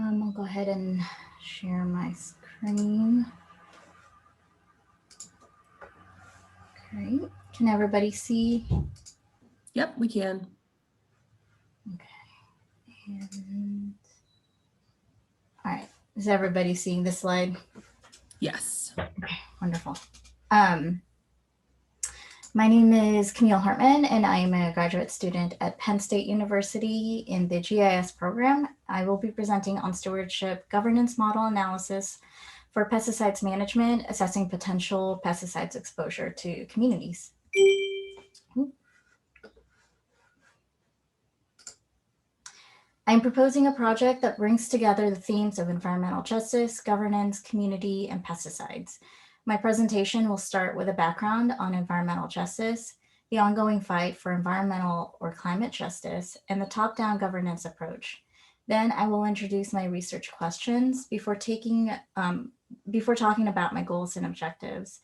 I'll go ahead and share my screen. Great. Can everybody see? Yep, we can. Okay. And all right. Is everybody seeing this slide? Yes. Okay, wonderful. Um, my name is Camille Hartman, and I am a graduate student at Penn State University in the GIS program. I will be presenting on stewardship governance model analysis for pesticides management, assessing potential pesticides exposure to communities. I'm proposing a project that brings together the themes of environmental justice, governance, community, and pesticides. My presentation will start with a background on environmental justice, the ongoing fight for environmental or climate justice, and the top-down governance approach. Then I will introduce my research questions before talking about my goals and objectives.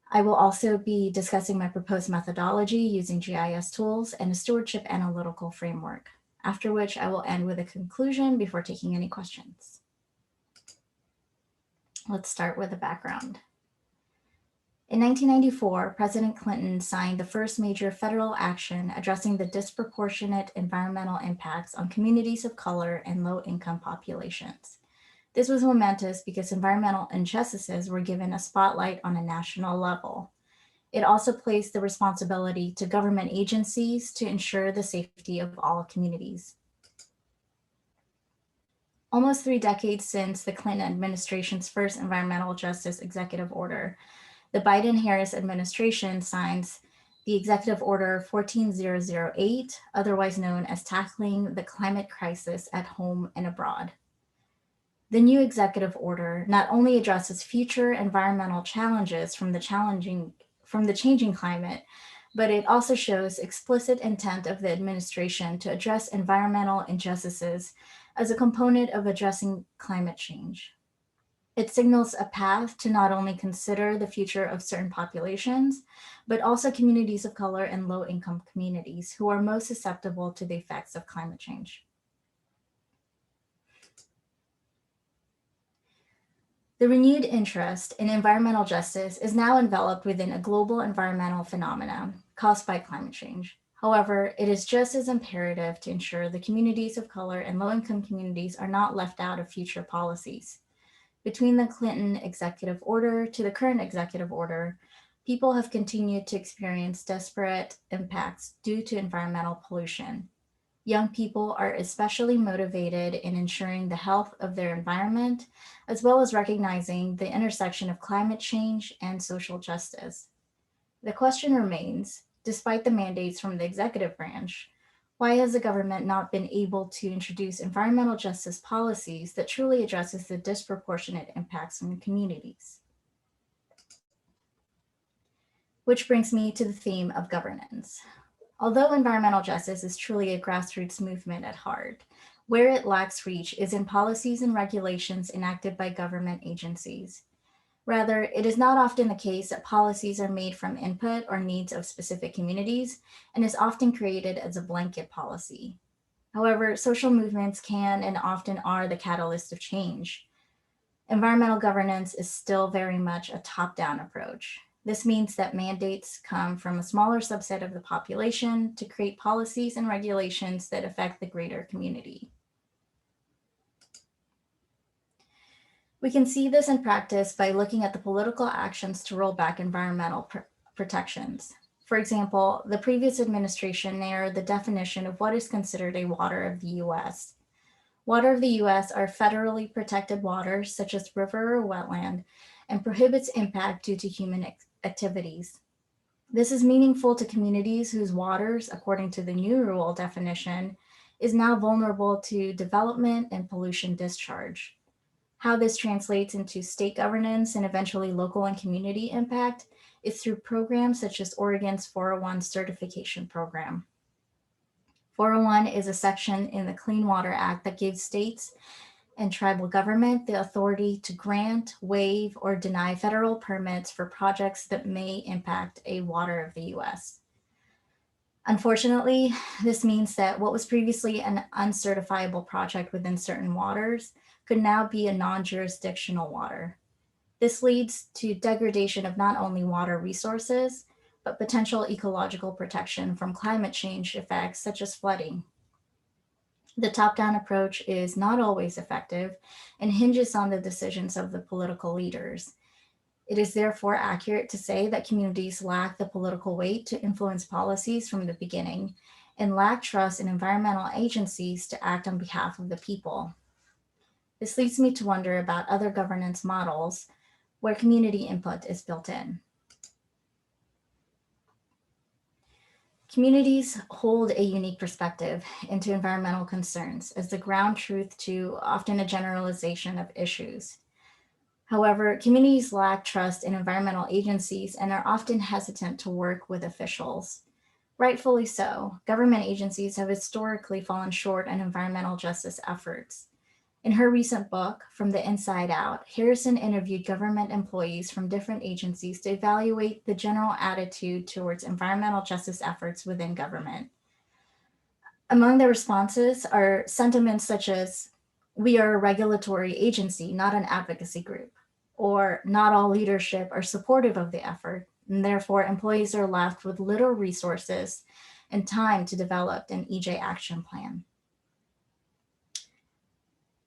I will also be discussing my proposed methodology using GIS tools and a stewardship analytical framework, after which I will end with a conclusion before taking any questions. Let's start with the background. In 1994, President Clinton signed the first major federal action addressing the disproportionate environmental impacts on communities of color and low-income populations. This was momentous because environmental injustices were given a spotlight on a national level. It also placed the responsibility to government agencies to ensure the safety of all communities. Almost 3 decades since the Clinton administration's first environmental justice executive order, the Biden-Harris administration signs the Executive Order 14008, otherwise known as Tackling the Climate Crisis at Home and Abroad. The new executive order not only addresses future environmental challenges from the changing climate, but it also shows explicit intent of the administration to address environmental injustices as a component of addressing climate change. It signals a path to not only consider the future of certain populations, but also communities of color and low-income communities who are most susceptible to the effects of climate change. The renewed interest in environmental justice is now enveloped within a global environmental phenomenon caused by climate change. However, it is just as imperative to ensure the communities of color and low-income communities are not left out of future policies. Between the Clinton executive order to the current executive order, people have continued to experience disparate impacts due to environmental pollution. Young people are especially motivated in ensuring the health of their environment, as well as recognizing the intersection of climate change and social justice. The question remains, despite the mandates from the executive branch, why has the government not been able to introduce environmental justice policies that truly addresses the disproportionate impacts on communities? Which brings me to the theme of governance. Although environmental justice is truly a grassroots movement at heart, where it lacks reach is in policies and regulations enacted by government agencies. Rather, it is not often the case that policies are made from input or needs of specific communities and is often created as a blanket policy. However, social movements can and often are the catalyst of change. Environmental governance is still very much a top-down approach. This means that mandates come from a smaller subset of the population to create policies and regulations that affect the greater community. We can see this in practice by looking at the political actions to roll back environmental protections. For example, the previous administration narrowed the definition of what is considered a water of the US. Water of the US are federally protected waters such as river or wetland and prohibits impact due to human activities. This is meaningful to communities whose waters, according to the new rule definition, is now vulnerable to development and pollution discharge. How this translates into state governance and eventually local and community impact is through programs such as Oregon's 401 certification program. 401 is a section in the Clean Water Act that gives states and tribal government the authority to grant, waive, or deny federal permits for projects that may impact a water of the US. Unfortunately, this means that what was previously an uncertifiable project within certain waters could now be a non-jurisdictional water. This leads to degradation of not only water resources, but potential ecological protection from climate change effects such as flooding. The top-down approach is not always effective and hinges on the decisions of the political leaders. It is therefore accurate to say that communities lack the political weight to influence policies from the beginning and lack trust in environmental agencies to act on behalf of the people. This leads me to wonder about other governance models where community input is built in. Communities hold a unique perspective into environmental concerns as the ground truth to often a generalization of issues. However, communities lack trust in environmental agencies and are often hesitant to work with officials. Rightfully so, government agencies have historically fallen short on environmental justice efforts. In her recent book, From the Inside Out, Harrison interviewed government employees from different agencies to evaluate the general attitude towards environmental justice efforts within government. Among the responses are sentiments such as, "We are a regulatory agency, not an advocacy group," or "Not all leadership are supportive of the effort, and therefore employees are left with little resources and time to develop an EJ action plan."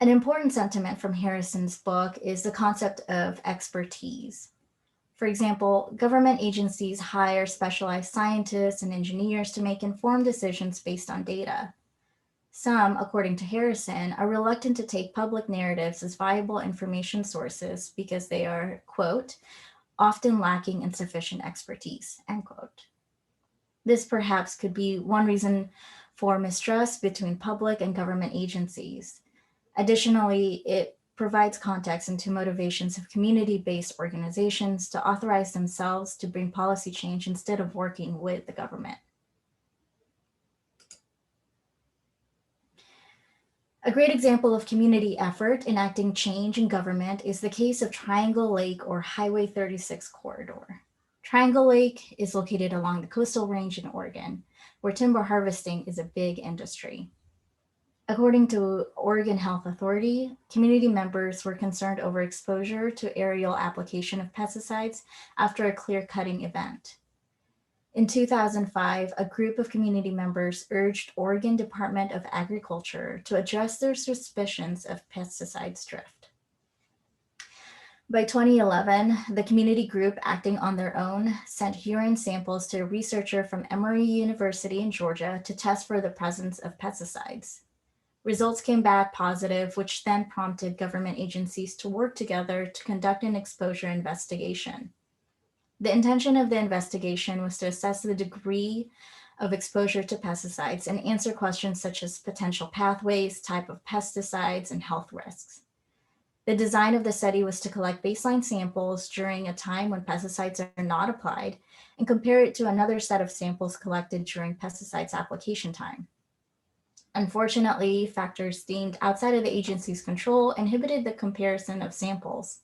An important sentiment from Harrison's book is the concept of expertise. For example, government agencies hire specialized scientists and engineers to make informed decisions based on data. Some, according to Harrison, are reluctant to take public narratives as viable information sources because they are, quote, "often lacking in sufficient expertise," end quote. This perhaps could be one reason for mistrust between public and government agencies. Additionally, it provides context into motivations of community-based organizations to authorize themselves to bring policy change instead of working with the government. A great example of community effort enacting change in government is the case of Triangle Lake or Highway 36 corridor. Triangle Lake is located along the coastal range in Oregon, where timber harvesting is a big industry. According to Oregon Health Authority, community members were concerned over exposure to aerial application of pesticides after a clear-cutting event. In 2005, a group of community members urged Oregon Department of Agriculture to address their suspicions of pesticides drift. By 2011, the community group, acting on their own, sent urine samples to a researcher from Emory University in Georgia to test for the presence of pesticides. Results came back positive, which then prompted government agencies to work together to conduct an exposure investigation. The intention of the investigation was to assess the degree of exposure to pesticides and answer questions such as potential pathways, type of pesticides, and health risks. The design of the study was to collect baseline samples during a time when pesticides are not applied and compare it to another set of samples collected during pesticides application time. Unfortunately, factors deemed outside of the agency's control inhibited the comparison of samples.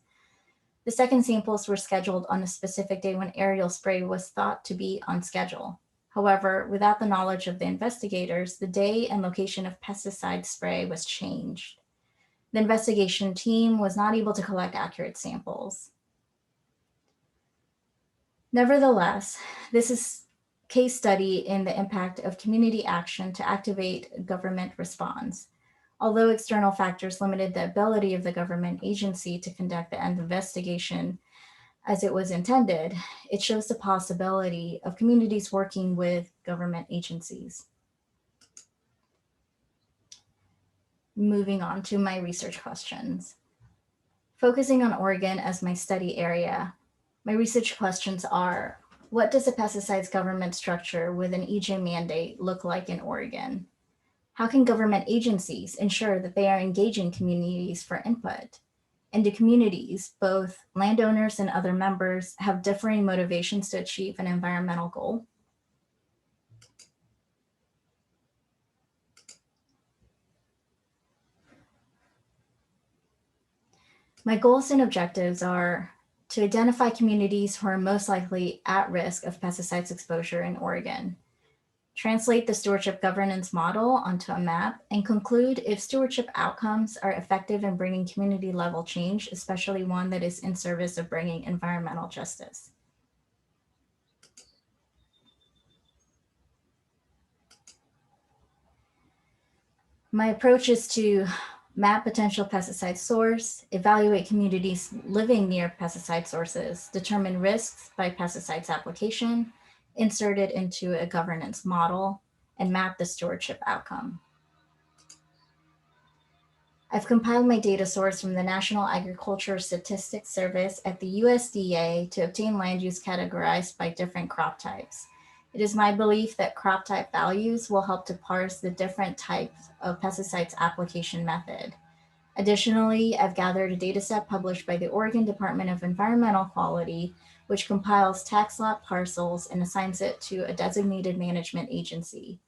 The second samples were scheduled on a specific day when aerial spray was thought to be on schedule. However, without the knowledge of the investigators, the day and location of pesticide spray was changed. The investigation team was not able to collect accurate samples. Nevertheless, this is a case study in the impact of community action to activate government response. Although external factors limited the ability of the government agency to conduct the investigation as it was intended, it shows the possibility of communities working with government agencies. Moving on to my research questions. Focusing on Oregon as my study area, my research questions are: what does a pesticides government structure with an EJ mandate look like in Oregon? How can government agencies ensure that they are engaging communities for input? And do communities, both landowners and other members, have differing motivations to achieve an environmental goal? My goals and objectives are to identify communities who are most likely at risk of pesticides exposure in Oregon, Translate the stewardship governance model onto a map, and conclude if stewardship outcomes are effective in bringing community level change, especially one that is in service of bringing environmental justice. My approach is to map potential pesticide source, evaluate communities living near pesticide sources, determine risks by pesticides application, insert it into a governance model, and map the stewardship outcome. I've compiled my data source from the National Agriculture Statistics Service at the USDA to obtain land use categorized by different crop types. It is my belief that crop type values will help to parse the different types of pesticides application method. Additionally, I've gathered a dataset published by the Oregon Department of Environmental Quality, which compiles tax lot parcels and assigns it to a designated management agency.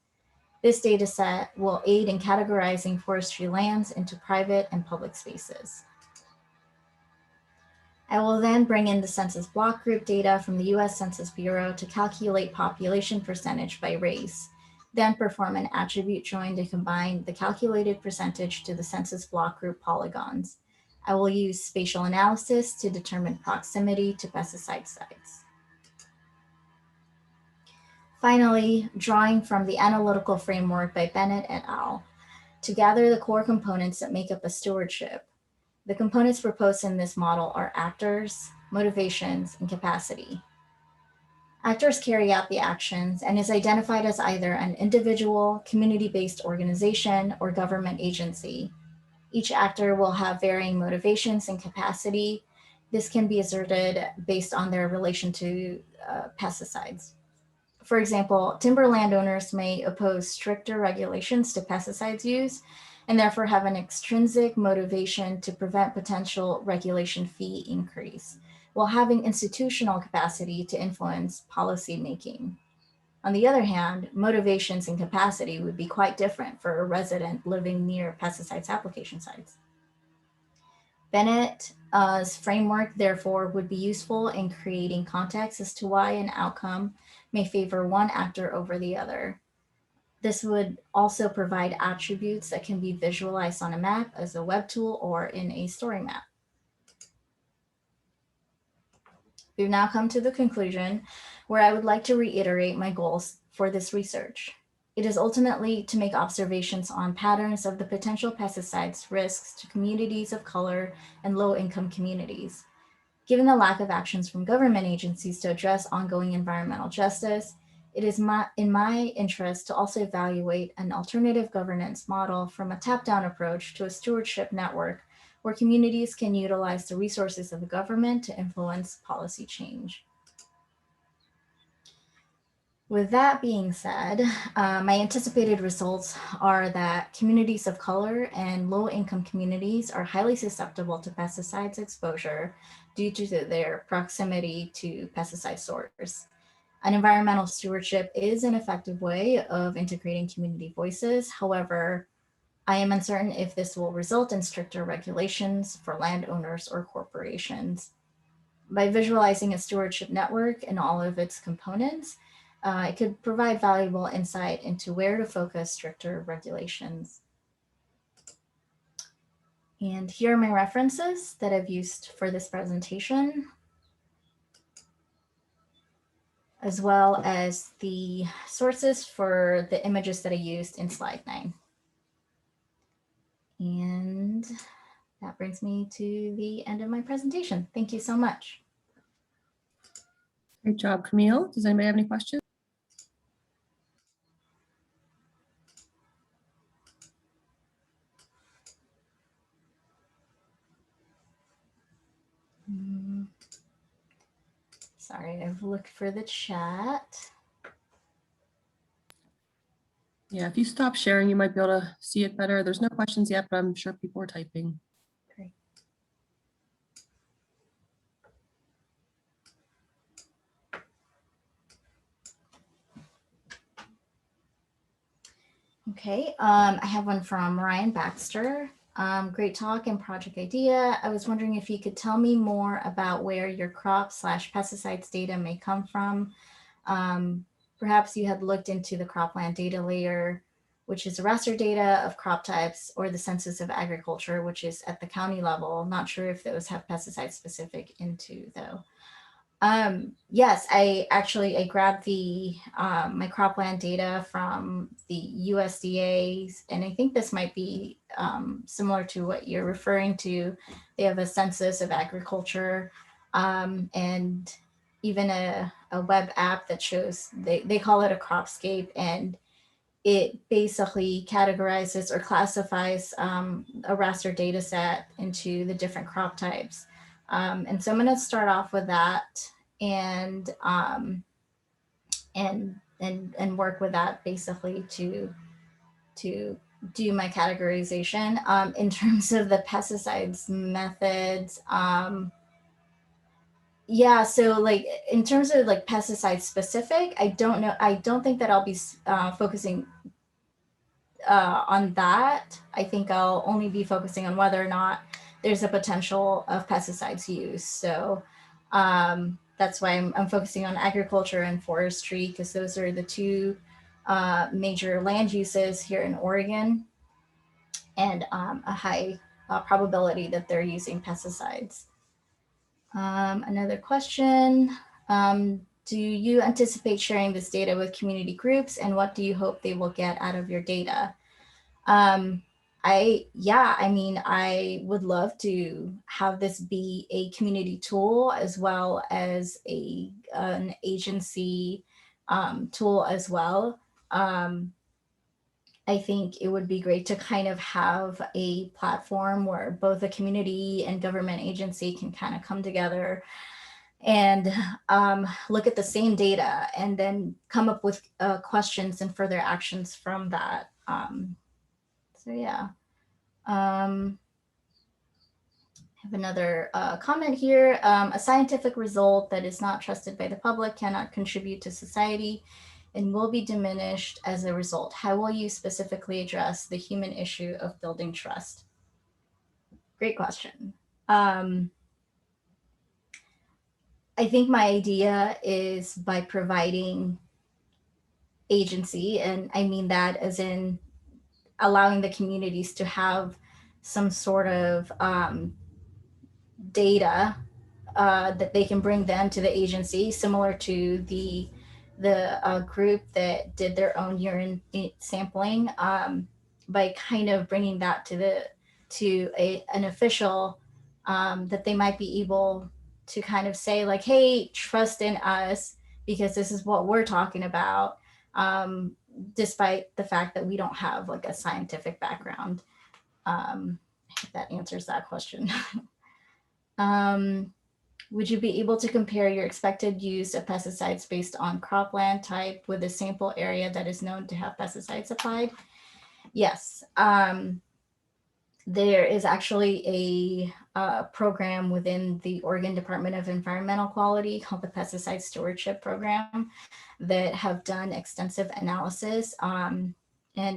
This dataset will aid in categorizing forestry lands into private and public spaces. I will then bring in the census block group data from the US Census Bureau to calculate population percentage by race, then perform an attribute join to combine the calculated percentage to the census block group polygons. I will use spatial analysis to determine proximity to pesticide sites. Finally, drawing from the analytical framework by Bennett et al. To gather the core components that make up a stewardship. The components proposed in this model are actors, motivations, and capacity. Actors carry out the actions and is identified as either an individual, community-based organization, or government agency. Each actor will have varying motivations and capacity. This can be asserted based on their relation to pesticides. For example, timber landowners may oppose stricter regulations to pesticides use and therefore have an extrinsic motivation to prevent potential regulation fee increase, while having institutional capacity to influence policy making. On the other hand, motivations and capacity would be quite different for a resident living near pesticides application sites. Bennett's framework, therefore, would be useful in creating context as to why an outcome may favor one actor over the other. This would also provide attributes that can be visualized on a map as a web tool or in a story map. We've now come to the conclusion where I would like to reiterate my goals for this research. It is ultimately to make observations on patterns of the potential pesticides risks to communities of color and low-income communities. Given the lack of actions from government agencies to address ongoing environmental justice, it is in my interest to also evaluate an alternative governance model from a top-down approach to a stewardship network where communities can utilize the resources of the government to influence policy change. With that being said, my anticipated results are that communities of color and low-income communities are highly susceptible to pesticides exposure due to their proximity to pesticide source. An environmental stewardship is an effective way of integrating community voices. However, I am uncertain if this will result in stricter regulations for landowners or corporations. By visualizing a stewardship network and all of its components, it could provide valuable insight into where to focus stricter regulations. And here are my references that I've used for this presentation, as well as the sources for the images that I used in slide 9. And that brings me to the end of my presentation. Thank you so much. Great job, Camille. Does anybody have any questions? Sorry, I've looked for the chat. Yeah, if you stop sharing, you might be able to see it better. There's no questions yet, but I'm sure people are typing. Great. Okay, I have one from Ryan Baxter. Great talk and project idea. I was wondering if you could tell me more about where your crop/pesticides data may come from. Perhaps you had looked into the cropland data layer, which is a raster data of crop types, or the census of agriculture, which is at the county level. Not sure if those have pesticide specific into though. Yes, I grabbed the my cropland data from the USDA, and I think this might be similar to what you're referring to. They have a census of agriculture, and even a web app that shows they call it a cropscape, and it basically categorizes or classifies a raster data set into the different crop types. And so I'm going to start off with that and and work with that basically to do my categorization. In terms of the pesticides methods, yeah, so like in terms of like pesticide specific, I don't know. I don't think that I'll be focusing on that. I think I'll only be focusing on whether or not there's a potential of pesticides use. So that's why I'm focusing on agriculture and forestry, because those are the two major land uses here in Oregon, and a high probability that they're using pesticides. Another question. Do you anticipate sharing this data with community groups, and what do you hope they will get out of your data? I mean, I would love to have this be a community tool as well as an agency tool as well. I think it would be great to kind of have a platform where both the community and government agency can kind of come together and look at the same data and then come up with questions and further actions from that. So yeah. I have another comment here. A scientific result that is not trusted by the public cannot contribute to society and will be diminished as a result. How will you specifically address the human issue of building trust? Great question. I think my idea is by providing agency, and I mean that as in allowing the communities to have some sort of data that they can bring then to the agency, similar to the group that did their own urine sampling, by kind of bringing that to an official, that they might be able to kind of say like, hey, trust in us because this is what we're talking about, despite the fact that we don't have like a scientific background. If that answers that question. Would you be able to compare your expected use of pesticides based on cropland type with a sample area that is known to have pesticides applied? Yes. There is actually a program within the Oregon Department of Environmental Quality called the Pesticide Stewardship Program that have done extensive analysis and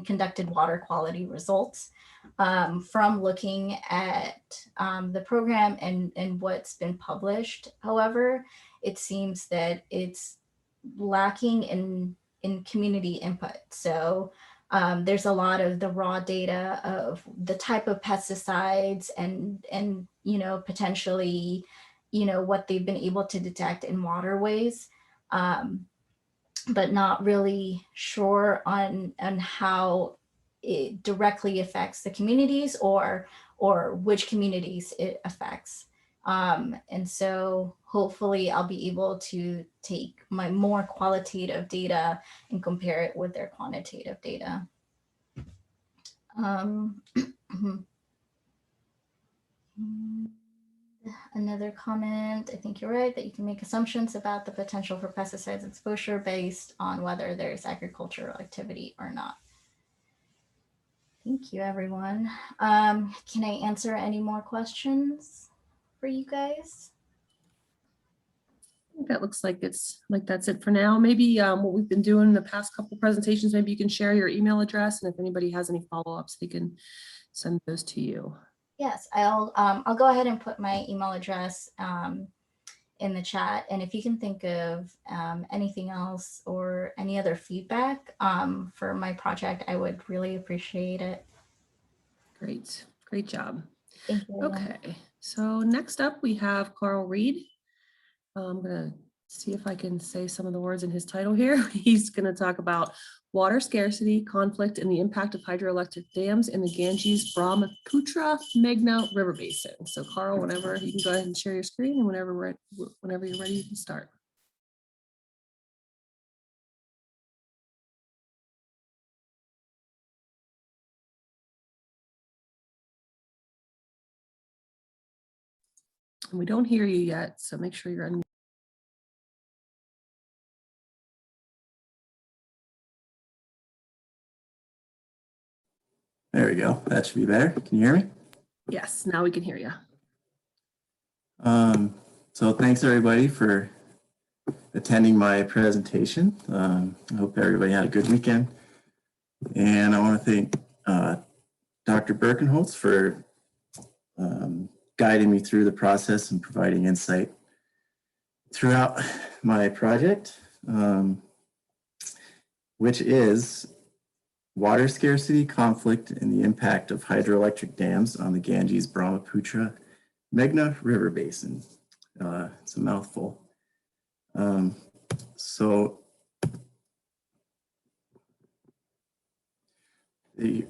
conducted water quality results. From looking at the program and what's been published, however, it seems that it's lacking in community input. So there's a lot of the raw data of the type of pesticides and you know, potentially, you know, what they've been able to detect in waterways, but not really sure on how it directly affects the communities or which communities it affects. And so hopefully I'll be able to take my more qualitative data and compare it with their quantitative data. Another comment, I think you're right that you can make assumptions about the potential for pesticides exposure based on whether there's agricultural activity or not. Thank you, everyone. Can I answer any more questions for you guys? I think that looks like that's it for now. Maybe what we've been doing in the past couple presentations, maybe you can share your email address, and if anybody has any follow-ups, they can send those to you. Yes, I'll go ahead and put my email address in the chat. And if you can think of anything else or any other feedback for my project, I would really appreciate it. Great, great job. Thank you. Okay, so next up we have Carl Reed. I'm gonna see if I can say some of the words in his title here. He's gonna talk about water scarcity, conflict, and the impact of hydroelectric dams in the Ganges, Brahmaputra, Meghna River Basin. So Carl, whenever you can go ahead and share your screen, and whenever you're ready, you can start. And we don't hear you yet, so make sure you're unmuted. There we go. That should be better. Can you hear me? Yes, now we can hear you. So thanks everybody for attending my presentation. I hope everybody had a good weekend. And I want to thank Dr. Birkenholtz for guiding me through the process and providing insight throughout my project, which is water scarcity, conflict, and the impact of hydroelectric dams on the Ganges, Brahmaputra, Meghna River Basin. It's a mouthful.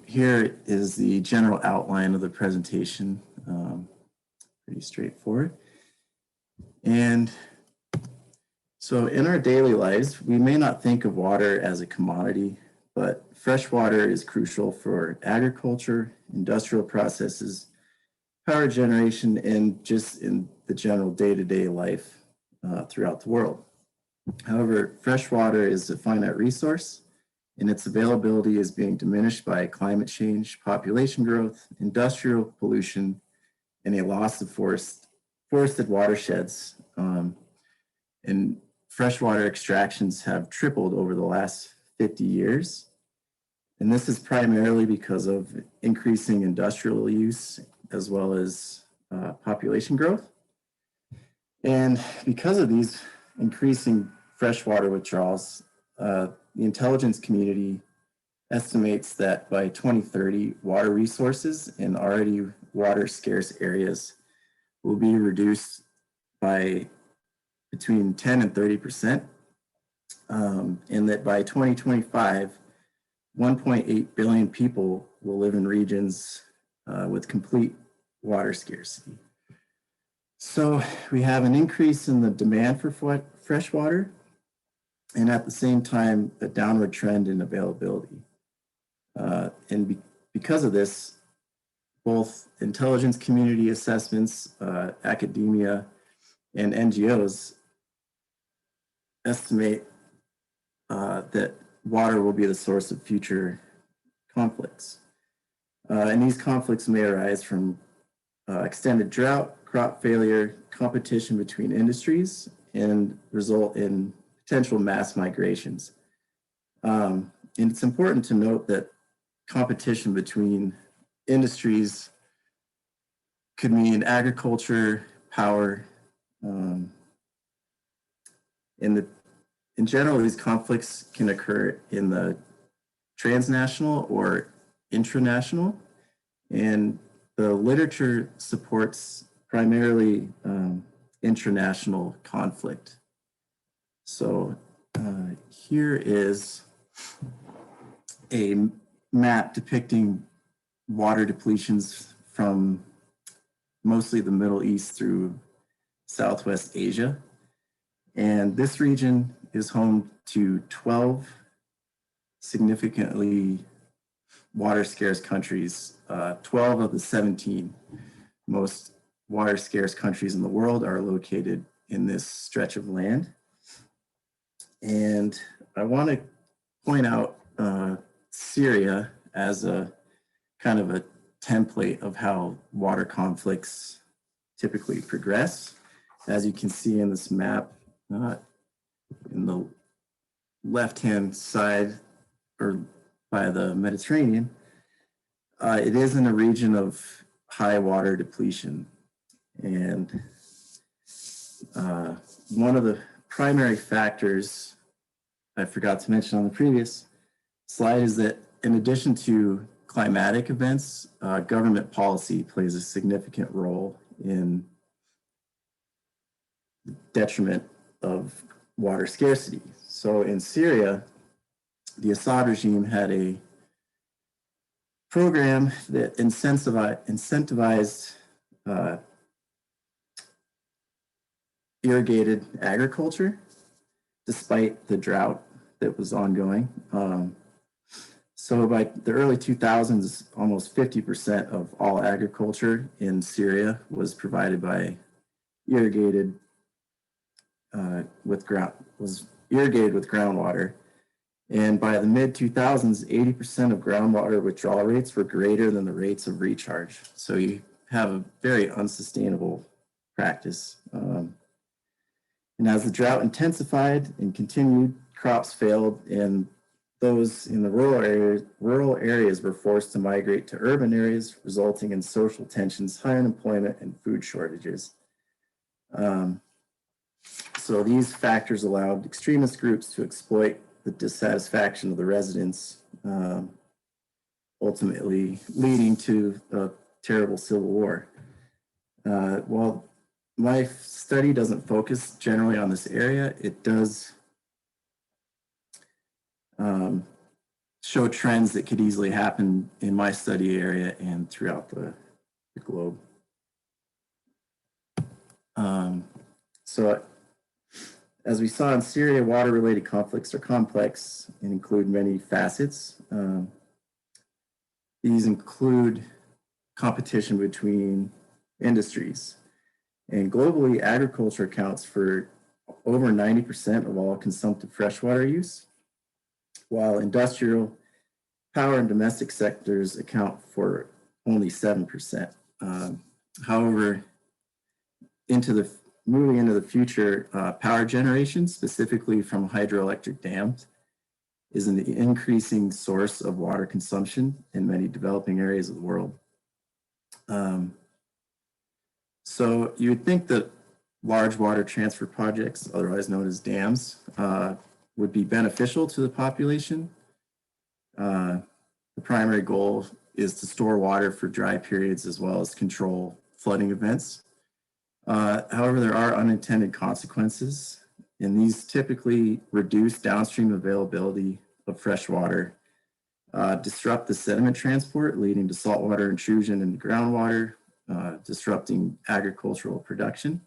Here is the general outline of the presentation. Pretty straightforward. And so in our daily lives, we may not think of water as a commodity, but fresh water is crucial for agriculture, industrial processes, power generation, and just in the general day-to-day life throughout the world. However, fresh water is a finite resource, and its availability is being diminished by climate change, population growth, industrial pollution, and a loss of forested watersheds. And freshwater extractions have tripled over the last 50 years. And this is primarily because of increasing industrial use as well as population growth. And because of these increasing freshwater withdrawals, the intelligence community estimates that by 2030, water resources in already water scarce areas will be reduced by between 10 and 30%, and that by 2025, 1.8 billion people will live in regions with complete water scarcity. So we have an increase in the demand for fresh water, and at the same time, a downward trend in availability. Because of this, both intelligence community assessments, academia, and NGOs estimate that water will be the source of future conflicts. And these conflicts may arise from extended drought, crop failure, competition between industries, and result in potential mass migrations. And it's important to note that competition between industries could mean agriculture, power, in general, these conflicts can occur in the transnational or intranational, and the literature supports primarily intranational conflict. So here is a map depicting water depletions from mostly the Middle East through Southwest Asia. And this region is home to 12 significantly water scarce countries. 12 of the 17 most water scarce countries in the world are located in this stretch of land. And I want to point out Syria as a kind of a template of how water conflicts typically progress. As you can see in this map, in the left-hand side or by the Mediterranean, it is in a region of high water depletion. And one of the primary factors I forgot to mention on the previous slide is that in addition to climatic events, government policy plays a significant role in the detriment of water scarcity. So in Syria, the Assad regime had a program that incentivized irrigated agriculture despite the drought that was ongoing. So by the early 2000s, almost 50% of all agriculture in Syria was provided by irrigated with groundwater. And by the mid 2000s, 80% of groundwater withdrawal rates were greater than the rates of recharge. So you have a very unsustainable practice. And as the drought intensified and continued, crops failed, and those in the rural areas were forced to migrate to urban areas, resulting in social tensions, high unemployment, and food shortages. So these factors allowed extremist groups to exploit the dissatisfaction of the residents, ultimately leading to a terrible civil war. While my study doesn't focus generally on this area, it does show trends that could easily happen in my study area and throughout the globe. So as we saw in Syria, water-related conflicts are complex and include many facets. These include competition between industries. And globally, agriculture accounts for over 90% of all consumptive freshwater use, while industrial, power, and domestic sectors account for only 7%. However, moving into the future, power generation, specifically from hydroelectric dams, is an increasing source of water consumption in many developing areas of the world. So you would think that large water transfer projects, otherwise known as dams, would be beneficial to the population. The primary goal is to store water for dry periods as well as control flooding events. However, there are unintended consequences, and these typically reduce downstream availability of fresh water, disrupt the sediment transport, leading to saltwater intrusion into groundwater, disrupting agricultural production.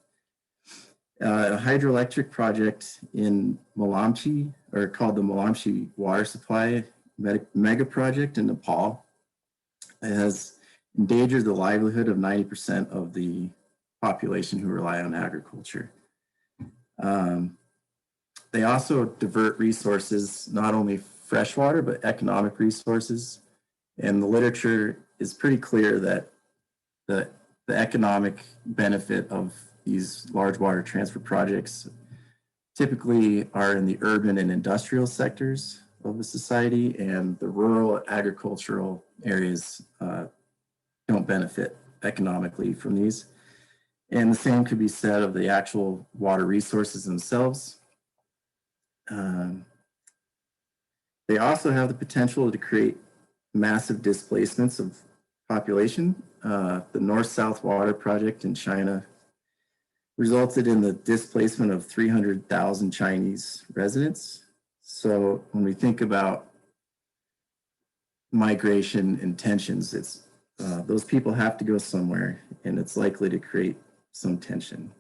A hydroelectric project in Malamchi, or called the Malamchi Water Supply Mega Project in Nepal, has endangered the livelihood of 90% of the population who rely on agriculture. They also divert resources, not only freshwater, but economic resources. And the literature is pretty clear that the economic benefit of these large water transfer projects typically are in the urban and industrial sectors of the society, and the rural agricultural areas don't benefit economically from these. And the same could be said of the actual water resources themselves. They also have the potential to create massive displacements of population. The North-South Water Project in China resulted in the displacement of 300,000 Chinese residents. So when we think about migration and tensions, it's those people have to go somewhere, and it's likely to create some tension.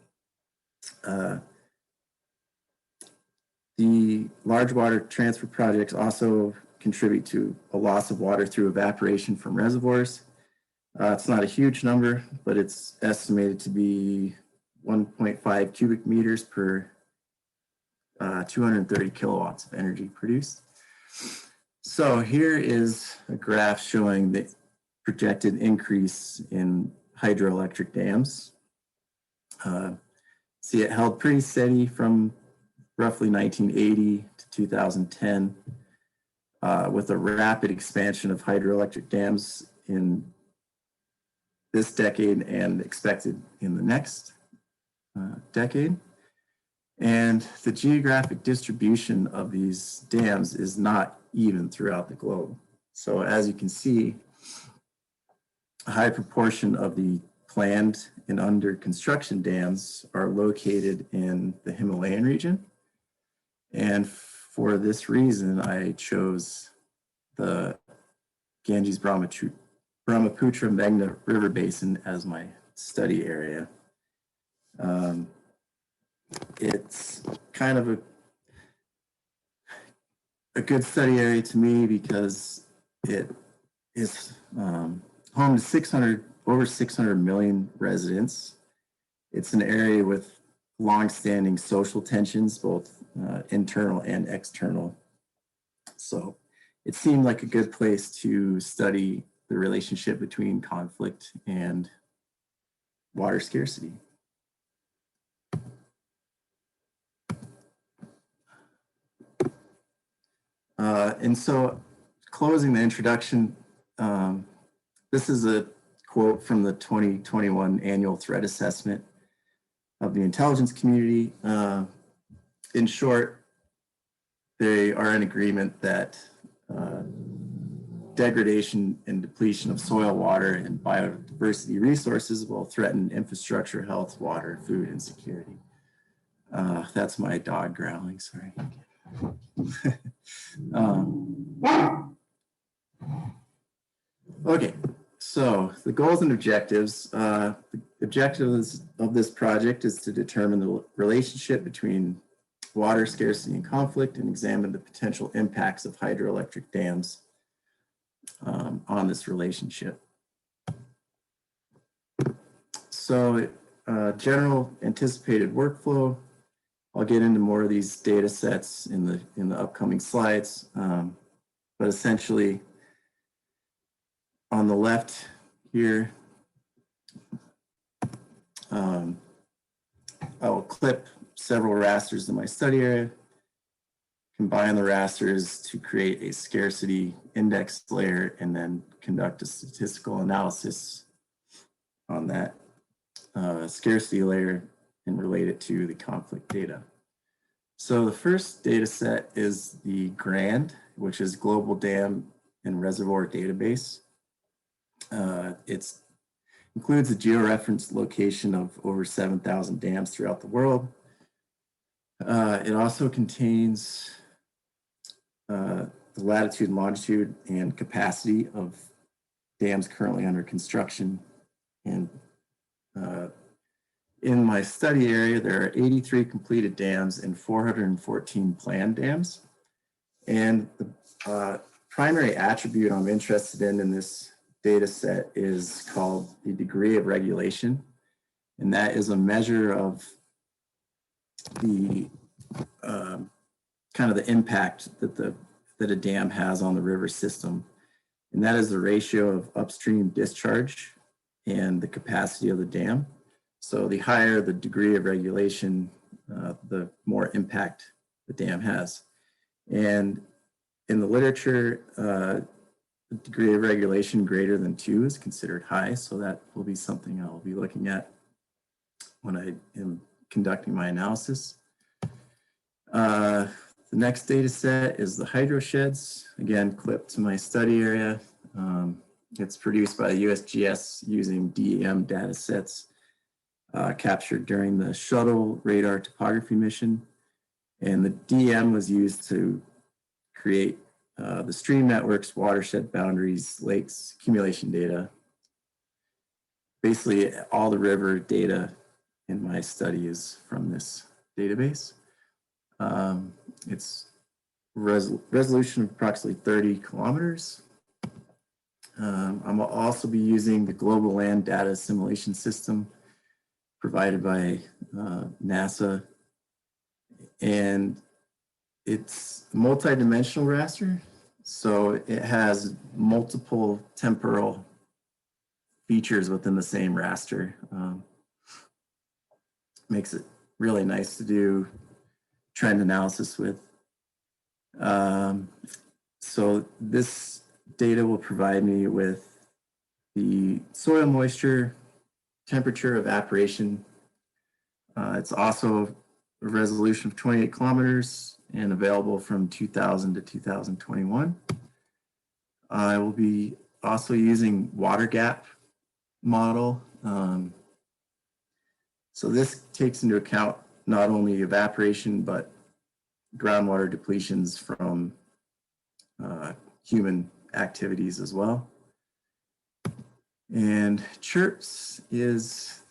The large water transfer projects also contribute to a loss of water through evaporation from reservoirs. It's not a huge number, but it's estimated to be 1.5 cubic meters per 230 kilowatts of energy produced. So here is a graph showing the projected increase in hydroelectric dams. See, it held pretty steady from roughly 1980 to 2010, with a rapid expansion of hydroelectric dams in this decade and expected in the next. decade. And the geographic distribution of these dams is not even throughout the globe. So as you can see, a high proportion of the planned and under construction dams are located in the Himalayan region. And for this reason, I chose the Ganges Brahmaputra Meghna River Basin as my study area. It's kind of a good study area to me because it is home to over 600 million residents. It's an area with long-standing social tensions, both internal and external. So it seemed like a good place to study the relationship between conflict and water scarcity. And so closing the introduction, this is a quote from the 2021 annual threat assessment of the intelligence community. In short, they are in agreement that degradation and depletion of soil, water, and biodiversity resources will threaten infrastructure, health, water, food, and security. That's my dog growling, sorry. Okay, so the goals and objectives. The objectives of this project is to determine the relationship between water scarcity and conflict and examine the potential impacts of hydroelectric dams on this relationship. So general anticipated workflow. I'll get into more of these data sets in the upcoming slides, but essentially on the left here, I will clip several rasters in my study area, combine the rasters to create a scarcity index layer, and then conduct a statistical analysis on that scarcity layer and relate it to the conflict data. So the first data set is the GRAND, which is Global Dam and Reservoir Database. It includes a georeferenced location of over 7,000 dams throughout the world. It also contains the latitude and longitude and capacity of dams currently under construction. And in my study area, there are 83 completed dams and 414 planned dams. And the primary attribute I'm interested in this data set is called the degree of regulation. And that is a measure of the kind of the impact that a dam has on the river system. And that is the ratio of upstream discharge and the capacity of the dam. So the higher the degree of regulation, the more impact the dam has. And in the literature, the degree of regulation greater than 2 is considered high. So that will be something I'll be looking at when I am conducting my analysis. The next data set is the hydrosheds, again, clipped to my study area. It's produced by USGS using DEM data sets captured during the shuttle radar topography mission. And the DEM was used to create the stream networks, watershed boundaries, lakes, accumulation data. Basically, all the river data in my study is from this database. It's resolution of approximately 30 kilometers. I'm will also be using the Global Land Data Assimilation System provided by NASA. And it's a multi-dimensional raster. So it has multiple temporal features within the same raster. Makes it really nice to do trend analysis with. So this data will provide me with the soil moisture, temperature, evaporation, It's also a resolution of 28 kilometers and available from 2000 to 2021. I will be also using water gap model. So this takes into account not only evaporation, but groundwater depletions from human activities as well. And CHIRPS is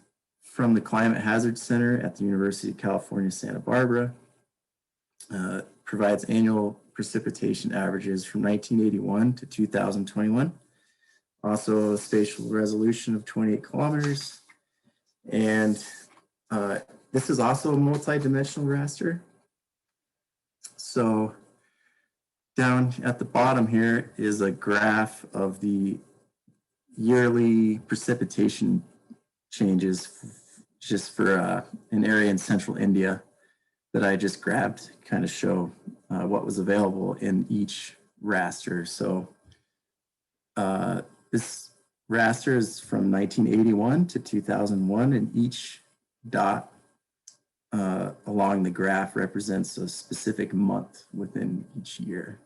from the Climate Hazard Center at the University of California, Santa Barbara. Provides annual precipitation averages from 1981 to 2021. Also a spatial resolution of 28 kilometers. And this is also a multi-dimensional raster. So down at the bottom here is a graph of the yearly precipitation changes just for an area in central India that I just grabbed to kind of show what was available in each raster. So this raster is from 1981 to 2001, and each dot along the graph represents a specific month within each year.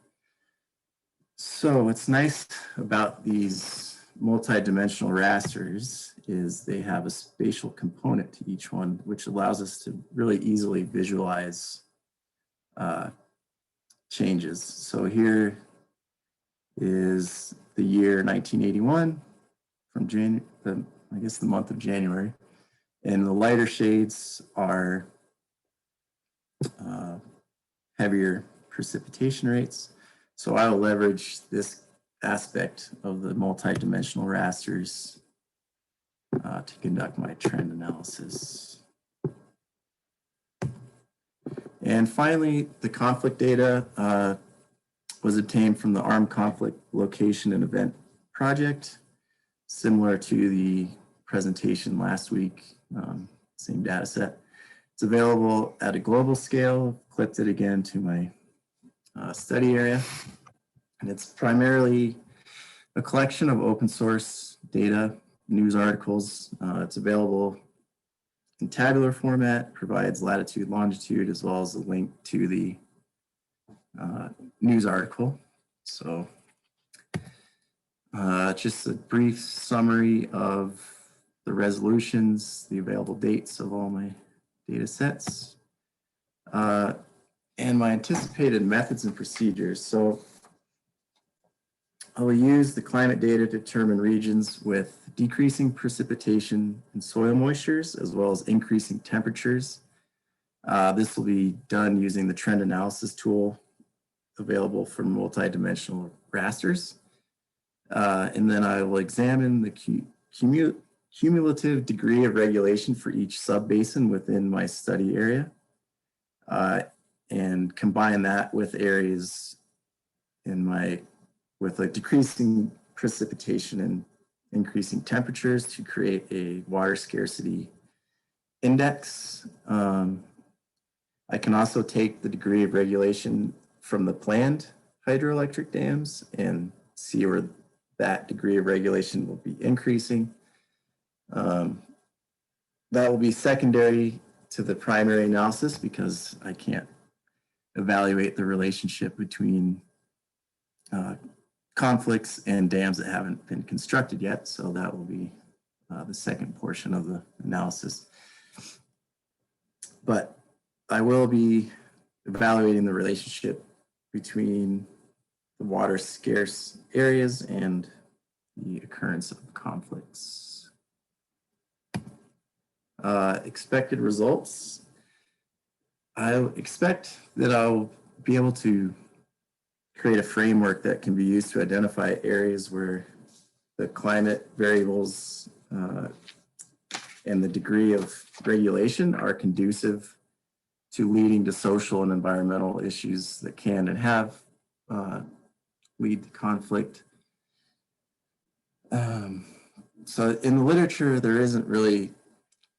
So what's nice about these multi-dimensional rasters is they have a spatial component to each one, which allows us to really easily visualize changes. So here is the year 1981 from January, I guess the month of January. And the lighter shades are heavier precipitation rates. So I will leverage this aspect of the multi-dimensional rasters to conduct my trend analysis. And finally, the conflict data was obtained from the Armed Conflict Location and Event Project, similar to the presentation last week, same data set. It's available at a global scale, clipped it again to my study area. And it's primarily a collection of open source data, news articles. It's available in tabular format, provides latitude, longitude, as well as a link to the news article. So just a brief summary of the resolutions, the available dates of all my data sets, and my anticipated methods and procedures. So I will use the climate data to determine regions with decreasing precipitation and soil moistures, as well as increasing temperatures. This will be done using the trend analysis tool available for multi-dimensional rasters. And then I will examine the cumulative degree of regulation for each sub-basin within my study area, and combine that with areas with a decreasing precipitation and increasing temperatures to create a water scarcity index. I can also take the degree of regulation from the planned hydroelectric dams and see where that degree of regulation will be increasing. That will be secondary to the primary analysis because I can't evaluate the relationship between conflicts and dams that haven't been constructed yet. So that will be the second portion of the analysis. But I will be evaluating the relationship between the water scarce areas and the occurrence of conflicts. Expected results. I expect that I'll be able to create a framework that can be used to identify areas where the climate variables and the degree of regulation are conducive to leading to social and environmental issues that can and have lead to conflict. So in the literature, there isn't really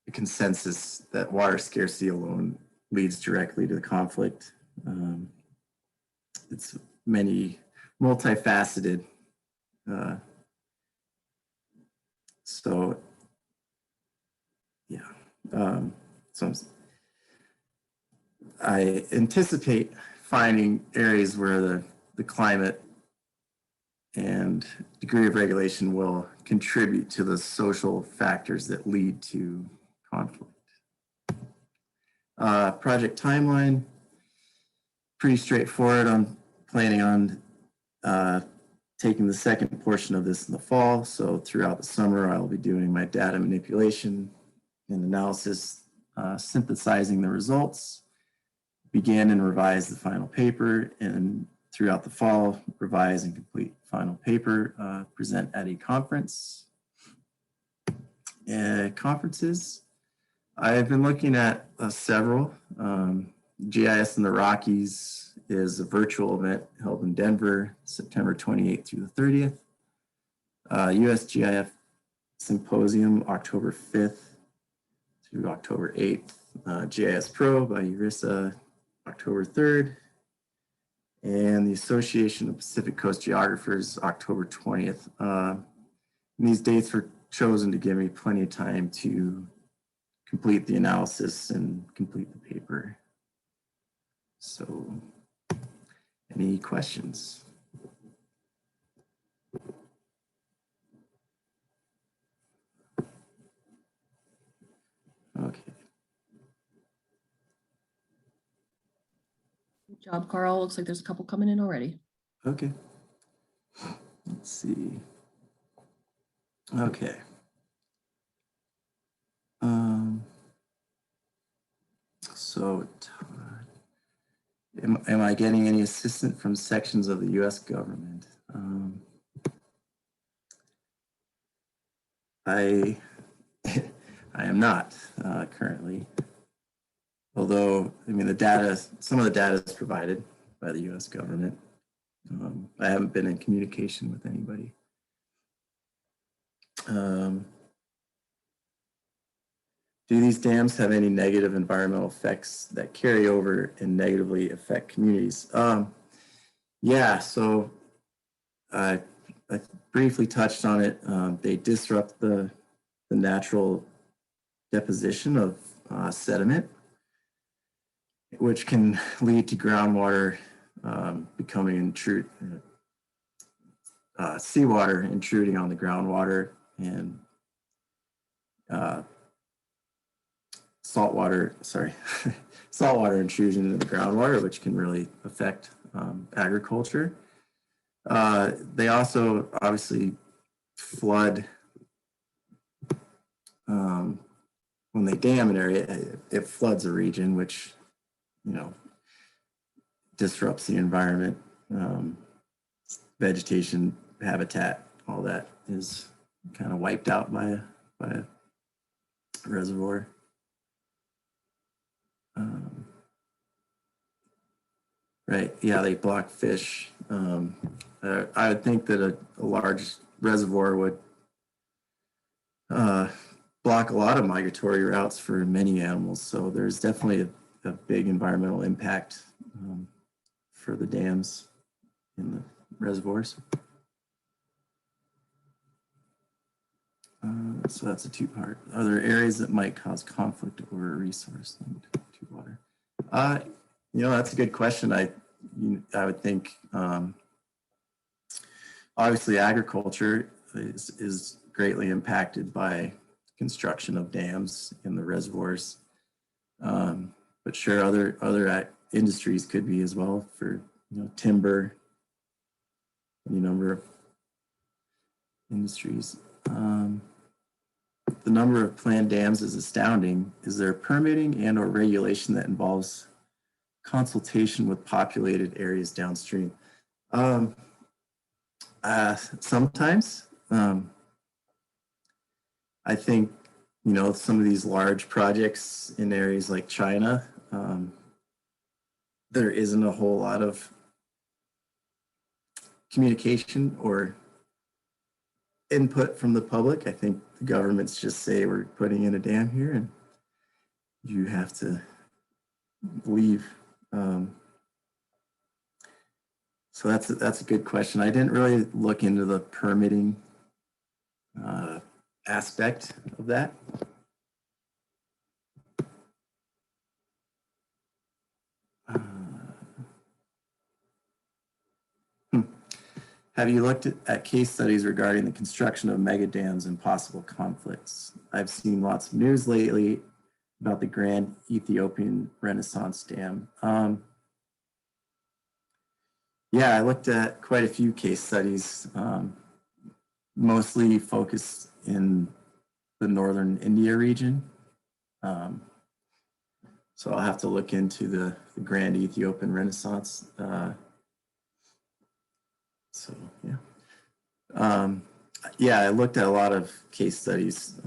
a consensus that water scarcity alone leads directly to the conflict. It's many multifaceted. I anticipate finding areas where the climate and degree of regulation will contribute to the social factors that lead to conflict. Project timeline, pretty straightforward. I'm planning on taking the second portion of this in the fall. So throughout the summer, I'll be doing my data manipulation and analysis, synthesizing the results, begin and revise the final paper, and throughout the fall, revise and complete final paper, present at a conference. Conferences, I've been looking at several. GIS in the Rockies is a virtual event held in Denver, September 28th through the 30th. USGIF Symposium, October 5th through October 8th. GIS Pro by Urissa, October 3rd. And the Association of Pacific Coast Geographers, October 20th. These dates were chosen to give me plenty of time to complete the analysis and complete the paper. So, any questions? Okay. Good job, Carl. Looks like there's a couple coming in already. Okay. Let's see. Okay. So, am I getting any assistance from sections of the U.S. government? I am not currently. Although, I mean, some of the data is provided by the U.S. government. I haven't been in communication with anybody. Do these dams have any negative environmental effects that carry over and negatively affect communities? Yeah, so I briefly touched on it. They disrupt the natural deposition of sediment, which can lead to groundwater becoming seawater intruding on the groundwater, and saltwater intrusion into the groundwater, which can really affect agriculture. They also obviously flood. When they dam an area, it floods a region, which, you know, disrupts the environment. Vegetation, habitat, all that is kind of wiped out by a reservoir. Right, yeah, they block fish. I would think that a large reservoir would block a lot of migratory routes for many animals. So there's definitely a big environmental impact for the dams in the reservoirs. So that's a two-part. Are there areas that might cause conflict over a resource linked to water? You know, that's a good question. I would think obviously agriculture is greatly impacted by construction of dams in the reservoirs, but sure, other industries could be as well, for, you know, timber, any number of industries. The number of planned dams is astounding. Is there permitting and or regulation that involves consultation with populated areas downstream? Sometimes. I think, you know, some of these large projects in areas like China, there isn't a whole lot of communication or input from the public. I think the governments just say, we're putting in a dam here and you have to leave. So that's a good question. I didn't really look into the permitting aspect of that. have you looked at case studies regarding the construction of mega dams and possible conflicts? I've seen lots of news lately about the Grand Ethiopian Renaissance Dam. Yeah, I looked at quite a few case studies, mostly focused in the northern India region. So I'll have to look into the Grand Ethiopian Renaissance. So yeah. Yeah, I looked at a lot of case studies,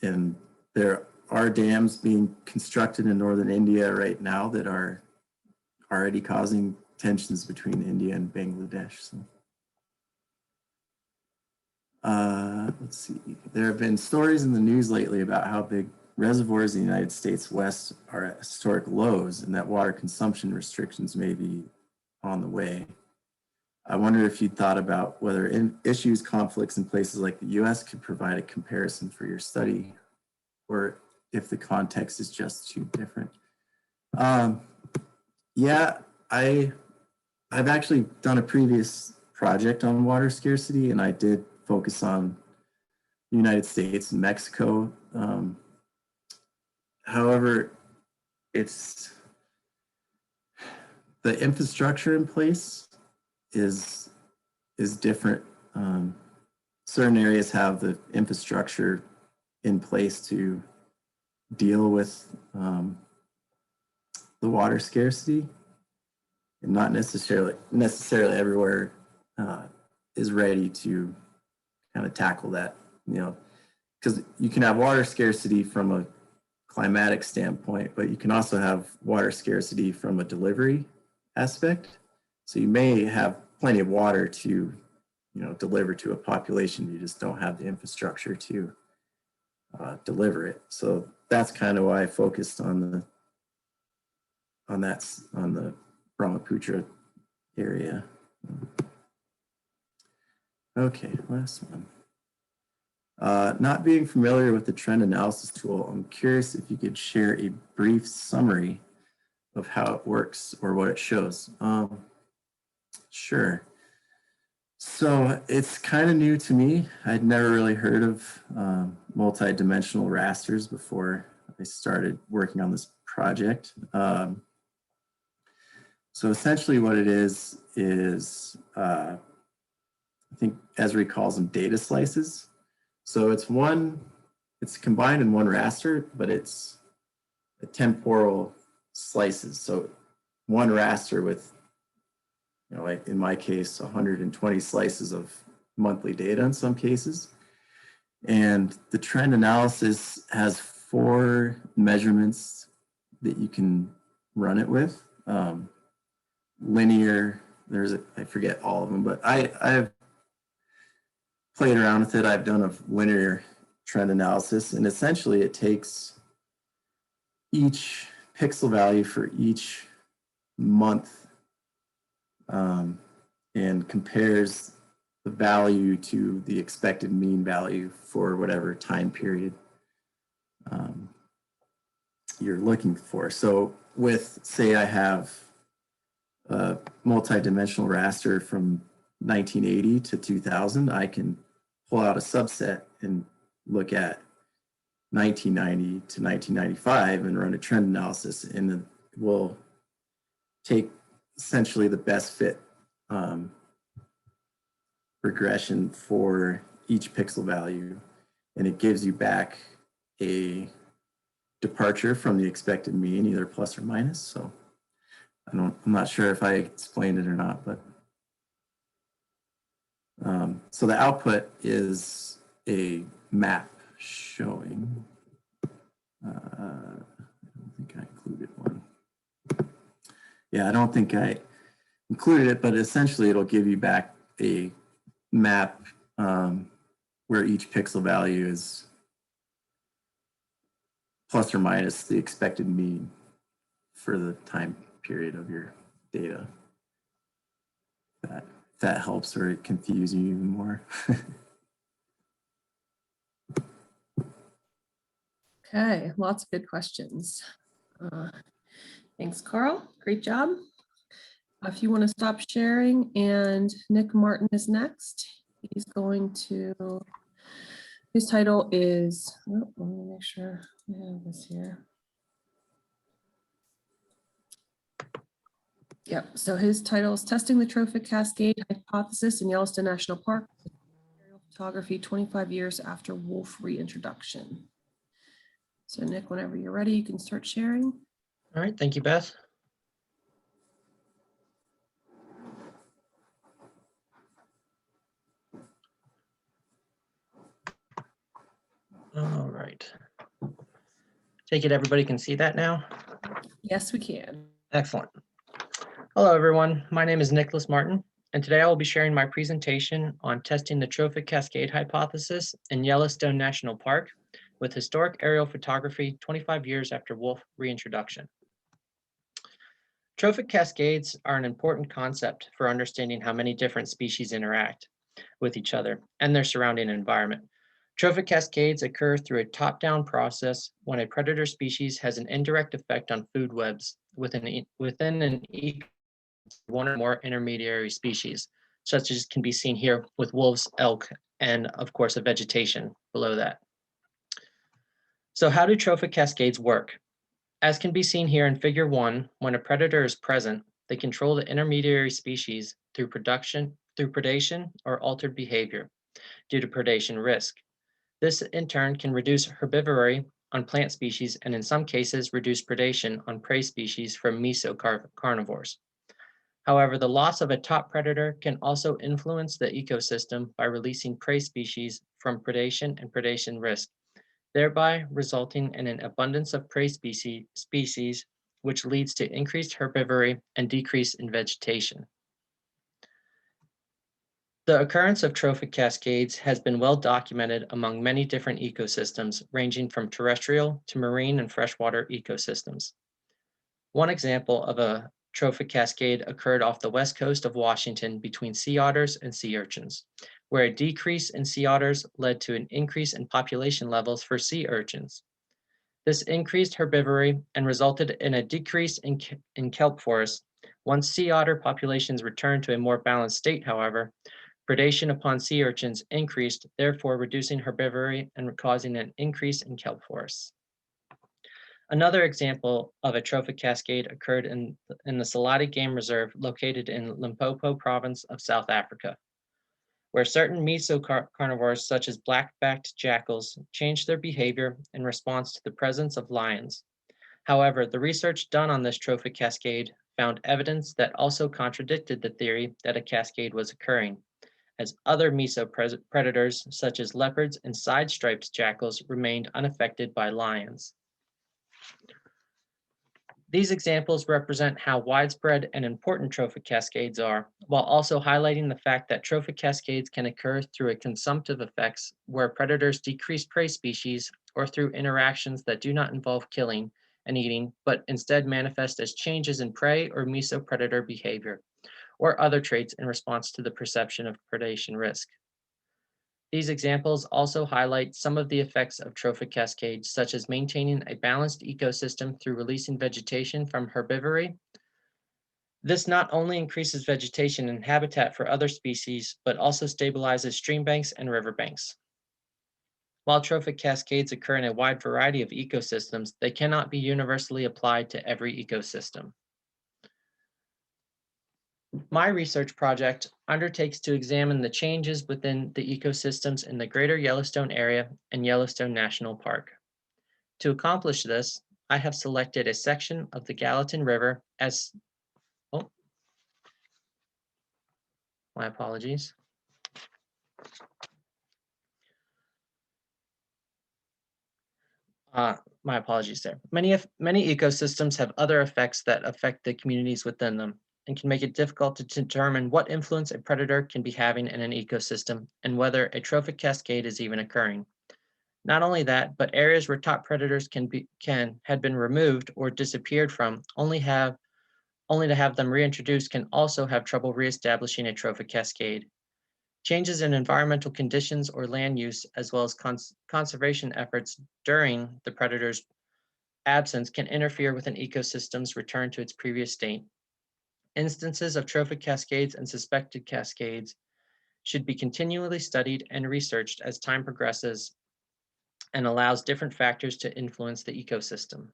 and there are dams being constructed in northern India right now that are already causing tensions between India and Bangladesh. So, let's see. There have been stories in the news lately about how big reservoirs in the United States West are at historic lows and that water consumption restrictions may be on the way. I wonder if you thought about whether issues, conflicts in places like the US could provide a comparison for your study, or if the context is just too different. Yeah, I've actually done a previous project on water scarcity, and I did focus on the United States and Mexico. However, it's the infrastructure in place is different. Certain areas have the infrastructure in place to deal with the water scarcity, and not necessarily everywhere is ready to kind of tackle that. You know, because you can have water scarcity from a climatic standpoint, but you can also have water scarcity from a delivery aspect. So you may have plenty of water to, you know, deliver to a population. You just don't have the infrastructure to deliver it. So that's kind of why I focused on the Brahmaputra area. Okay, last one. Not being familiar with the trend analysis tool, I'm curious if you could share a brief summary of how it works or what it shows. Sure. So it's kind of new to me. I'd never really heard of multi-dimensional rasters before I started working on this project. So essentially what it is I think Esri calls them data slices. So it's combined in one raster, but it's a temporal slices. So one raster with, you know, like in my case, 120 slices of monthly data in some cases. And the trend analysis has 4 measurements that you can run it with. Linear, I forget all of them, but I've played around with it. I've done a linear trend analysis, and essentially it takes each pixel value for each month and compares the value to the expected mean value for whatever time period you're looking for. So with, say I have a multi-dimensional raster from 1980 to 2000, I can pull out a subset and look at 1990 to 1995 and run a trend analysis, and then we'll take essentially the best fit regression for each pixel value, and it gives you back a departure from the expected mean, either plus or minus. So I'm not sure if I explained it or not, but so the output is a map showing. I don't think I included one. Yeah, I don't think I included it, but essentially it'll give you back a map where each pixel value is plus or minus the expected mean for the time period of your data. That helps, or it confuses you even more. Okay, lots of good questions. Thanks, Carl. Great job. If you want to stop sharing, and Nick Martin is next. He's going to, his title is, oh, let me make sure I have this here. Yep, so his title is Testing the Trophic Cascade Hypothesis in Yellowstone National Park. Aerial photography 25 years after wolf reintroduction. So Nick, whenever you're ready, you can start sharing. All right, thank you, Beth. All right. Take it everybody can see that now? Yes, we can. Excellent. Hello, everyone. My name is Nicholas Martin, and today I will be sharing my presentation on testing the trophic cascade hypothesis in Yellowstone National Park with historic aerial photography 25 years after wolf reintroduction. Trophic cascades are an important concept for understanding how many different species interact with each other and their surrounding environment. Trophic cascades occur through a top-down process when a predator species has an indirect effect on food webs within an ecosystem, one or more intermediary species, such as can be seen here with wolves, elk, and of course, a vegetation below that. So how do trophic cascades work? As can be seen here in Figure 1, when a predator is present, they control the intermediary species through predation or altered behavior due to predation risk. This in turn can reduce herbivory on plant species and in some cases reduce predation on prey species from mesocarnivores. However, the loss of a top predator can also influence the ecosystem by releasing prey species from predation and predation risk, thereby resulting in an abundance of prey species, which leads to increased herbivory and decrease in vegetation. The occurrence of trophic cascades has been well documented among many different ecosystems, ranging from terrestrial to marine and freshwater ecosystems. One example of a trophic cascade occurred off the west coast of Washington between sea otters and sea urchins, where a decrease in sea otters led to an increase in population levels for sea urchins. This increased herbivory and resulted in a decrease in kelp forests. Once sea otter populations returned to a more balanced state, however, predation upon sea urchins increased, therefore reducing herbivory and causing an increase in kelp forests. Another example of a trophic cascade occurred in the Salati Game Reserve located in Limpopo province of South Africa, where certain mesocarnivores such as black-backed jackals changed their behavior in response to the presence of lions. However, the research done on this trophic cascade found evidence that also contradicted the theory that a cascade was occurring, as other mesopredators such as leopards and side-striped jackals remained unaffected by lions. These examples represent how widespread and important trophic cascades are, while also highlighting the fact that trophic cascades can occur through a consumptive effects where predators decrease prey species or through interactions that do not involve killing and eating, but instead manifest as changes in prey or mesopredator behavior, or other traits in response to the perception of predation risk. These examples also highlight some of the effects of trophic cascades, such as maintaining a balanced ecosystem through releasing vegetation from herbivory. This not only increases vegetation and habitat for other species, but also stabilizes stream banks and riverbanks. While trophic cascades occur in a wide variety of ecosystems, they cannot be universally applied to every ecosystem. My research project undertakes to examine the changes within the ecosystems in the greater Yellowstone area and Yellowstone National Park. To accomplish this, I have selected a section of the Gallatin River as, oh, my apologies. My apologies there. Many ecosystems have other effects that affect the communities within them and can make it difficult to determine what influence a predator can be having in an ecosystem and whether a trophic cascade is even occurring. Not only that, but areas where top predators had been removed or disappeared from only to have them reintroduced can also have trouble reestablishing a trophic cascade. Changes in environmental conditions or land use, as well as conservation efforts during the predator's absence, can interfere with an ecosystem's return to its previous state. Instances of trophic cascades and suspected cascades should be continually studied and researched as time progresses and allows different factors to influence the ecosystem.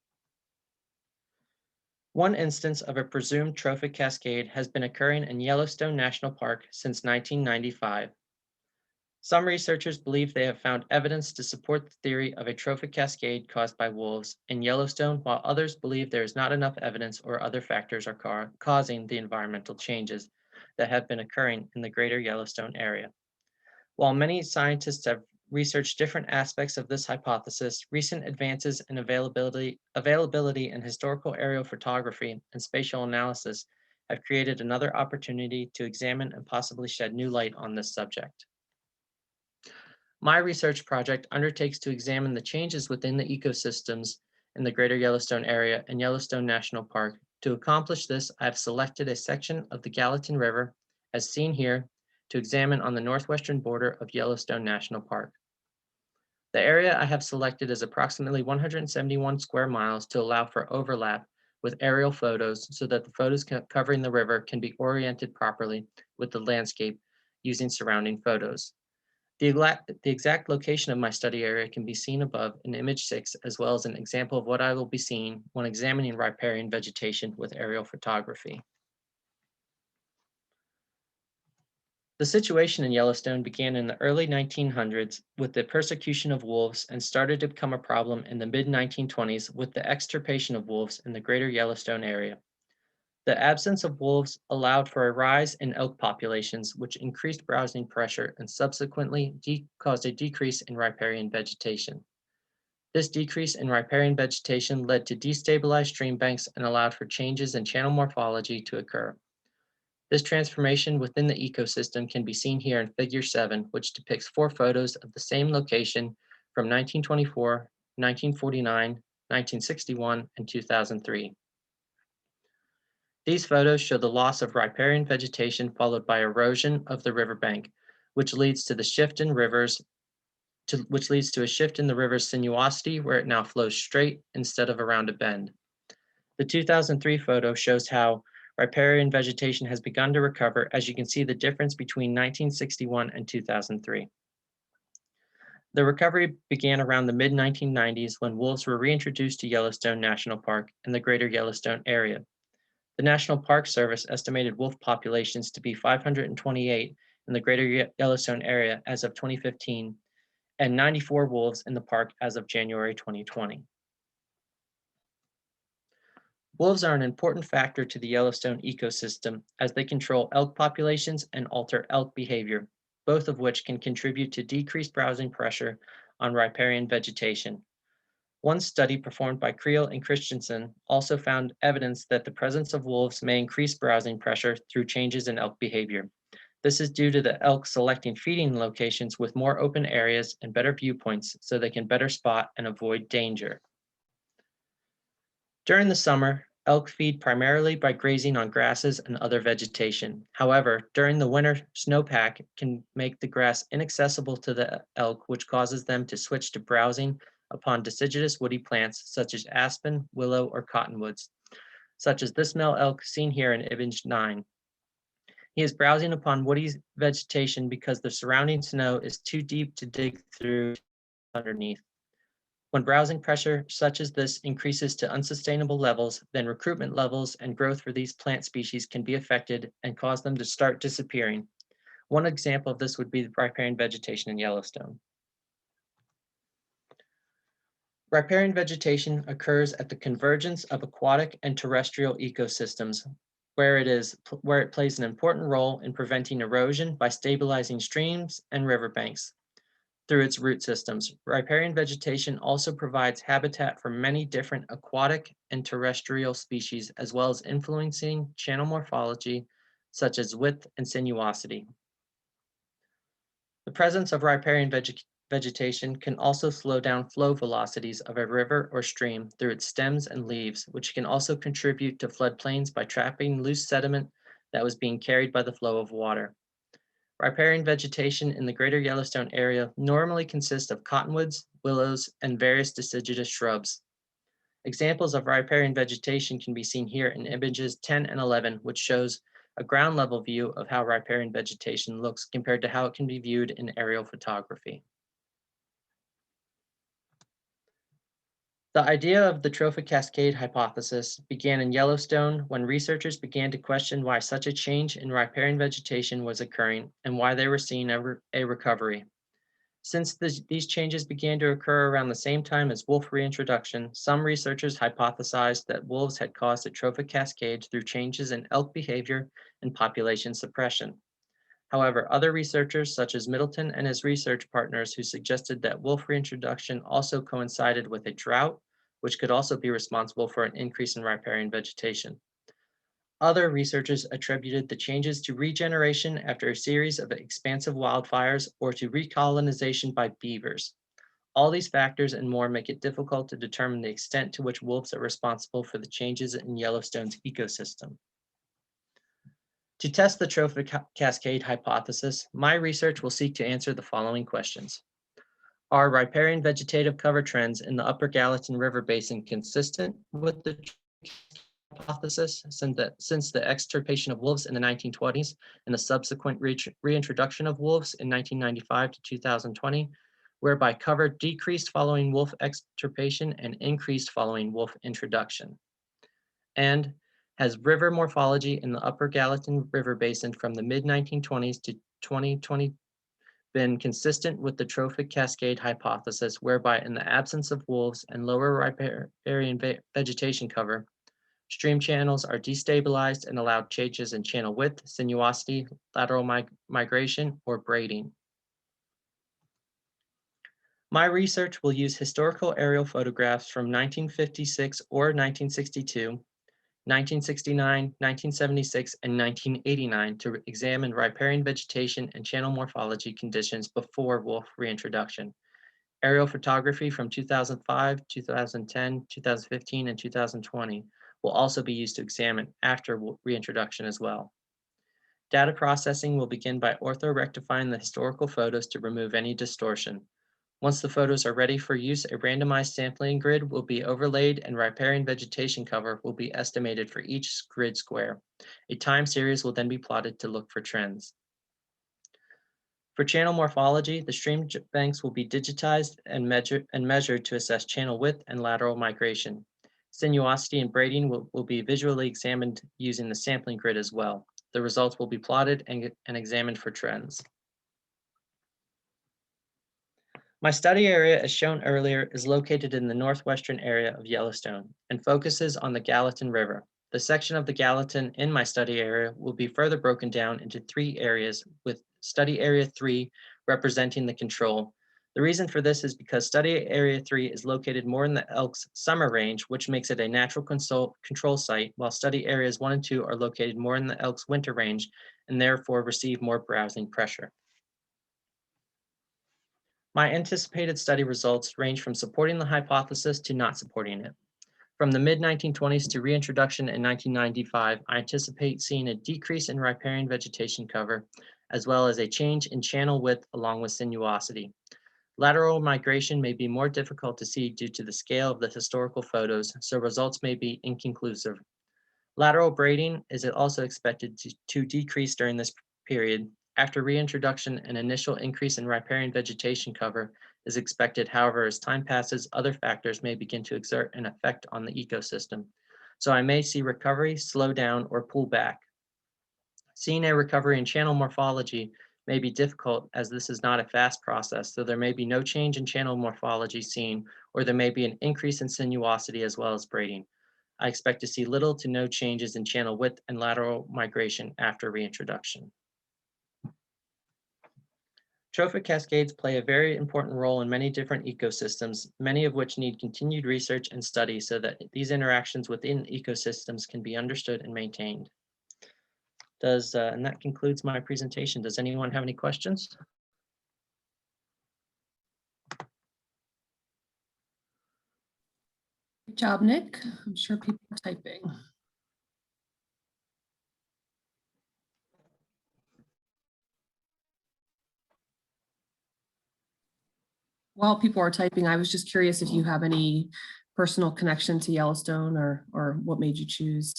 One instance of a presumed trophic cascade has been occurring in Yellowstone National Park since 1995. Some researchers believe they have found evidence to support the theory of a trophic cascade caused by wolves in Yellowstone, while others believe there is not enough evidence or other factors are causing the environmental changes that have been occurring in the greater Yellowstone area. While many scientists have researched different aspects of this hypothesis, recent advances in availability in historical aerial photography and spatial analysis have created another opportunity to examine and possibly shed new light on this subject. My research project undertakes to examine the changes within the ecosystems in the greater Yellowstone area and Yellowstone National Park. To accomplish this, I have selected a section of the Gallatin River, as seen here, to examine on the northwestern border of Yellowstone National Park. The area I have selected is approximately 171 square miles to allow for overlap with aerial photos so that the photos covering the river can be oriented properly with the landscape using surrounding photos. The exact location of my study area can be seen above in image 6, as well as an example of what I will be seeing when examining riparian vegetation with aerial photography. The situation in Yellowstone began in the early 1900s with the persecution of wolves and started to become a problem in the mid-1920s with the extirpation of wolves in the greater Yellowstone area. The absence of wolves allowed for a rise in elk populations, which increased browsing pressure and subsequently caused a decrease in riparian vegetation. This decrease in riparian vegetation led to destabilized stream banks and allowed for changes in channel morphology to occur. This transformation within the ecosystem can be seen here in Figure 7, which depicts 4 photos of the same location from 1924, 1949, 1961, and 2003. These photos show the loss of riparian vegetation followed by erosion of the riverbank, which leads to a shift in the river's sinuosity, where it now flows straight instead of around a bend. The 2003 photo shows how riparian vegetation has begun to recover, as you can see the difference between 1961 and 2003. The recovery began around the mid-1990s when wolves were reintroduced to Yellowstone National Park in the greater Yellowstone area. The National Park Service estimated wolf populations to be 528 in the greater Yellowstone area as of 2015, and 94 wolves in the park as of January 2020. Wolves are an important factor to the Yellowstone ecosystem as they control elk populations and alter elk behavior, both of which can contribute to decreased browsing pressure on riparian vegetation. One study performed by Creel and Christensen also found evidence that the presence of wolves may increase browsing pressure through changes in elk behavior. This is due to the elk selecting feeding locations with more open areas and better viewpoints so they can better spot and avoid danger. During the summer, elk feed primarily by grazing on grasses and other vegetation. However, during the winter, snowpack can make the grass inaccessible to the elk, which causes them to switch to browsing upon deciduous woody plants such as aspen, willow, or cottonwoods, such as this male elk seen here in image 9. He is browsing upon woody vegetation because the surrounding snow is too deep to dig through underneath. When browsing pressure such as this increases to unsustainable levels, then recruitment levels and growth for these plant species can be affected and cause them to start disappearing. One example of this would be the riparian vegetation in Yellowstone. Riparian vegetation occurs at the convergence of aquatic and terrestrial ecosystems, where it plays an important role in preventing erosion by stabilizing streams and riverbanks through its root systems. Riparian vegetation also provides habitat for many different aquatic and terrestrial species, as well as influencing channel morphology, such as width and sinuosity. The presence of riparian vegetation can also slow down flow velocities of a river or stream through its stems and leaves, which can also contribute to floodplains by trapping loose sediment that was being carried by the flow of water. Riparian vegetation in the greater Yellowstone area normally consists of cottonwoods, willows, and various deciduous shrubs. Examples of riparian vegetation can be seen here in images 10 and 11, which shows a ground level view of how riparian vegetation looks compared to how it can be viewed in aerial photography. The idea of the trophic cascade hypothesis began in Yellowstone when researchers began to question why such a change in riparian vegetation was occurring and why they were seeing a recovery. Since these changes began to occur around the same time as wolf reintroduction, some researchers hypothesized that wolves had caused a trophic cascade through changes in elk behavior and population suppression. However, other researchers, such as Middleton and his research partners, who suggested that wolf reintroduction also coincided with a drought, which could also be responsible for an increase in riparian vegetation. Other researchers attributed the changes to regeneration after a series of expansive wildfires or to recolonization by beavers. All these factors and more make it difficult to determine the extent to which wolves are responsible for the changes in Yellowstone's ecosystem. To test the trophic cascade hypothesis, my research will seek to answer the following questions. Are riparian vegetative cover trends in the Upper Gallatin River Basin consistent with the hypothesis since the extirpation of wolves in the 1920s and the subsequent reintroduction of wolves in 1995 to 2020, whereby cover decreased following wolf extirpation and increased following wolf introduction? And has river morphology in the Upper Gallatin River Basin from the mid-1920s to 2020 been consistent with the trophic cascade hypothesis, whereby in the absence of wolves and lower riparian vegetation cover, stream channels are destabilized and allowed changes in channel width, sinuosity, lateral migration, or braiding? My research will use historical aerial photographs from 1956 or 1962, 1969, 1976, and 1989 to examine riparian vegetation and channel morphology conditions before wolf reintroduction. Aerial photography from 2005, 2010, 2015, and 2020 will also be used to examine after reintroduction as well. Data processing will begin by orthorectifying the historical photos to remove any distortion. Once the photos are ready for use, a randomized sampling grid will be overlaid and riparian vegetation cover will be estimated for each grid square. A time series will then be plotted to look for trends. For channel morphology, the stream banks will be digitized and measured to assess channel width and lateral migration. Sinuosity and braiding will be visually examined using the sampling grid as well. The results will be plotted and examined for trends. My study area, as shown earlier, is located in the northwestern area of Yellowstone and focuses on the Gallatin River. The section of the Gallatin in my study area will be further broken down into 3 areas, with study area 3 representing the control. The reason for this is because study area 3 is located more in the elk's summer range, which makes it a natural control site, while study areas 1 and 2 are located more in the elk's winter range and therefore receive more browsing pressure. My anticipated study results range from supporting the hypothesis to not supporting it. From the mid-1920s to reintroduction in 1995, I anticipate seeing a decrease in riparian vegetation cover, as well as a change in channel width along with sinuosity. Lateral migration may be more difficult to see due to the scale of the historical photos, so results may be inconclusive. Lateral braiding is also expected to decrease during this period. After reintroduction, an initial increase in riparian vegetation cover is expected. However, as time passes, other factors may begin to exert an effect on the ecosystem. So I may see recovery slow down or pull back. Seeing a recovery in channel morphology may be difficult as this is not a fast process, so there may be no change in channel morphology seen, or there may be an increase in sinuosity as well as braiding. I expect to see little to no changes in channel width and lateral migration after reintroduction. Trophic cascades play a very important role in many different ecosystems, many of which need continued research and study so that these interactions within ecosystems can be understood and maintained. And that concludes my presentation. Does anyone have any questions? Good job, Nick. I'm sure people are typing. While people are typing, I was just curious if you have any personal connection to Yellowstone, or what made you choose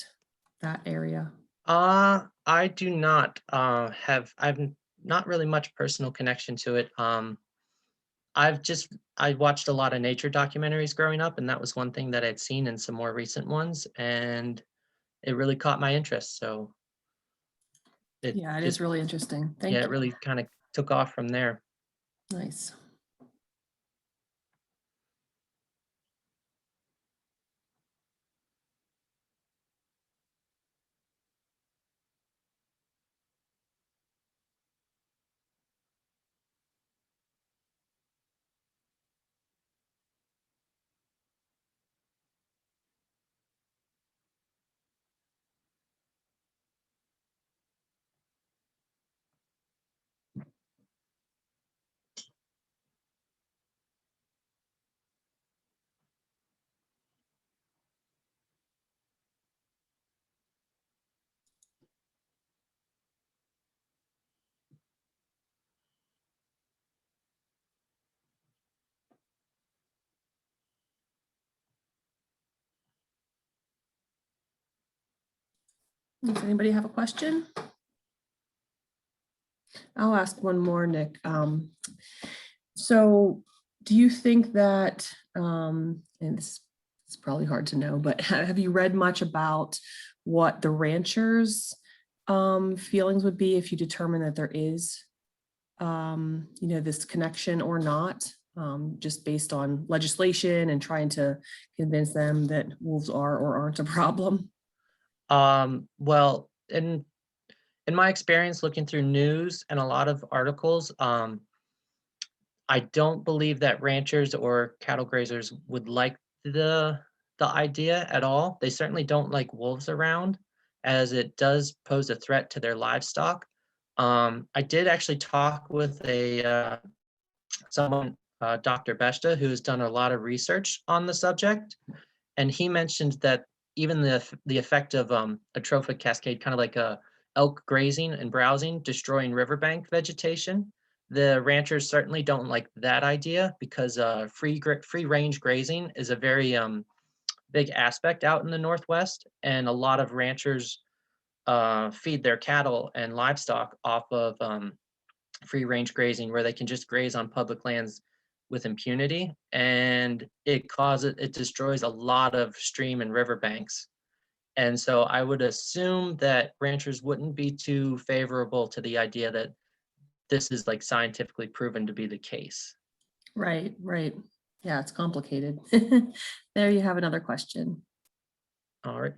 that area? I do not I've not really much personal connection to it. I watched a lot of nature documentaries growing up, and that was one thing that I'd seen in some more recent ones, and it really caught my interest. So it Yeah, it is just, really interesting. Thank yeah, you. it really kind of took off from there. Nice. Does anybody have a question? I'll ask one more, Nick. So do you think that, and this is probably hard to know, but have you read much about what the ranchers' feelings would be if you determine that there is, this connection or not, just based on legislation and trying to convince them that wolves are or aren't a problem? Well, in my experience looking through news and a lot of articles, I don't believe that ranchers or cattle grazers would like the idea at all. They certainly don't like wolves around, as it does pose a threat to their livestock. I did actually talk with someone, Dr. Beshta, who's done a lot of research on the subject, and he mentioned that even the effect of a trophic cascade, kind of like a elk grazing and browsing, destroying riverbank vegetation. The ranchers certainly don't like that idea, because free range grazing is a very big aspect out in the Northwest, and a lot of ranchers feed their cattle and livestock off of free range grazing, where they can just graze on public lands with impunity, and it destroys a lot of stream and river banks. And so I would assume that ranchers wouldn't be too favorable to the idea that this is like scientifically proven to be the case. Right, right. Yeah, it's complicated. There you have another question. All right.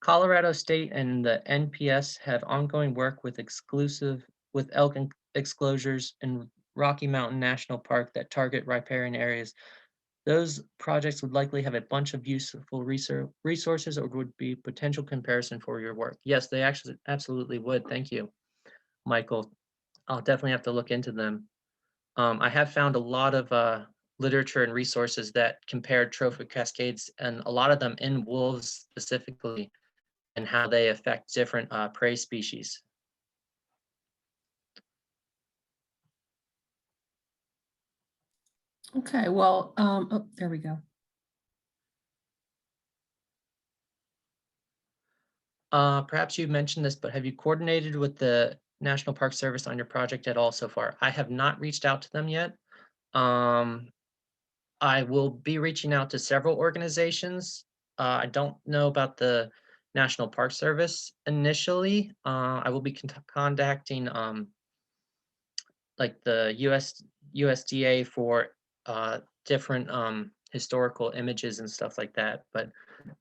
Colorado State and the NPS have ongoing work with elk exclosures in Rocky Mountain National Park that target riparian areas. Those projects would likely have a bunch of useful resources, or would be potential comparison for your work. Yes, they actually absolutely would. Thank you, Michael. I'll definitely have to look into them. I have found a lot of literature and resources that compared trophic cascades, and a lot of them in wolves specifically, and how they affect different prey species. Okay, well, oh, there we go. Perhaps you mentioned this, but have you coordinated with the National Park Service on your project at all so far? I have not reached out to them yet. Um, I will be reaching out to several organizations. I don't know about the National Park Service initially. I will be contacting like the USDA for different historical images and stuff like that. But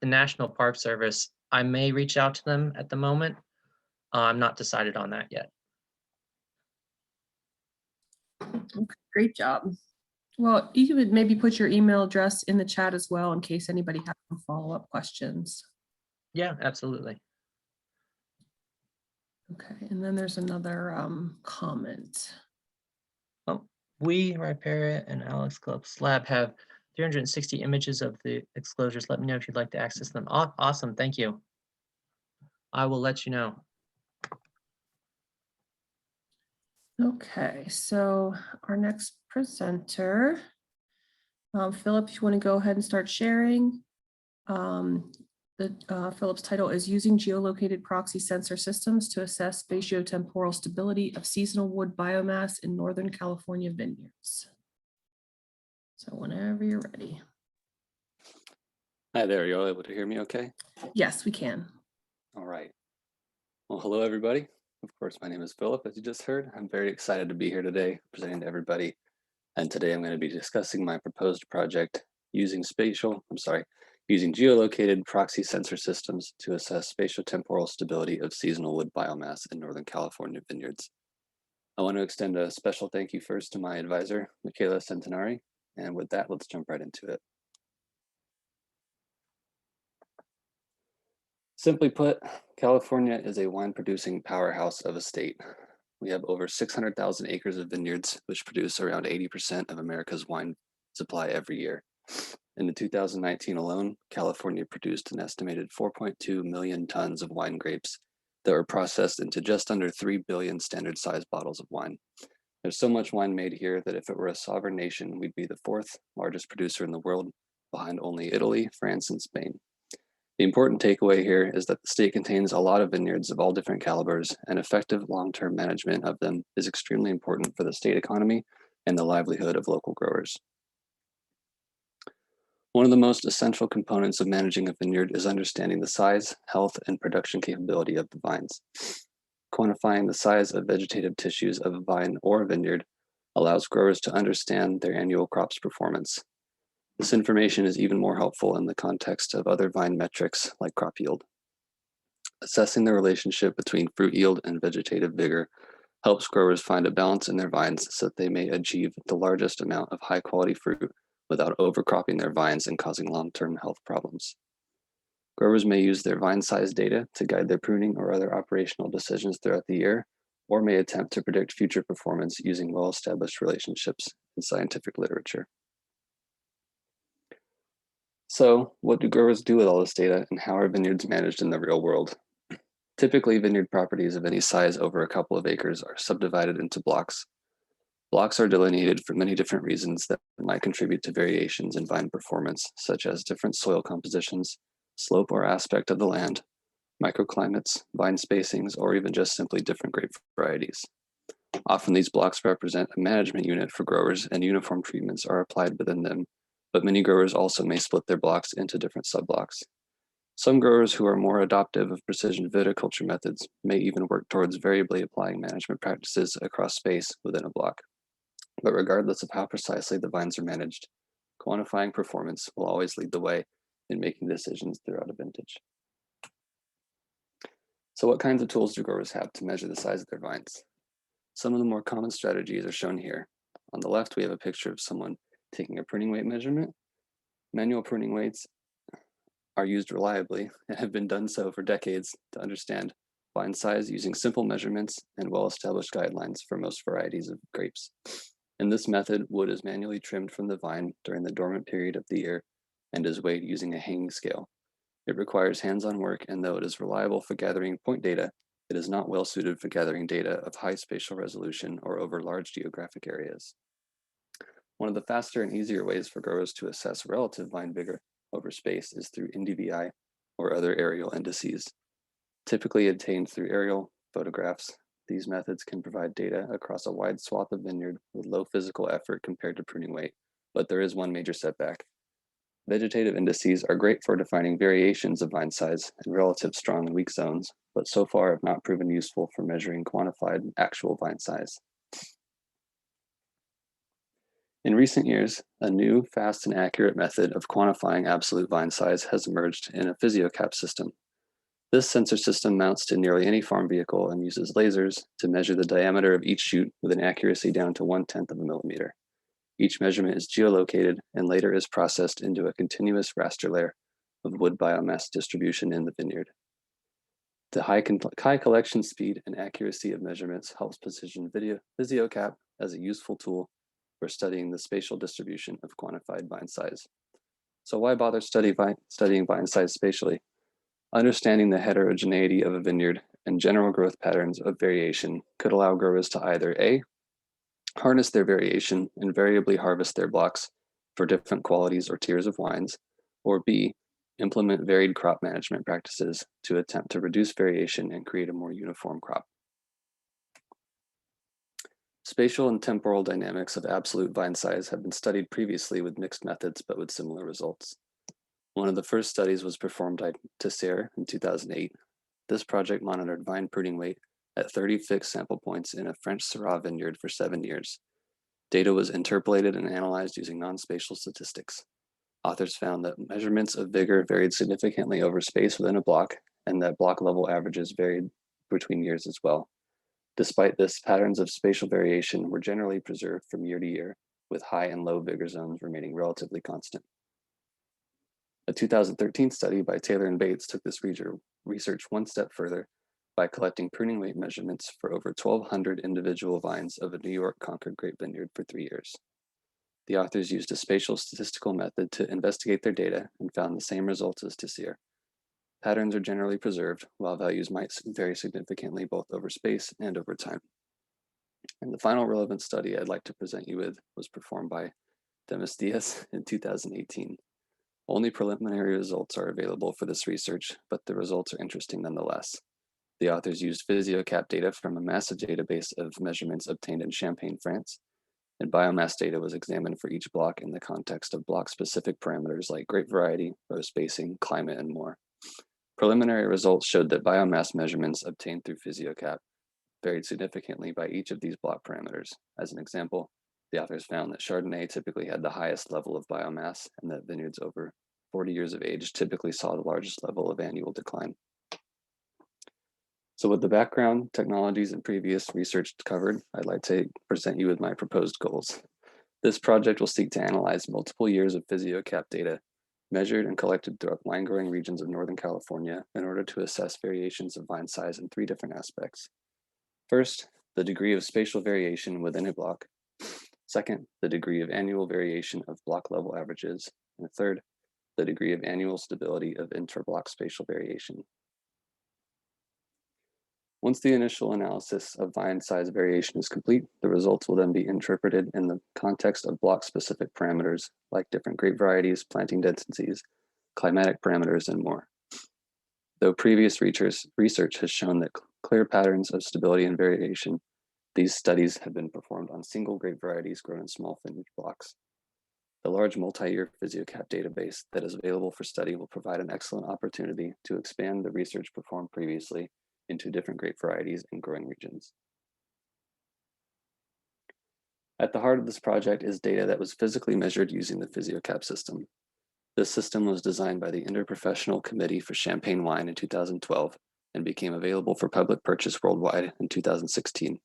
the National Park Service, I may reach out to them at the moment. I'm not decided on that yet. Okay, great job. Well, you could maybe put your email address in the chat as well in case anybody has some follow-up questions. Yeah, absolutely. Okay, and then there's another comment. Oh, we, Riparian, and Alex Club's lab have 360 images of the exclosures. Let me know if you'd like to access them. Awesome, thank you. I will let you know. Okay, so our next presenter Philip, if you want to go ahead and start sharing. Philip's title is Using Geolocated Proxy Sensor Systems to Assess Spatiotemporal Stability of Seasonal Wood Biomass in Northern California Vineyards. So whenever you're ready. Hi there, are you all able to hear me okay? Yes, we can. All right. Well, hello everybody. Of course, my name is Philip, as you just heard. I'm very excited to be here today, presenting to everybody. And today I'm going to be discussing my proposed project using geolocated proxy sensor systems to assess spatiotemporal stability of seasonal wood biomass in Northern California vineyards. I want to extend a special thank you first to my advisor, Michaela Centenari. And with that, let's jump right into it. Simply put, California is a wine-producing powerhouse of a state. We have over 600,000 acres of vineyards, which produce around 80% of America's wine supply every year. In 2019 alone, California produced an estimated 4.2 million tons of wine grapes that were processed into just under 3 billion standard-sized bottles of wine. There's so much wine made here that if it were a sovereign nation, we'd be the fourth largest producer in the world, behind only Italy, France, and Spain. The important takeaway here is that the state contains a lot of vineyards of all different calibers, and effective long-term management of them is extremely important for the state economy and the livelihood of local growers. One of the most essential components of managing a vineyard is understanding the size, health, and production capability of the vines. Quantifying the size of vegetative tissues of a vine or a vineyard allows growers to understand their annual crop's performance. This information is even more helpful in the context of other vine metrics like crop yield. Assessing the relationship between fruit yield and vegetative vigor helps growers find a balance in their vines so that they may achieve the largest amount of high quality fruit without overcropping their vines and causing long-term health problems. Growers may use their vine size data to guide their pruning or other operational decisions throughout the year, or may attempt to predict future performance using well-established relationships in scientific literature. So, what do growers do with all this data, and how are vineyards managed in the real world? Typically, vineyard properties of any size over a couple of acres are subdivided into blocks. Blocks are delineated for many different reasons that might contribute to variations in vine performance, such as different soil compositions, slope or aspect of the land, microclimates, vine spacings, or even just simply different grape varieties. Often these blocks represent a management unit for growers, and uniform treatments are applied within them, but many growers also may split their blocks into different subblocks. Some growers who are more adoptive of precision viticulture methods may even work towards variably applying management practices across space within a block. But regardless of how precisely the vines are managed, quantifying performance will always lead the way in making decisions throughout a vintage. So what kinds of tools do growers have to measure the size of their vines? Some of the more common strategies are shown here. On the left, we have a picture of someone taking a pruning weight measurement. Manual pruning weights are used reliably and have been done so for decades to understand vine size using simple measurements and well-established guidelines for most varieties of grapes. In this method, wood is manually trimmed from the vine during the dormant period of the year and is weighed using a hanging scale. It requires hands-on work, and though it is reliable for gathering point data, it is not well suited for gathering data of high spatial resolution or over large geographic areas. One of the faster and easier ways for growers to assess relative vine vigor over space is through NDVI or other aerial indices. Typically obtained through aerial photographs, these methods can provide data across a wide swath of vineyard with low physical effort compared to pruning weight, but there is one major setback. Vegetative indices are great for defining variations of vine size and relative strong and weak zones, but so far have not proven useful for measuring quantified actual vine size. In recent years, a new, fast, and accurate method of quantifying absolute vine size has emerged in a PhysioCap system. This sensor system mounts to nearly any farm vehicle and uses lasers to measure the diameter of each shoot with an accuracy down to 1/10 of a millimeter. Each measurement is geolocated and later is processed into a continuous raster layer of wood biomass distribution in the vineyard. The high collection speed and accuracy of measurements helps position PhysioCap as a useful tool for studying the spatial distribution of quantified vine size. So why bother studying vine size spatially? Understanding the heterogeneity of a vineyard and general growth patterns of variation could allow growers to either A, harness their variation and variably harvest their blocks, for different qualities or tiers of wines, or B, implement varied crop management practices to attempt to reduce variation and create a more uniform crop. Spatial and temporal dynamics of absolute vine size have been studied previously with mixed methods, but with similar results. One of the first studies was performed by Tessier in 2008. This project monitored vine pruning weight at 30 fixed sample points in a French Syrah vineyard for 7 years. Data was interpolated and analyzed using non-spatial statistics. Authors found that measurements of vigor varied significantly over space within a block, and that block level averages varied between years as well. Despite this, patterns of spatial variation were generally preserved from year to year, with high and low vigor zones remaining relatively constant. A 2013 study by Taylor and Bates took this research one step further by collecting pruning weight measurements for over 1,200 individual vines of a New York Concord grape vineyard for 3 years. The authors used a spatial statistical method to investigate their data and found the same results as Tessier. Patterns are generally preserved, while values might vary significantly both over space and over time. And the final relevant study I'd like to present you with was performed by Diaz in 2018. Only preliminary results are available for this research, but the results are interesting nonetheless. The authors used PhysioCap data from a massive database of measurements obtained in Champagne, France, and biomass data was examined for each block in the context of block-specific parameters like grape variety, row spacing, climate, and more. Preliminary results showed that biomass measurements obtained through PhysioCap varied significantly by each of these block parameters. As an example, the authors found that Chardonnay typically had the highest level of biomass, and that vineyards over 40 years of age typically saw the largest level of annual decline. So with the background, technologies, and previous research covered, I'd like to present you with my proposed goals. This project will seek to analyze multiple years of PhysioCap data measured and collected throughout wine-growing regions of Northern California in order to assess variations of vine size in 3 different aspects. First, the degree of spatial variation within a block. Second, the degree of annual variation of block level averages. And third, the degree of annual stability of interblock spatial variation. Once the initial analysis of vine size variation is complete, the results will then be interpreted in the context of block-specific parameters like different grape varieties, planting densities, climatic parameters, and more. Though previous research has shown that clear patterns of stability and variation, these studies have been performed on single grape varieties grown in small vineyard blocks. The large multi-year PhysioCap database that is available for study will provide an excellent opportunity to expand the research performed previously into different grape varieties and growing regions. At the heart of this project is data that was physically measured using the PhysioCap system. This system was designed by the Interprofessional Committee for Champagne Wine in 2012 and became available for public purchase worldwide in 2016.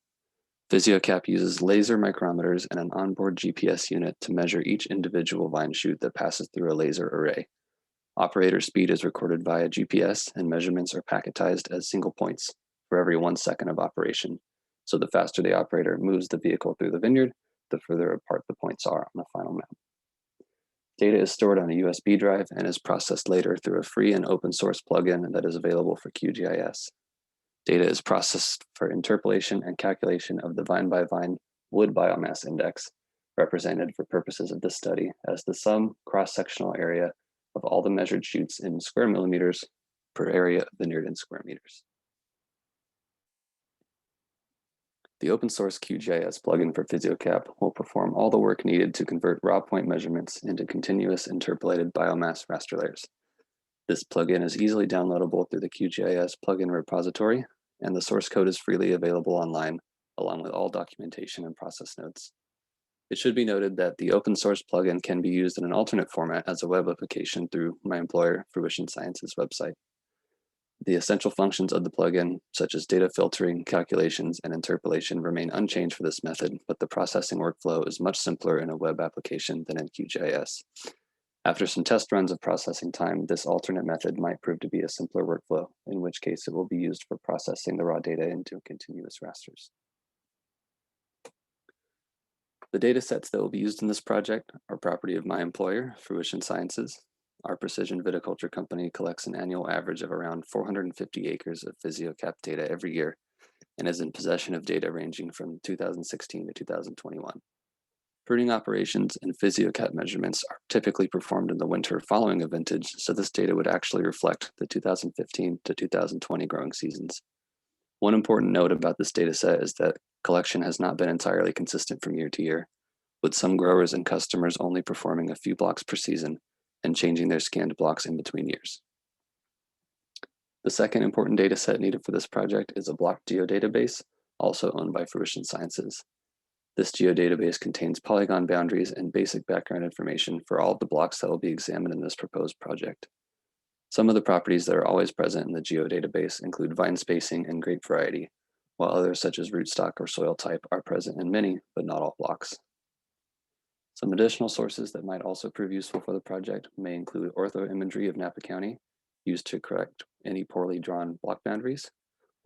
PhysioCap uses laser micrometers and an onboard GPS unit to measure each individual vine shoot that passes through a laser array. Operator speed is recorded via GPS, and measurements are packetized as single points for every 1 second of operation. So the faster the operator moves the vehicle through the vineyard, the further apart the points are on the final map. Data is stored on a USB drive and is processed later through a free and open source plugin that is available for QGIS. Data is processed for interpolation and calculation of the vine-by-vine wood biomass index, represented for purposes of this study as the sum cross-sectional area of all the measured shoots in square millimeters per area of vineyard in square meters. The open source QGIS plugin for PhysioCap will perform all the work needed to convert raw point measurements into continuous interpolated biomass raster layers. This plugin is easily downloadable through the QGIS plugin repository, and the source code is freely available online, along with all documentation and process notes. It should be noted that the open source plugin can be used in an alternate format as a web application through my employer, Fruition Sciences website. The essential functions of the plugin, such as data filtering, calculations, and interpolation, remain unchanged for this method, but the processing workflow is much simpler in a web application than in QGIS. After some test runs of processing time, this alternate method might prove to be a simpler workflow, in which case it will be used for processing the raw data into continuous rasters. The data sets that will be used in this project are property of my employer, Fruition Sciences. Our precision viticulture company collects an annual average of around 450 acres of PhysioCap data every year and is in possession of data ranging from 2016 to 2021. Pruning operations and PhysioCap measurements are typically performed in the winter following a vintage, so this data would actually reflect the 2015 to 2020 growing seasons. One important note about this data set is that collection has not been entirely consistent from year to year, with some growers and customers only performing a few blocks per season and changing their scanned blocks in between years. The second important data set needed for this project is a block geodatabase, also owned by Fruition Sciences. This geodatabase contains polygon boundaries and basic background information for all of the blocks that will be examined in this proposed project. Some of the properties that are always present in the geodatabase include vine spacing and grape variety, while others such as rootstock or soil type are present in many, but not all blocks. Some additional sources that might also prove useful for the project may include ortho imagery of Napa County, used to correct any poorly drawn block boundaries,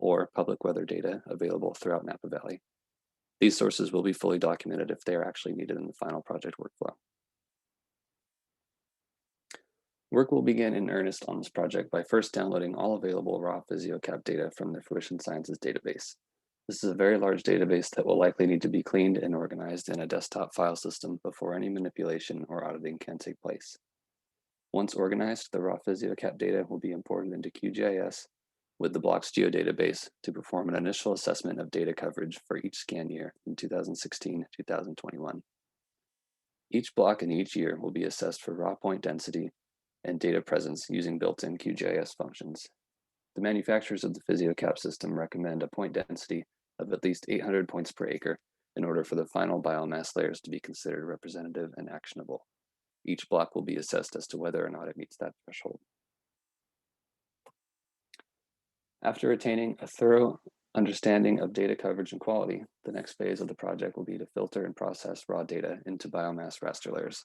or public weather data available throughout Napa Valley. These sources will be fully documented if they are actually needed in the final project workflow. Work will begin in earnest on this project by first downloading all available raw PhysioCap data from the Fruition Sciences database. This is a very large database that will likely need to be cleaned and organized in a desktop file system before any manipulation or auditing can take place. Once organized, the raw PhysioCap data will be imported into QGIS with the blocks geodatabase to perform an initial assessment of data coverage for each scan year in 2016-2021. Each block in each year will be assessed for raw point density and data presence using built-in QGIS functions. The manufacturers of the PhysioCap system recommend a point density of at least 800 points per acre in order for the final biomass layers to be considered representative and actionable. Each block will be assessed as to whether or not it meets that threshold. After attaining a thorough understanding of data coverage and quality, the next phase of the project will be to filter and process raw data into biomass raster layers.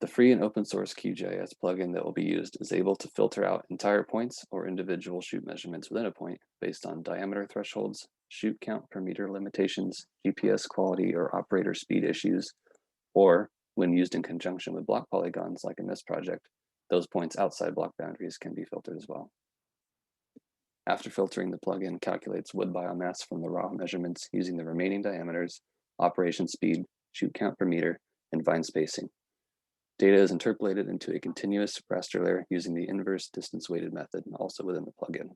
The free and open source QGIS plugin that will be used is able to filter out entire points or individual shoot measurements within a point based on diameter thresholds, shoot count per meter limitations, GPS quality or operator speed issues, or when used in conjunction with block polygons like in this project, those points outside block boundaries can be filtered as well. After filtering, the plugin calculates wood biomass from the raw measurements using the remaining diameters, operation speed, shoot count per meter, and vine spacing. Data is interpolated into a continuous raster layer using the inverse distance weighted method, also within the plugin.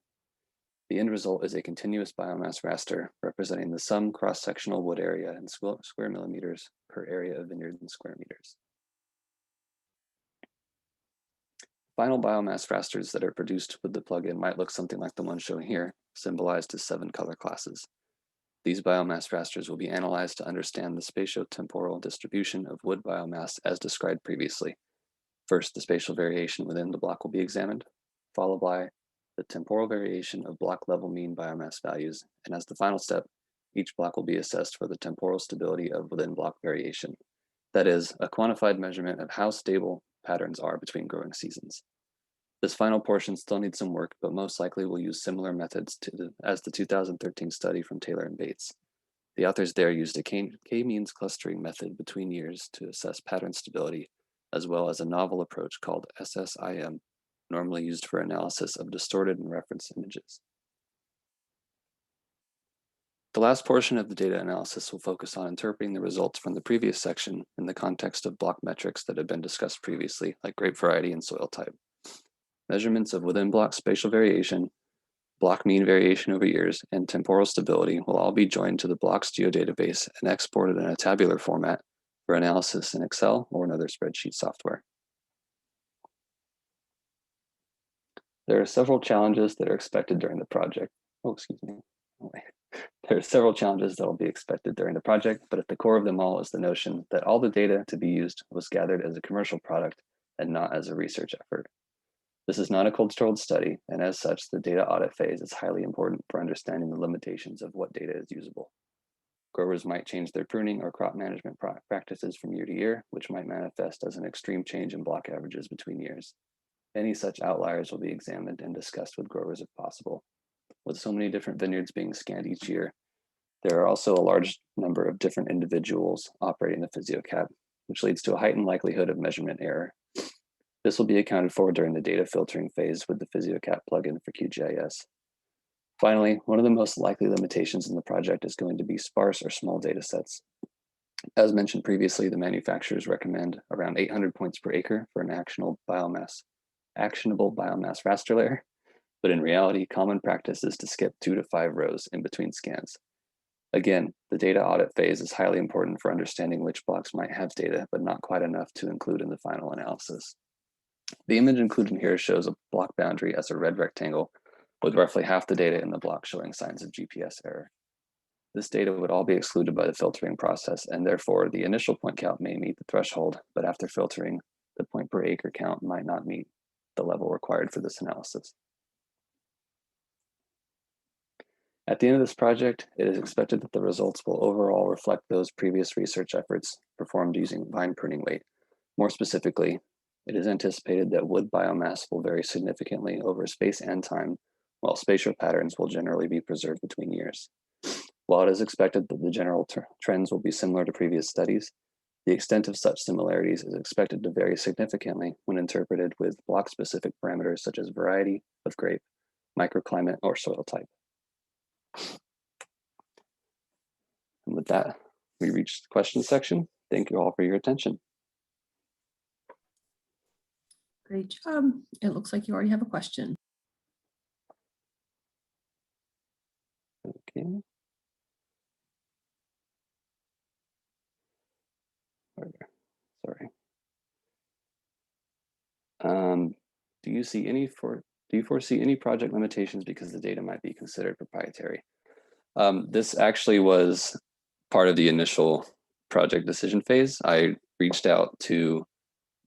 The end result is a continuous biomass raster representing the sum cross-sectional wood area in square millimeters per area of vineyard in square meters. Final biomass rasters that are produced with the plugin might look something like the one shown here, symbolized as 7 color classes. These biomass rasters will be analyzed to understand the spatiotemporal distribution of wood biomass as described previously. First, the spatial variation within the block will be examined, followed by the temporal variation of block level mean biomass values, and as the final step, each block will be assessed for the temporal stability of within block variation. That is, a quantified measurement of how stable patterns are between growing seasons. This final portion still needs some work, but most likely will use similar methods as the 2013 study from Taylor and Bates. The authors there used a k-means clustering method between years to assess pattern stability, as well as a novel approach called SSIM, normally used for analysis of distorted and reference images. The last portion of the data analysis will focus on interpreting the results from the previous section in the context of block metrics that have been discussed previously, like grape variety and soil type. Measurements of within block spatial variation, block mean variation over years, and temporal stability will all be joined to the blocks geodatabase and exported in a tabular format for analysis in Excel or another spreadsheet software. There are several challenges that are expected during the project. There are several challenges that will be expected during the project, but at the core of them all is the notion that all the data to be used was gathered as a commercial product and not as a research effort. This is not a controlled study, and as such, the data audit phase is highly important for understanding the limitations of what data is usable. Growers might change their pruning or crop management practices from year to year, which might manifest as an extreme change in block averages between years. Any such outliers will be examined and discussed with growers if possible. With so many different vineyards being scanned each year, there are also a large number of different individuals operating the PhysioCap, which leads to a heightened likelihood of measurement error. This will be accounted for during the data filtering phase with the PhysioCap plugin for QGIS. Finally, one of the most likely limitations in the project is going to be sparse or small data sets. As mentioned previously, the manufacturers recommend around 800 points per acre for an actionable biomass raster layer, but in reality, common practice is to skip 2 to 5 rows in between scans. Again, the data audit phase is highly important for understanding which blocks might have data, but not quite enough to include in the final analysis. The image included here shows a block boundary as a red rectangle with roughly half the data in the block showing signs of GPS error. This data would all be excluded by the filtering process, and therefore the initial point count may meet the threshold, but after filtering, the point per acre count might not meet the level required for this analysis. At the end of this project, it is expected that the results will overall reflect those previous research efforts performed using vine pruning weight. More specifically, it is anticipated that wood biomass will vary significantly over space and time, while spatial patterns will generally be preserved between years. While it is expected that the general trends will be similar to previous studies, the extent of such similarities is expected to vary significantly when interpreted with block-specific parameters such as variety of grape, microclimate, or soil type. And with that, we reached the question section. Thank you all for your attention. Great job. It looks like you already have a question. Okay. Sorry. Do you foresee any project limitations because the data might be considered proprietary? This actually was part of the initial project decision phase. I reached out to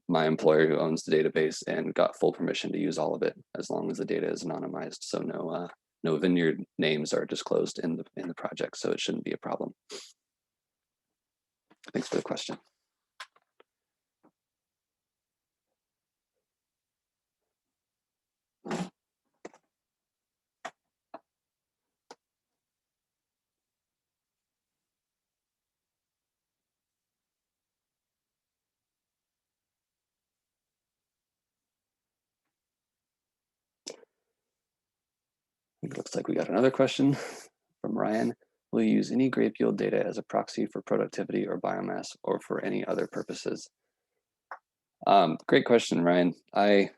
my employer who owns the database and got full permission to use all of it as long as the data is anonymized. So no vineyard names are disclosed in the project, so it shouldn't be a problem. Thanks for the question. It looks like we got another question from Ryan. Will you use any grape yield data as a proxy for productivity or biomass or for any other purposes? Great question, Ryan. I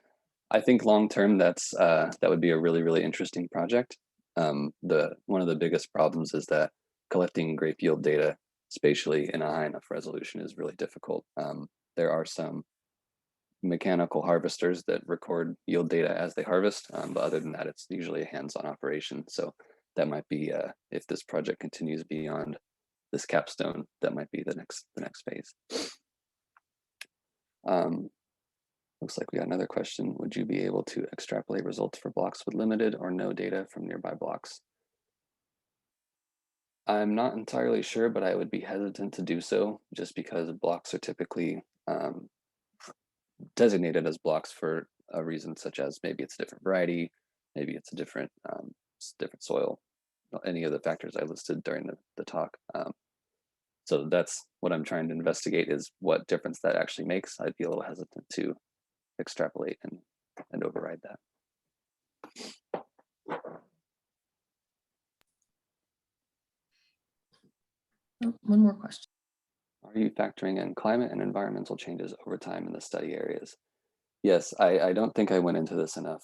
think long-term that would be a really interesting project. One of the biggest problems is that collecting grape yield data spatially in a high enough resolution is really difficult. There are some mechanical harvesters that record yield data as they harvest, but other than that, it's usually a hands-on operation. So that might be, if this project continues beyond this capstone, that might be the next phase. Looks like we got another question. Would you be able to extrapolate results for blocks with limited or no data from nearby blocks? I'm not entirely sure, but I would be hesitant to do so just because blocks are typically designated as blocks for a reason such as maybe it's a different variety, maybe it's a different soil, any of the factors I listed during the talk. So that's what I'm trying to investigate is what difference that actually makes. I'd be a little hesitant to extrapolate and override that. Oh, one more question. Are you factoring in climate and environmental changes over time in the study areas? Yes, I don't think I went into this enough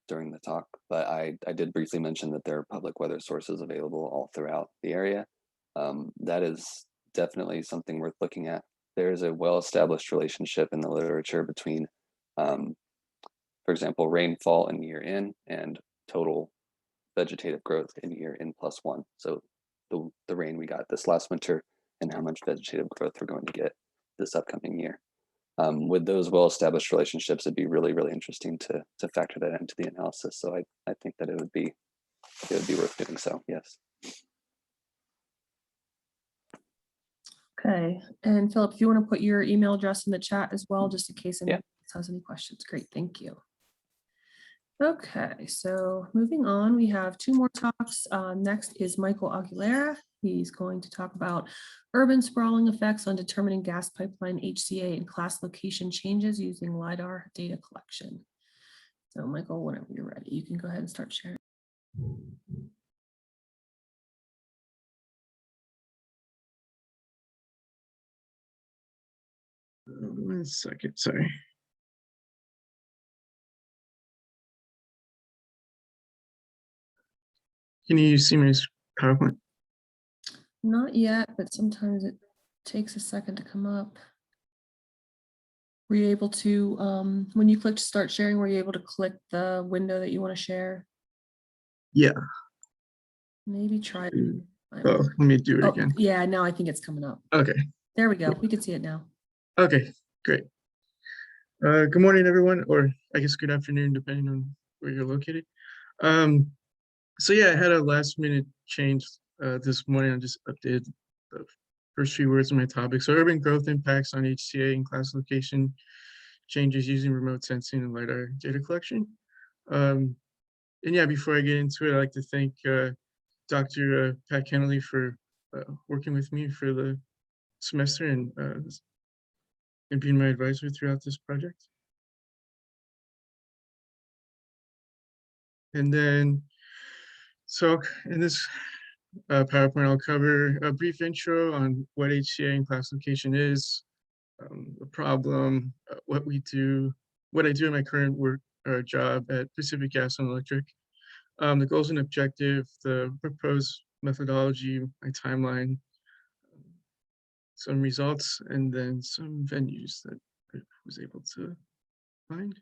during the talk, but I did briefly mention that there are public weather sources available all throughout the area. That is definitely something worth looking at. There is a well-established relationship in the literature between, for example, rainfall in year in and total vegetative growth in year in +1. So the rain we got this last winter and how much vegetative growth we're going to get this upcoming year. With those well-established relationships, it'd be really interesting to factor that into the analysis. So I think that it would be worth doing so. Yes. Okay, and Philip, if you want to put your email address in the chat as well, just in case anyone has any questions. Great, thank you. Okay, so moving on, we have two more talks. Next is Michael Aguilera. He's going to talk about urban sprawling effects on determining gas pipeline HCA and class location changes using LiDAR data collection. So Michael, whenever you're ready, you can go ahead and start sharing. 1 second, sorry. Can you see my PowerPoint? Not yet, but sometimes it takes a second to come up. Were you able to, when you clicked start sharing, were you able to click the window that you want to share? Yeah. Maybe try. Oh, let me do it Oh, again. yeah, now I think it's coming up. Okay. There we go. We can see it now. Okay, great. Good morning, everyone, or I guess good afternoon, depending on where you're located. So yeah, I had a last minute change this morning. I just updated the first few words of my topic. So urban growth impacts on HCA and classification changes using remote sensing and LiDAR data collection. And yeah, before I get into it, I'd like to thank Dr. Pat Kennelly for working with me for the semester and being my advisor throughout this project. And then, so in this PowerPoint, I'll cover a brief intro on what HCA and classification is, the problem, what we do, what I do in my current work job at Pacific Gas and Electric, the goals and objective, the proposed methodology, my timeline, some results, and then some venues that I was able to find.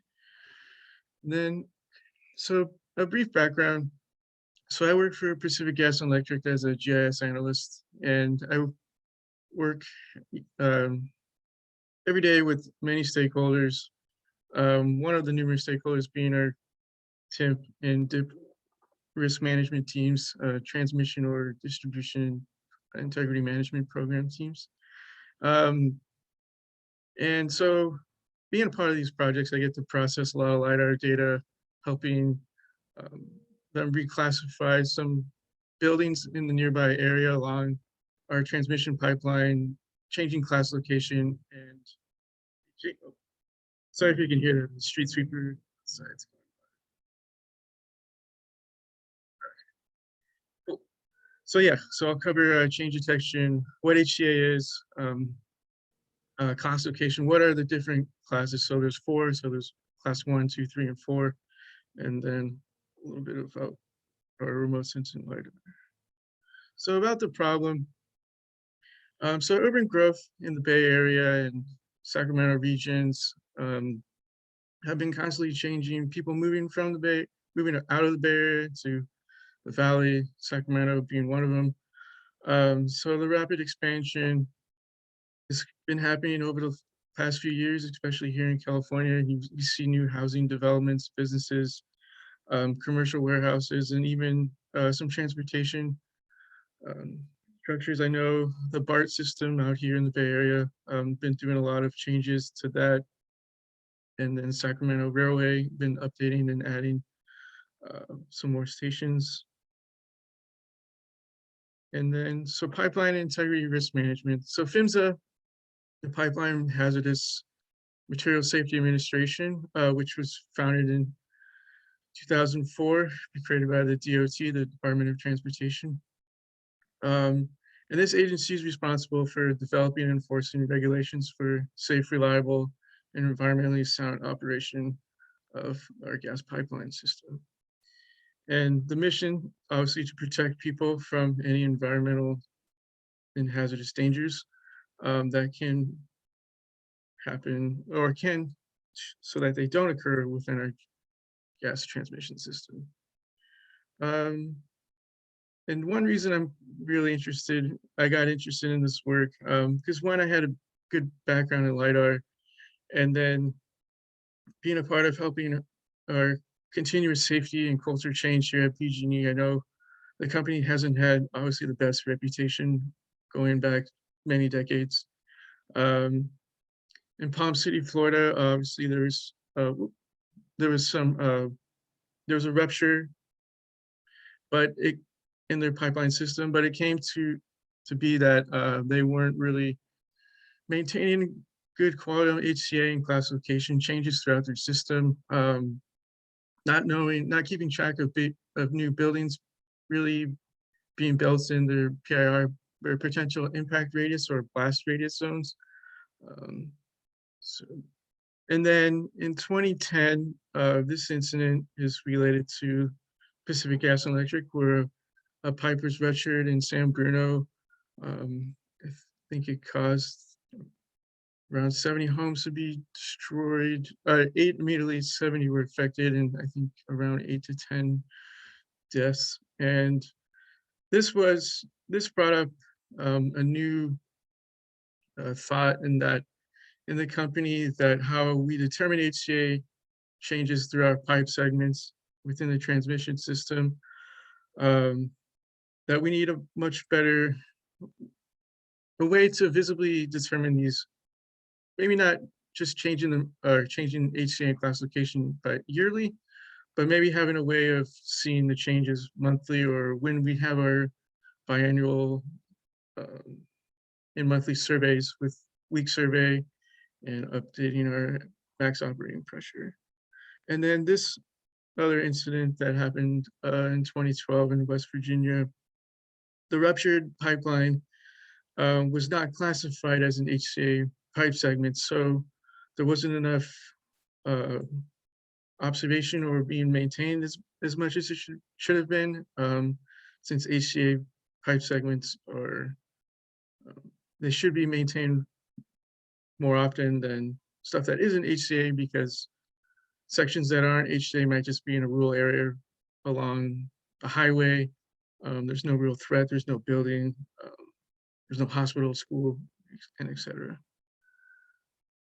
And then, so a brief background. So I work for Pacific Gas and Electric as a GIS analyst, and I work every day with many stakeholders. One of the numerous stakeholders being our TIMP and DIP risk management teams, transmission or distribution integrity management program teams. And so being a part of these projects, I get to process a lot of LiDAR data, helping them reclassify some buildings in the nearby area along our transmission pipeline, changing class location, and sorry if you can hear the street sweeper outside. Cool. So yeah, so I'll cover change detection, what HCA is, classification, what are the different classes? So there's 4, so there's class 1, 2, 3, and 4, and then a little bit about our remote sensing LiDAR. So about the problem, so urban growth in the Bay Area and Sacramento regions have been constantly changing. People moving from the Bay, moving out of the Bay Area to the Valley, Sacramento being one of them. So the rapid expansion has been happening over the past few years, especially here in California. You see new housing developments, businesses, commercial warehouses, and even some transportation structures. I know the BART system out here in the Bay Area, been doing a lot of changes to that. And then Sacramento Railway been updating and adding some more stations. And then, so pipeline integrity risk management. So PHMSA, the Pipeline Hazardous Material Safety Administration, which was founded in 2004, created by the DOT, the Department of Transportation. And this agency is responsible for developing and enforcing regulations for safe, reliable, and environmentally sound operation of our gas pipeline system. And the mission, obviously, to protect people from any environmental and hazardous dangers that can happen or can, so that they don't occur within our gas transmission system. And one reason I'm really interested, I got interested in this work, because one, I had a good background in LiDAR, and then being a part of helping our continuous safety and culture change here at PG&E. I know the company hasn't had obviously the best reputation going back many decades. In Palm City, Florida, obviously there was a rupture, but in their pipeline system, but it came to be that they weren't really maintaining good quality HCA and classification changes throughout their system. Not keeping track of new buildings really being built in their PIR or potential impact radius or blast radius zones. So, and then in 2010, this incident is related to Pacific Gas and Electric, where a pipe was ruptured in San Bruno. I think it caused around 70 homes to be destroyed. 8 immediately, 70 were affected, and I think around 8 to 10 deaths. And this brought up a new thought in the company, that how we determine HCA changes through our pipe segments within the transmission system. That we need a much better way to visibly determine these, maybe not just changing them or changing HCA classification but yearly, but maybe having a way of seeing the changes monthly, or when we have our biannual and monthly surveys with week survey, and updating our max operating pressure. And then this other incident that happened in 2012 in West Virginia, the ruptured pipeline was not classified as an HCA pipe segment, so there wasn't enough observation or being maintained as much as it should have been, since HCA pipe segments are, they should be maintained more often than stuff that isn't HCA, because sections that aren't HCA might just be in a rural area along a highway. There's no real threat, there's no building, there's no hospital, school, and etc.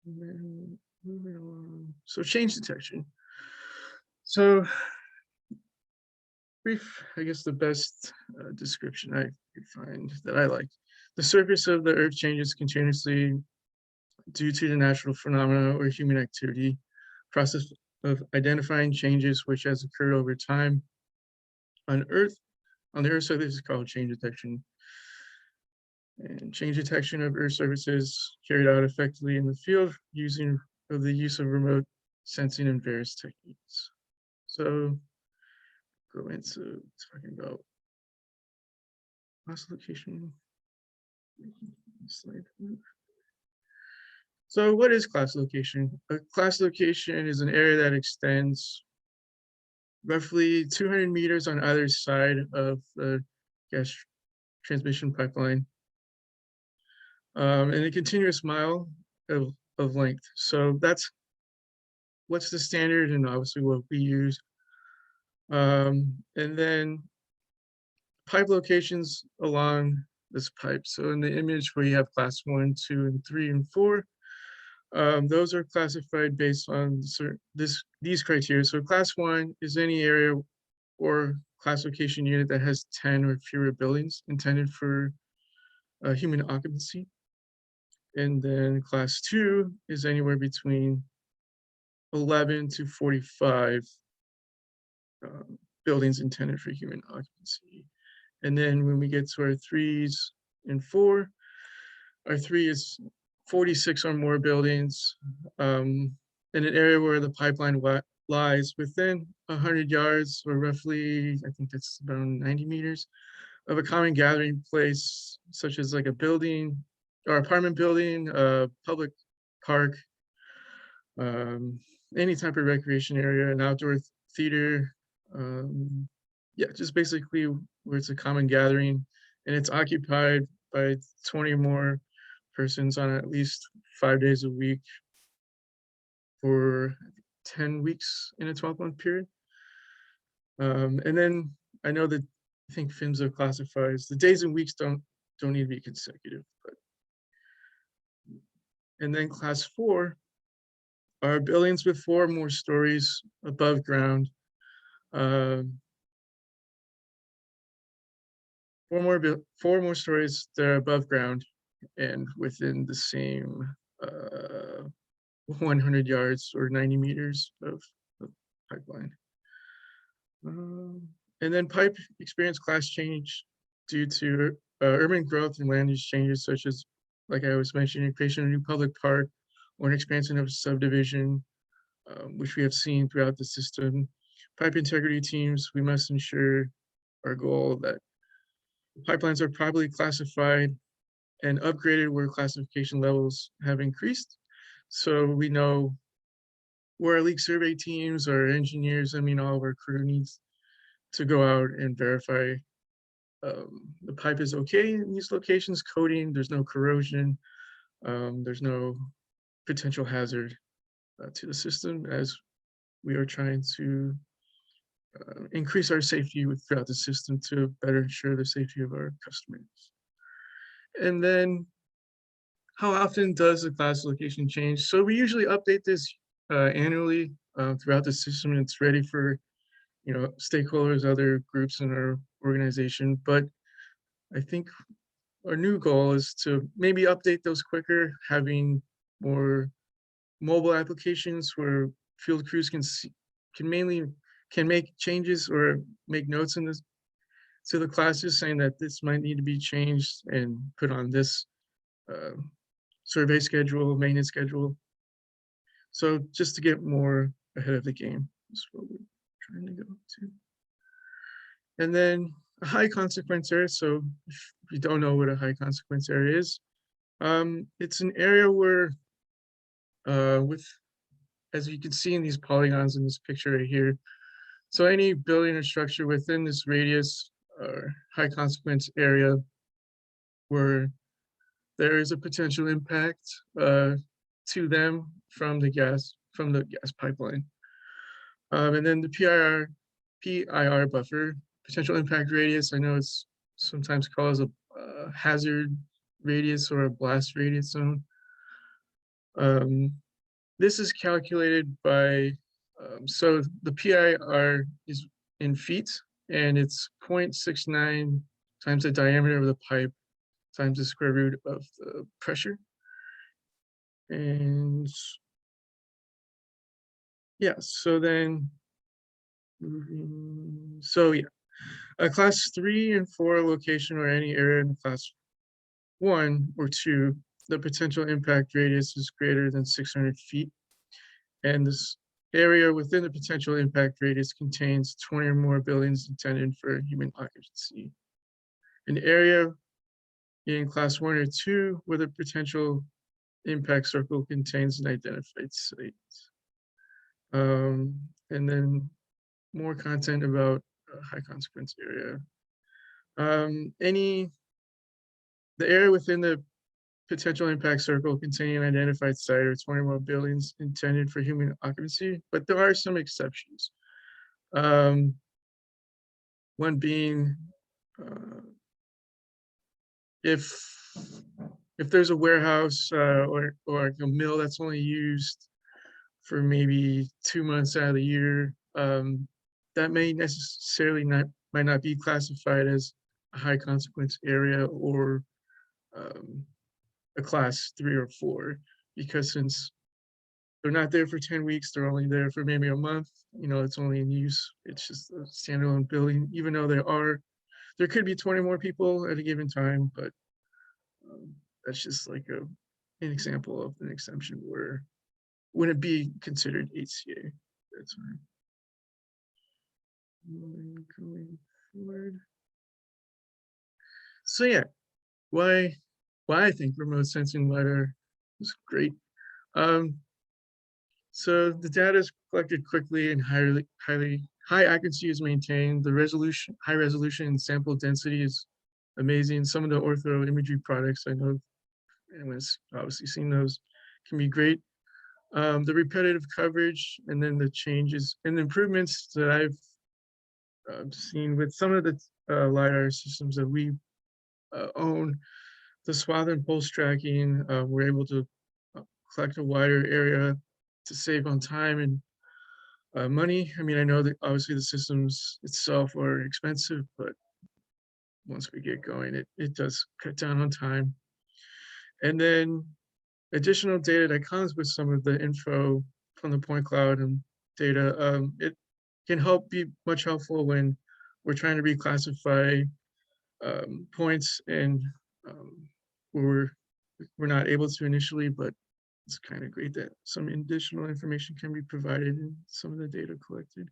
Moving along. So change detection. So brief, I guess the best description I could find that I like. The surface of the earth changes continuously due to the natural phenomena or human activity. Process of identifying changes which has occurred over time on Earth. On the Earth surface is called change detection. And change detection of Earth surfaces carried out effectively in the field using the use of remote sensing and various techniques. So go into talking about class location. Slide. So what is class location? A class location is an area that extends roughly 200 meters on either side of the gas transmission pipeline, and a continuous mile of length. So that's what's the standard, and obviously what we use. And then pipe locations along this pipe. So in the image where you have class 1, 2, and 3, and 4, those are classified based on these criteria. So class 1 is any area or classification unit that has 10 or fewer buildings intended for human occupancy. And then class 2 is anywhere between 11 to 45 buildings intended for human occupancy. And then when we get to our 3s and 4, our 3 is 46 or more buildings in an area where the pipeline lies within 100 yards, or roughly, I think that's around 90 meters, of a common gathering place, such as like a building or apartment building, a public park, any type of recreation area, an outdoor theater. Yeah, just basically where it's a common gathering and it's occupied by 20 or more persons on at least 5 days a week for 10 weeks in a 12-month period. And then I know that I think PHMSA classifies the days and weeks don't need to be consecutive, but. And then class 4 are buildings with 4 or more stories above ground. 4 more stories that are above ground and within the same 100 yards or 90 meters of pipeline. And then pipe experience class change due to urban growth and land use changes, such as, like I was mentioning, creation of a new public park or an expansion of a subdivision, which we have seen throughout the system. Pipe integrity teams, we must ensure our goal that pipelines are properly classified and upgraded where classification levels have increased. So we know where our leak survey teams, our engineers, I mean, all of our crew needs to go out and verify the pipe is okay in these locations, coating, there's no corrosion, there's no potential hazard to the system, as we are trying to increase our safety throughout the system to better ensure the safety of our customers. And then how often does the class location change? So we usually update this annually throughout the system, and it's ready for stakeholders, other groups in our organization. But I think our new goal is to maybe update those quicker, having more mobile applications where field crews can make changes or make notes in this to the classes saying that this might need to be changed and put on this survey schedule, maintenance schedule. So just to get more ahead of the game is what we're trying to go to. And then a high consequence area. So if you don't know what a high consequence area is, it's an area where as you can see in these polygons in this picture right here, so any building or structure within this radius or high consequence area where there is a potential impact to them from the gas pipeline. And then the PIR buffer, potential impact radius, I know it's sometimes called a hazard radius or a blast radius zone. This is calculated by, so the PIR is in feet, and it's 0.69 times the diameter of the pipe times the square root of the pressure. And yeah, so then, so yeah, a class 3 and 4 location or any area in class 1 or 2, the potential impact radius is greater than 600 feet. And this area within the potential impact radius contains 20 or more buildings intended for human occupancy. An area in class 1 or 2 where the potential impact circle contains an identified site. And then more content about a high consequence area. The area within the potential impact circle containing an identified site or 20 more buildings intended for human occupancy, but there are some exceptions. One being if there's a warehouse or a mill that's only used for maybe 2 months out of the year, that might not be classified as a high consequence area or a class 3 or 4, because since they're not there for 10 weeks, they're only there for maybe a month, it's only in use, it's just a standalone building, even though there could be 20 more people at a given time, but that's just like an example of an exemption where wouldn't be considered HCA. That's fine. Going forward. So yeah, why I think remote sensing LiDAR is great. So the data is collected quickly and high accuracy is maintained. The high resolution and sample density is amazing. Some of the ortho imagery products, I know anyone's obviously seen those, can be great. The repetitive coverage and then the changes and improvements that I've seen with some of the LiDAR systems that we own, the swath and pulse tracking, we're able to collect a wider area to save on time and money. I mean, I know that obviously the systems itself are expensive, but once we get going, it does cut down on time. And then additional data that comes with some of the info from the point cloud and data, it can be much helpful when we're trying to reclassify points and we're not able to initially, but it's kind of great that some additional information can be provided in some of the data collected.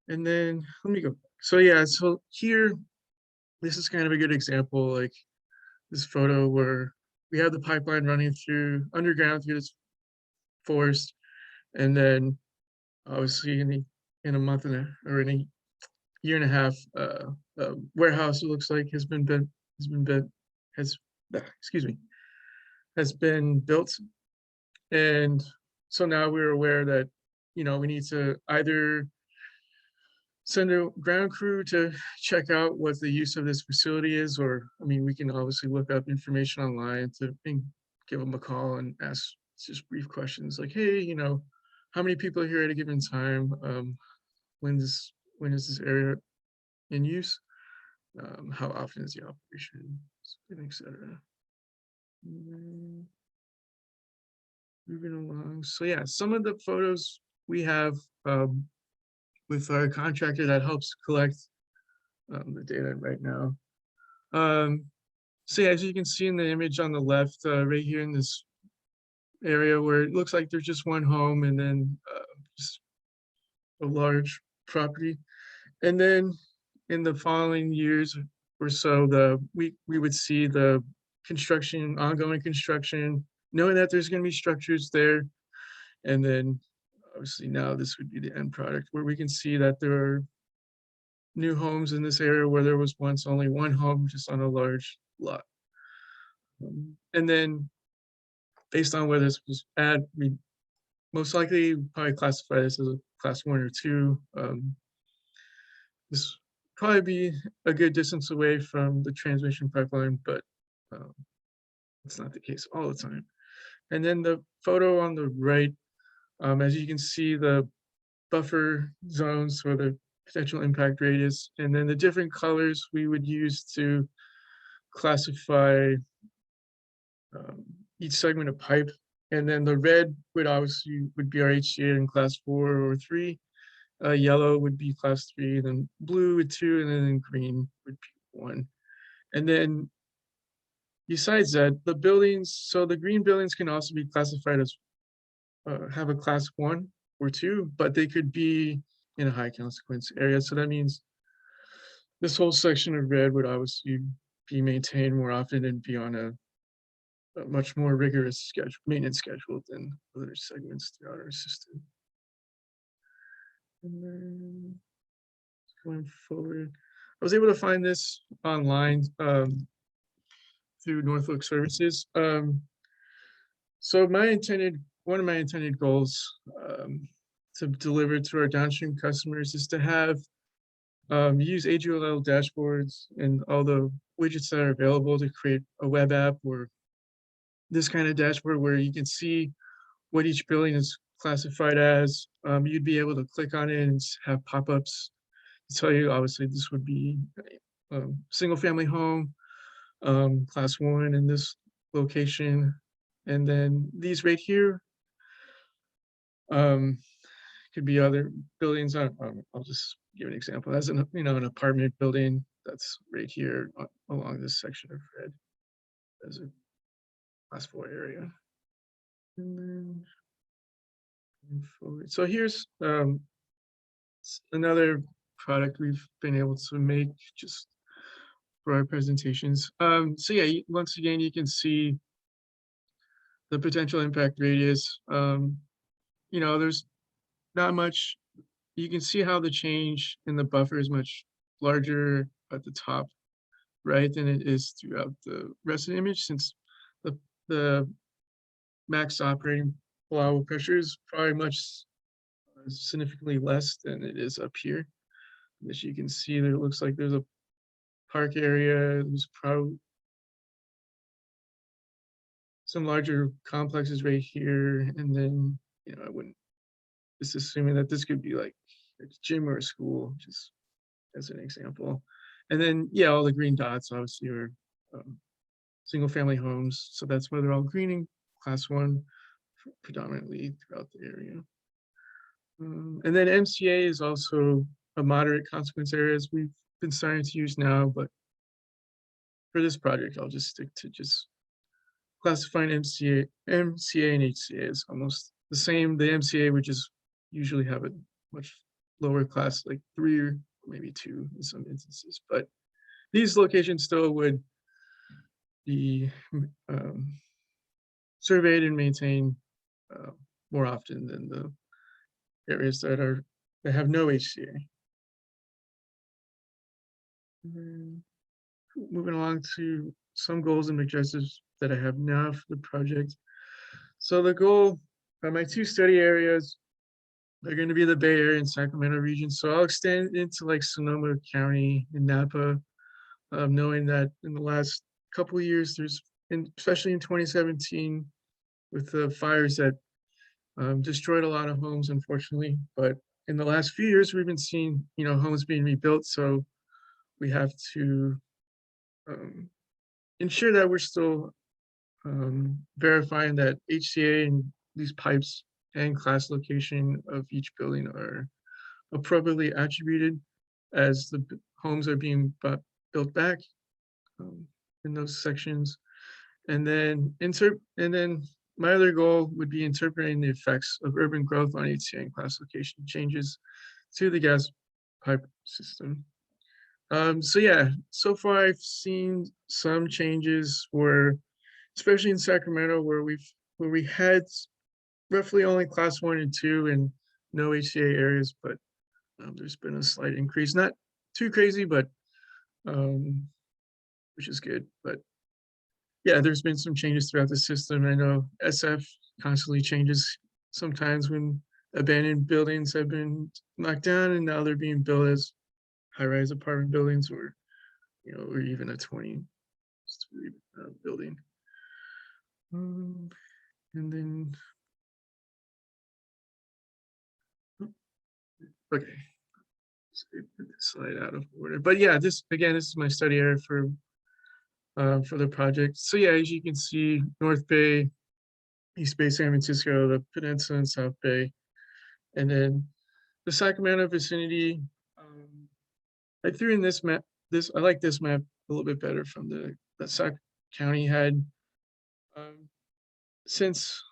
And then let me go. So yeah, so here, this is kind of a good example, like this photo where we have the pipeline running through underground through this forest, and then obviously in a month and or in a year and a half, a warehouse, it looks like, has been built. And so now we're aware that, we need to either send a ground crew to check out what the use of this facility is, or, I mean, we can obviously look up information online and give them a call and ask just brief questions like, hey, how many people are here at a given time? When is this area in use? How often is the operation, and et cetera. Moving along. So yeah, some of the photos we have with our contractor that helps collect the data right now. So yeah, as you can see in the image on the left, right here in this area where it looks like there's just one home and then just a large property. And then in the following years or so, we would see the construction, ongoing construction, knowing that there's going to be structures there. And then obviously now this would be the end product where we can see that there are new homes in this area where there was once only one home just on a large lot. And then based on where this was at, we most likely probably classify this as a class 1 or 2. This probably be a good distance away from the transmission pipeline, but it's not the case all the time. And then the photo on the right, as you can see, the buffer zones for the potential impact radius, and then the different colors we would use to classify each segment of pipe. And then the red would obviously be our HCA in class 4 or 3. Yellow would be class 3, then blue would 2, and then green would be 1. And then besides that, the buildings, so the green buildings can also be classified as have a class 1 or 2, but they could be in a high consequence area. So that means this whole section of red would obviously be maintained more often and be on a much more rigorous maintenance schedule than other segments throughout our system. And then going forward, I was able to find this online through Norfolk Services. So one of my intended goals to deliver to our downstream customers is to have use AGLL dashboards and all the widgets that are available to create a web app or this kind of dashboard where you can see what each building is classified as. You'd be able to click on it and have pop-ups to tell you, obviously, this would be a single family home, class 1 in this location. And then these right here could be other buildings. I'll just give an example. As an apartment building that's right here along this section of red as a class 4 area. And then forward. So here's another product we've been able to make just for our presentations. So yeah, once again, you can see the potential impact radius. There's not much. You can see how the change in the buffer is much larger at the top right than it is throughout the rest of the image, since the max operating allowable pressure is probably much significantly less than it is up here. As you can see, there looks like there's a park area. There's probably some larger complexes right here, and then I wouldn't just assuming that this could be like a gym or a school, just as an example. And then yeah, all the green dots obviously are single family homes, so that's why they're all greening, class 1 predominantly throughout the area. And then MCA is also a moderate consequence area, as we've been starting to use now, but for this project, I'll just stick to just classifying MCA and HCA is almost the same. The MCA would just usually have a much lower class, like 3 or maybe 2 in some instances, but these locations still would be surveyed and maintained more often than the areas that have no HCA. Moving along to some goals and objectives that I have now for the project. So the goal, my two study areas, they're going to be the Bay Area and Sacramento region. So I'll extend into like Sonoma County and Napa, knowing that in the last couple of years, especially in 2017, with the fires that destroyed a lot of homes, unfortunately. But in the last few years, we've been seeing, homes being rebuilt. So we have to ensure that we're still verifying that HCA and these pipes and class location of each building are appropriately attributed as the homes are being built back in those sections. And then my other goal would be interpreting the effects of urban growth on HCA and classification changes to the gas pipe system. So yeah, so far I've seen some changes where, especially in Sacramento, where we had roughly only class 1 and 2 and no HCA areas, but there's been a slight increase, not too crazy, but which is good. But yeah, there's been some changes throughout the system. I know SF constantly changes sometimes when abandoned buildings have been knocked down and now they're being built as high-rise apartment buildings or even a 20-story building. And then, okay, so put this slide out of order. But yeah, this is my study area for the project. So yeah, as you can see, North Bay, East Bay, San Francisco, the Peninsula and South Bay, and then the Sacramento vicinity. I threw in this map. I like this map a little bit better from that Sac County had. Since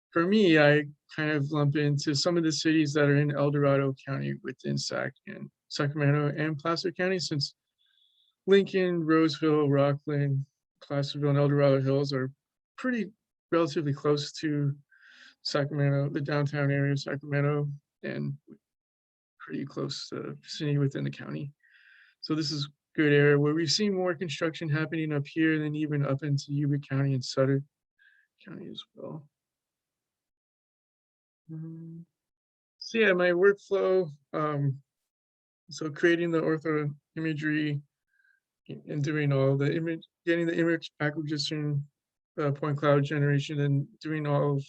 for me, I kind of lump into some of the cities that are in El Dorado County within Sacramento and Placer County, since Lincoln, Roseville, Rockland, Placerville, and El Dorado Hills are relatively close to Sacramento, the downtown area of Sacramento, and pretty close to vicinity within the county. So this is good area where we've seen more construction happening up here than even up into Yuba County and Sutter County as well. So yeah, my workflow, so creating the ortho imagery and doing all the image, getting the image acquisition, point cloud generation, and doing all of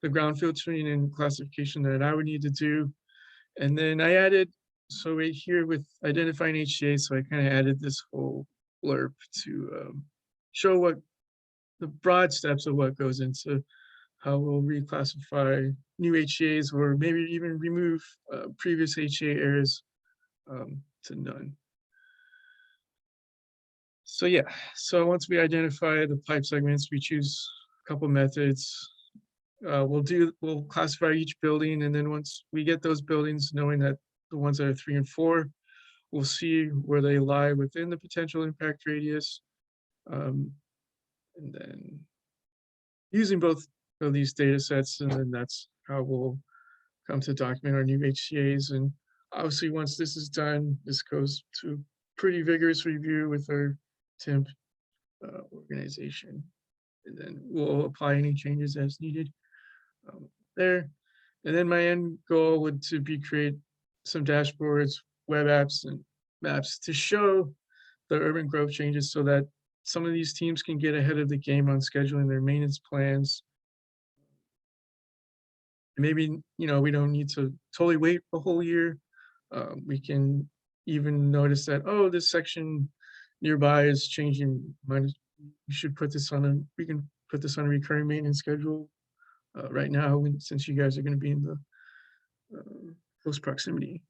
the ground filtering and classification that I would need to do. And then I added, so right here with identifying HCA, so I kind of added this whole blurb to show what the broad steps of what goes into how we'll reclassify new HCAs or maybe even remove previous HCA areas to none. So yeah, so once we identify the pipe segments, we choose a couple methods. We'll classify each building, and then once we get those buildings, knowing that the ones that are 3 and 4, we'll see where they lie within the potential impact radius. And then using both of these data sets, and then that's how we'll come to document our new HCAs. And obviously, once this is done, this goes to pretty vigorous review with our TIMP organization. And then we'll apply any changes as needed there. And then my end goal would to be create some dashboards, web apps, and maps to show the urban growth changes so that some of these teams can get ahead of the game on scheduling their maintenance plans. Maybe, we don't need to totally wait a whole year. We can even notice that, oh, this section nearby is changing. We should put this on we can put this on a recurring maintenance schedule right now, since you guys are going to be in the close proximity.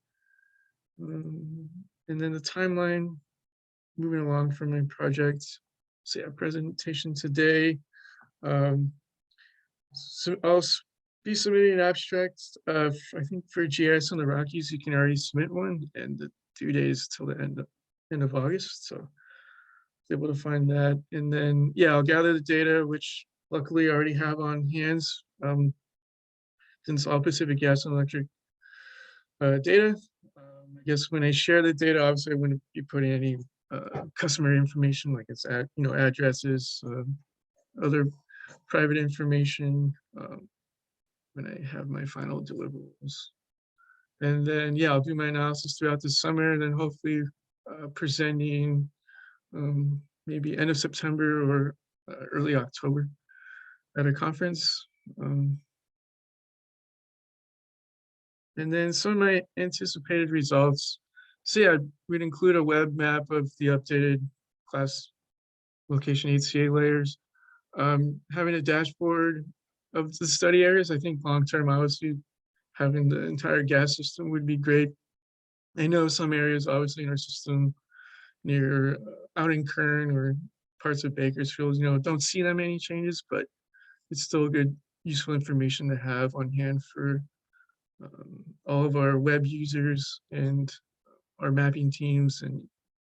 And then the timeline, moving along from my project. So yeah, presentation today. So I'll be submitting an abstract. I think for GIS on the Rockies, you can already submit one, and the due date is till the end of August. So able to find that. And then, yeah, I'll gather the data, which luckily I already have on hands, since all Pacific Gas and Electric data. I guess when I share the data, obviously I wouldn't be putting any customer information like its addresses, other private information when I have my final deliverables. And then, yeah, I'll do my analysis throughout the summer, and then hopefully presenting maybe end of September or early October at a conference. And then some of my anticipated results. So yeah, we'd include a web map of the updated class location HCA layers. Having a dashboard of the study areas. I think long-term, obviously, having the entire gas system would be great. I know some areas, obviously, in our system near out in Kern or parts of Bakersfield, don't see that many changes, but it's still good, useful information to have on hand for all of our web users and our mapping teams and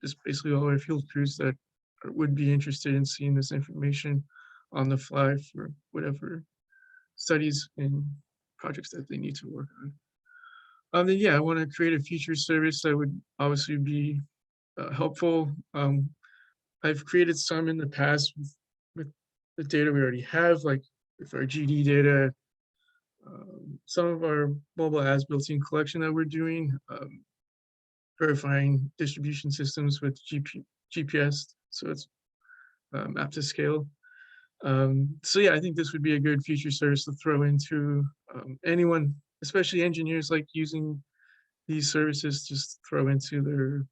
just basically all our field crews that would be interested in seeing this information on the fly for whatever studies and projects that they need to work on. Then yeah, I want to create a feature service that would obviously be helpful. I've created some in the past with the data we already have, like with our GD data, some of our mobile as built-in collection that we're doing, verifying distribution systems with GPS, so it's map to scale. So yeah, I think this would be a good feature service to throw into anyone, especially engineers like using these services, just throw into their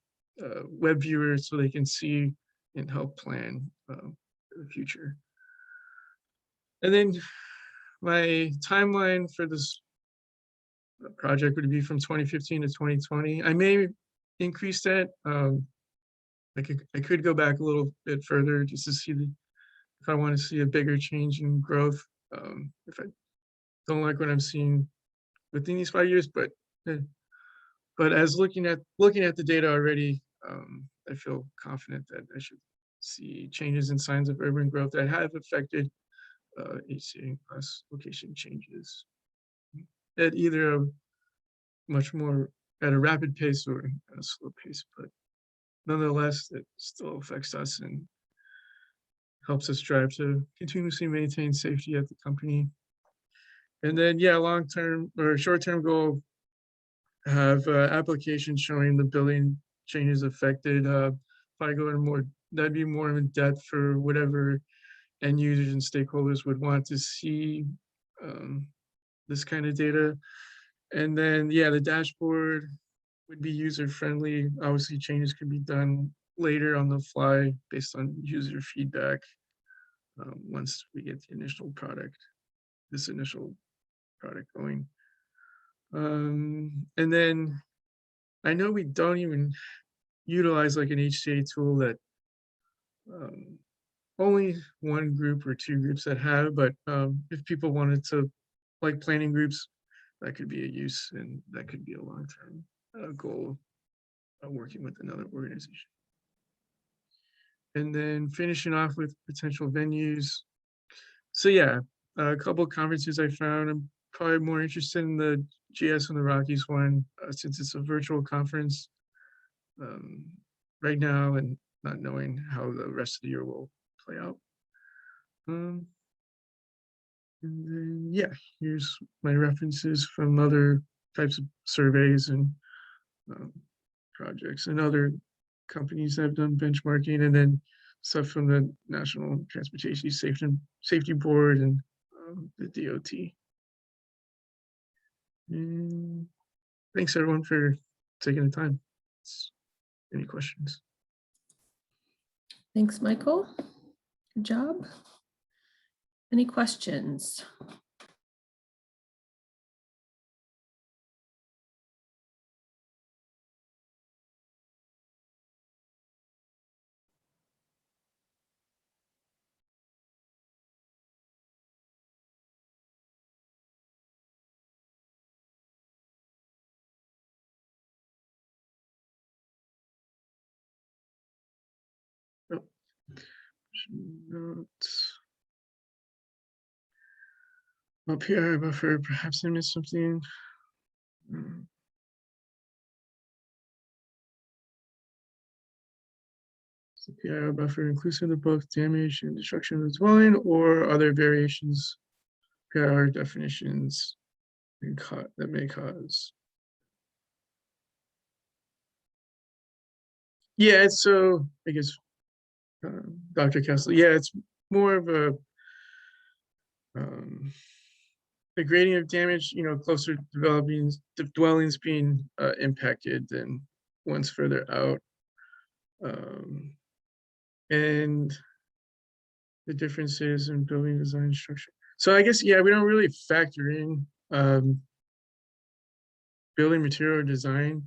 web viewer so they can see and help plan for the future. And then my timeline for this project would be from 2015 to 2020. I may increase that. I could go back a little bit further just to see if I want to see a bigger change in growth. If I don't like what I'm seeing within these 5 years, but as looking at the data already, I feel confident that I should see changes in signs of urban growth that have affected HCA class location changes at either a much more at a rapid pace or at a slow pace, but nonetheless, it still affects us and helps us strive to continuously maintain safety at the company. And then, yeah, long-term or short-term goal, have applications showing the building changes affected. If I go in more, that'd be more in depth for whatever end users and stakeholders would want to see this kind of data. And then, yeah, the dashboard would be user-friendly. Obviously, changes could be done later on the fly based on user feedback once we get the initial product, this initial product going. And then I know we don't even utilize like an HCA tool that only one group or two groups that have, but if people wanted to, like planning groups, that could be a use and that could be a long-term goal of working with another organization. And then finishing off with potential venues. So yeah, a couple of conferences I found. I'm probably more interested in the GS and the Rockies one since it's a virtual conference right now and not knowing how the rest of the year will play out. And then, yeah, here's my references from other types of surveys and projects and other companies that have done benchmarking, and then stuff from the National Transportation Safety Board and the DOT. And thanks everyone for taking the time. Any questions? Thanks, Michael. Good job. Any questions? Notes. Up here, buffer, perhaps I missed something. PIR buffer inclusive of both damage and destruction of the dwelling or other variations, PIR definitions that may cause. Yeah, it's so, I guess, Dr. Kessler, yeah, it's more of a the grading of damage, closer developing dwellings being impacted than ones further out. And the differences in building design structure. So I guess, yeah, we don't really factor in building material design,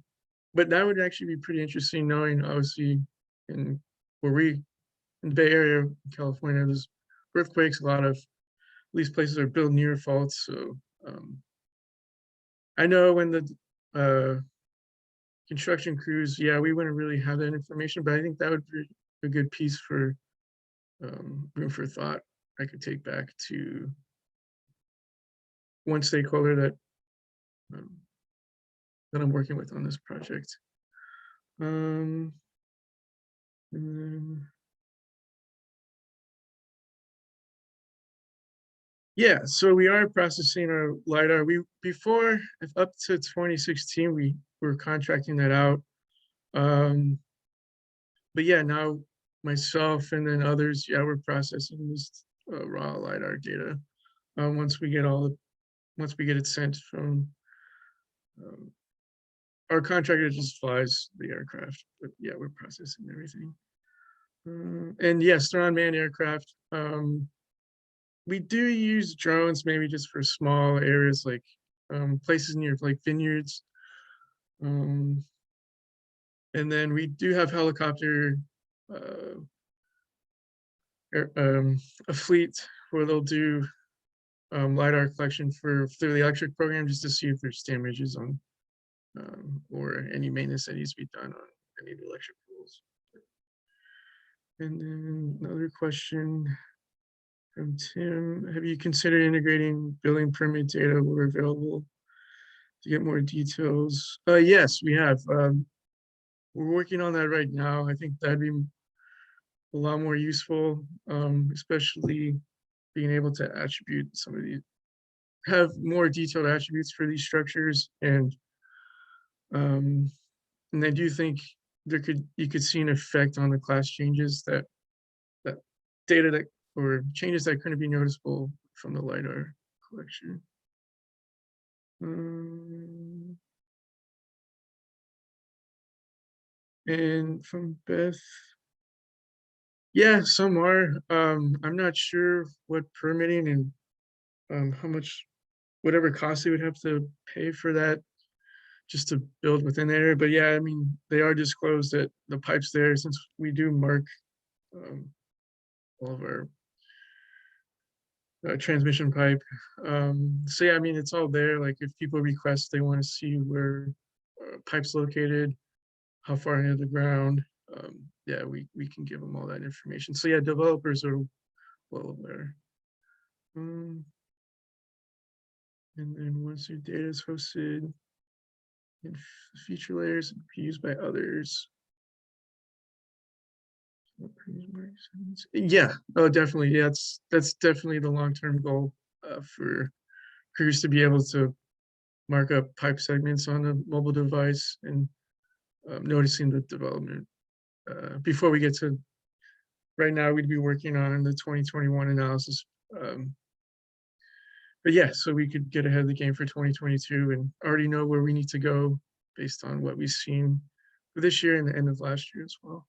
but that would actually be pretty interesting knowing, obviously, in the Bay Area, California, there's earthquakes, a lot of these places are built near faults. So I know when the construction crews, yeah, we wouldn't really have that information, but I think that would be a good piece for room for thought I could take back to one stakeholder that I'm working with on this project. And then, yeah, so we are processing our LiDAR. Before, up to 2016, we were contracting that out. But yeah, now myself and then others, yeah, we're processing this raw LiDAR data. Once we get it sent from our contractor, just flies the aircraft. But yeah, we're processing everything. And yes, they're unmanned aircraft. We do use drones, maybe just for small areas like places near like vineyards. And then we do have helicopter, a fleet where they'll do LiDAR collection through the electric program just to see if there's damages on or any maintenance that needs to be done on any of the electric poles. And then another question from Tim, have you considered integrating building permit data where available to get more details? Yes, we have. We're working on that right now. I think that'd be a lot more useful, especially being able to attribute some of these, have more detailed attributes for these structures. And I do think you could see an effect on the class changes that data that or changes that couldn't be noticeable from the LiDAR collection. And from Beth, yeah, some are. I'm not sure what permitting and how much, whatever cost they would have to pay for that just to build within the area. But yeah, I mean, they are disclosed that the pipes there, since we do mark all of our transmission pipe. So yeah, I mean, it's all there. Like if people request, they want to see where pipe's located, how far into the ground. Yeah, we can give them all that information. So yeah, developers are well aware. And then once your data is hosted in feature layers, be used by others. Yeah, oh, definitely. Yeah, that's definitely the long-term goal for crews to be able to mark up pipe segments on a mobile device and noticing the development. Before we get to, right now, we'd be working on the 2021 analysis. But yeah, so we could get ahead of the game for 2022 and already know where we need to go based on what we've seen for this year and the end of last year as well.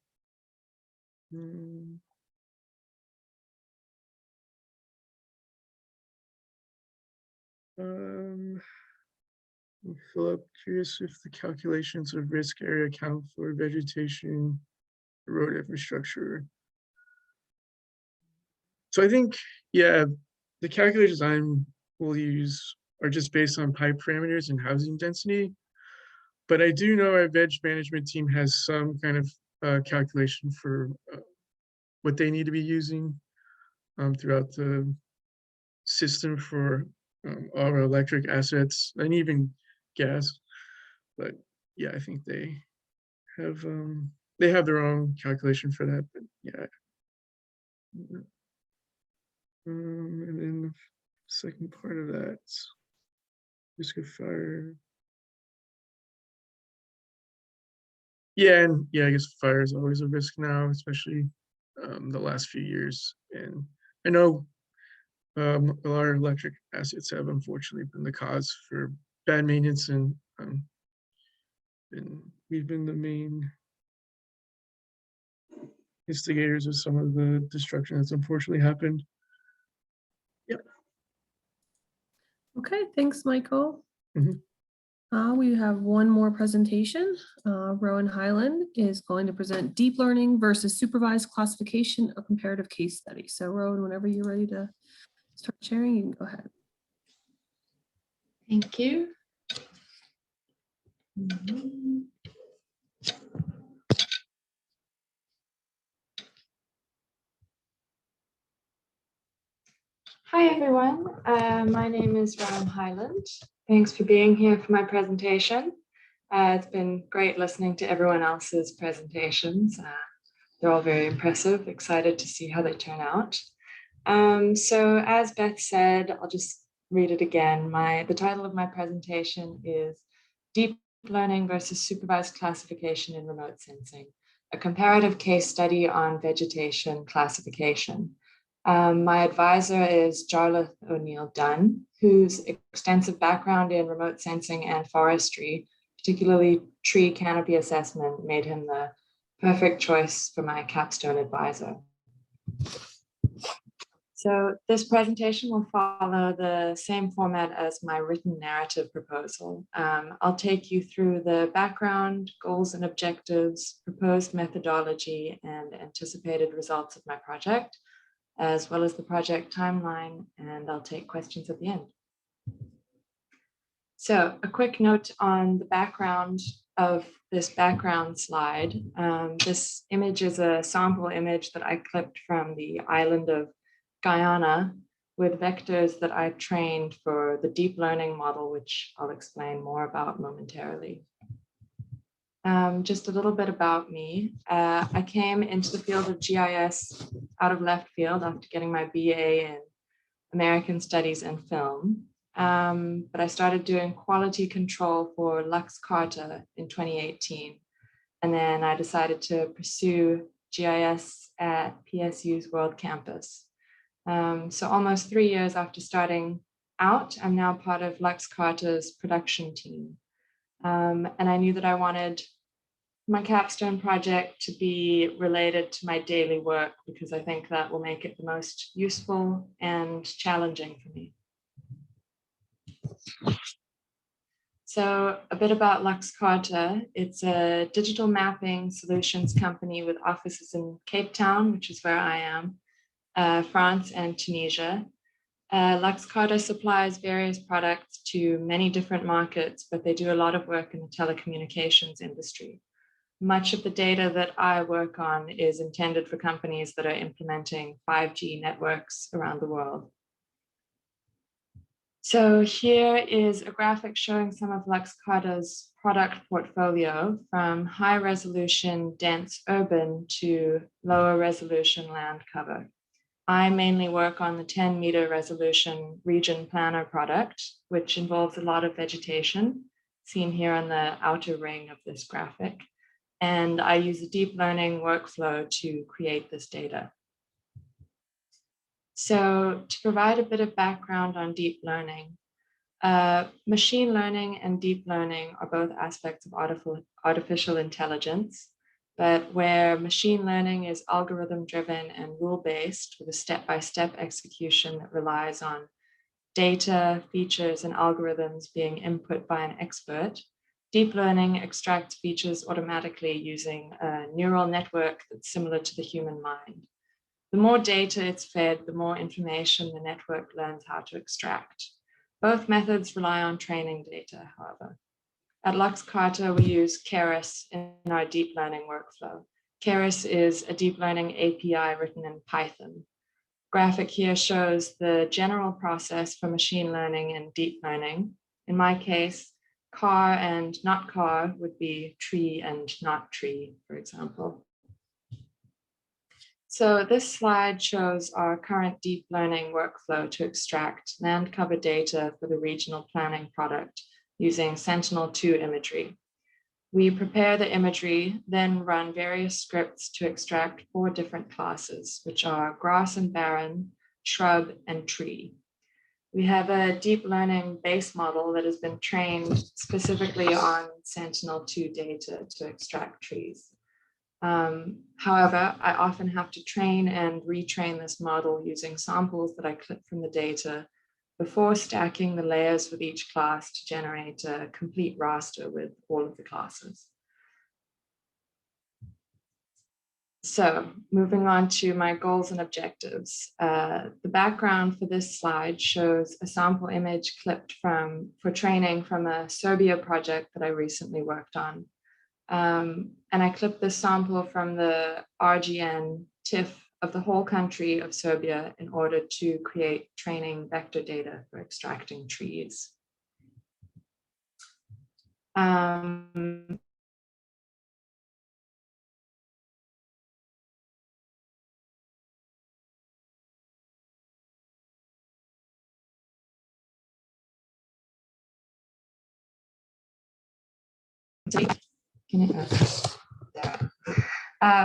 Philip, curious if the calculations of risk area account for vegetation, road infrastructure. So I think, yeah, the calculations will use are just based on pipe parameters and housing density. But I do know our veg management team has some kind of calculation for what they need to be using throughout the system for all our electric assets and even gas. But yeah, I think they have their own calculation for that. But yeah. And then the second part of that, risk of fire. Yeah, and yeah, I guess fire is always a risk now, especially the last few years. And I know a lot of electric assets have unfortunately been the cause for bad maintenance, and we've been the main instigators of some of the destruction that's unfortunately happened. Yep. Okay, thanks, Michael. Mhm. We have one more presentation. Rowan Highland is going to present deep learning versus supervised classification, a comparative case study. So Rowan, whenever you're ready to start sharing, you can go ahead. Thank you. Hi, everyone. My name is Rowan Highland. Thanks for being here for my presentation. It's been great listening to everyone else's presentations. They're all very impressive. Excited to see how they turn out. So as Beth said, I'll just read it again. The title of my presentation is Deep Learning versus Supervised Classification in Remote Sensing, a comparative case study on vegetation classification. My advisor is Jarlath O'Neill Dunn, whose extensive background in remote sensing and forestry, particularly tree canopy assessment, made him the perfect choice for my capstone advisor. So this presentation will follow the same format as my written narrative proposal. I'll take you through the background, goals and objectives, proposed methodology, and anticipated results of my project, as well as the project timeline, and I'll take questions at the end. So a quick note on the background of this background slide. This image is a sample image that I clipped from the island of Guyana with vectors that I trained for the deep learning model, which I'll explain more about momentarily. Just a little bit about me. I came into the field of GIS out of left field after getting my BA in American Studies and Film. But I started doing quality control for Lux Carta in 2018. And then I decided to pursue GIS at PSU's World Campus. So almost 3 years after starting out, I'm now part of Lux Carta's production team. And I knew that I wanted my capstone project to be related to my daily work because I think that will make it the most useful and challenging for me. So a bit about Lux Carta. It's a digital mapping solutions company with offices in Cape Town, which is where I am, France and Tunisia. Lux Carta supplies various products to many different markets, but they do a lot of work in the telecommunications industry. Much of the data that I work on is intended for companies that are implementing 5G networks around the world. So here is a graphic showing some of Lux Carta's product portfolio, from high resolution dense urban to lower resolution land cover. I mainly work on the 10-meter resolution region planner product, which involves a lot of vegetation, seen here on the outer ring of this graphic. And I use a deep learning workflow to create this data. So to provide a bit of background on deep learning, machine learning and deep learning are both aspects of artificial intelligence, but where machine learning is algorithm-driven and rule-based with a step-by-step execution that relies on data, features, and algorithms being input by an expert, deep learning extracts features automatically using a neural network that's similar to the human mind. The more data it's fed, the more information the network learns how to extract. Both methods rely on training data, however. At Lux Carta, we use Keras in our deep learning workflow. Keras is a deep learning API written in Python. Graphic here shows the general process for machine learning and deep learning. In my case, car and not car would be tree and not tree, for example. So this slide shows our current deep learning workflow to extract land cover data for the regional planning product using Sentinel-2 imagery. We prepare the imagery, then run various scripts to extract 4 different classes, which are grass and barren, shrub, and tree. We have a deep learning base model that has been trained specifically on Sentinel-2 data to extract trees. However, I often have to train and retrain this model using samples that I clip from the data before stacking the layers with each class to generate a complete raster with all of the classes. So moving on to my goals and objectives. The background for this slide shows a sample image clipped for training from a Serbia project that I recently worked on. And I clipped this sample from the RGN TIFF of the whole country of Serbia in order to create training vector data for extracting trees.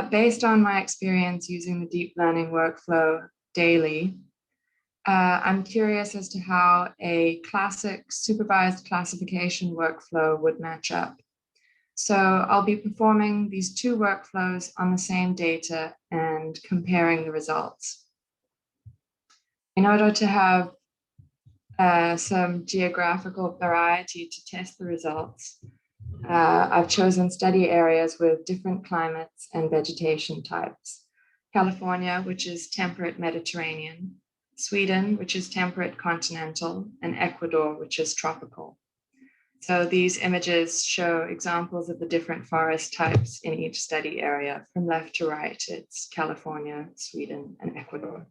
Based on my experience using the deep learning workflow daily, I'm curious as to how a classic supervised classification workflow would match up. So I'll be performing these 2 workflows on the same data and comparing the results. In order to have some geographical variety to test the results, I've chosen study areas with different climates and vegetation types. California, which is temperate Mediterranean, Sweden, which is temperate continental, and Ecuador, which is tropical. So these images show examples of the different forest types in each study area. From left to right, it's California, Sweden, and Ecuador.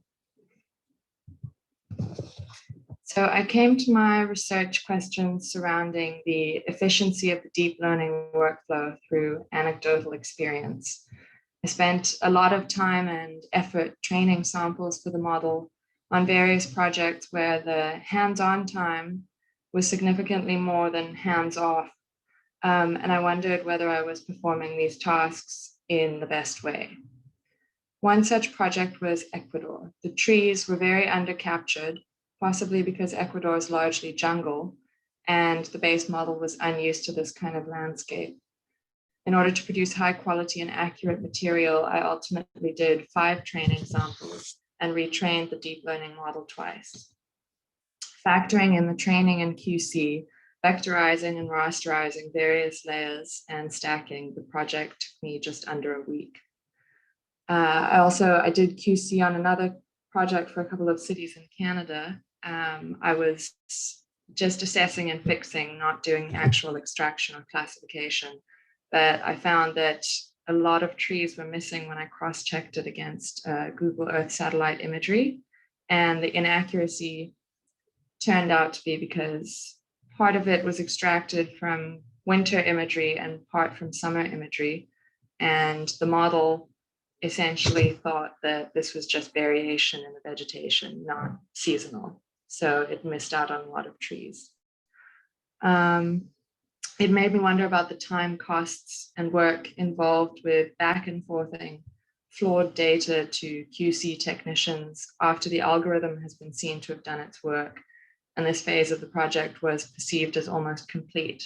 So I came to my research questions surrounding the efficiency of the deep learning workflow through anecdotal experience. I spent a lot of time and effort training samples for the model on various projects where the hands-on time was significantly more than hands-off. And I wondered whether I was performing these tasks in the best way. One such project was Ecuador. The trees were very under-captured, possibly because Ecuador is largely jungle, and the base model was unused to this kind of landscape. In order to produce high quality and accurate material, I ultimately did 5 training samples and retrained the deep learning model twice. Factoring in the training and QC, vectorizing and rasterizing various layers and stacking, the project took me just under a week. I did QC on another project for a couple of cities in Canada. I was just assessing and fixing, not doing the actual extraction or classification. But I found that a lot of trees were missing when I cross-checked it against Google Earth satellite imagery. And the inaccuracy turned out to be because part of it was extracted from winter imagery and part from summer imagery. And the model essentially thought that this was just variation in the vegetation, not seasonal. So it missed out on a lot of trees. It made me wonder about the time, costs, and work involved with back and forthing flawed data to QC technicians after the algorithm has been seen to have done its work, and this phase of the project was perceived as almost complete.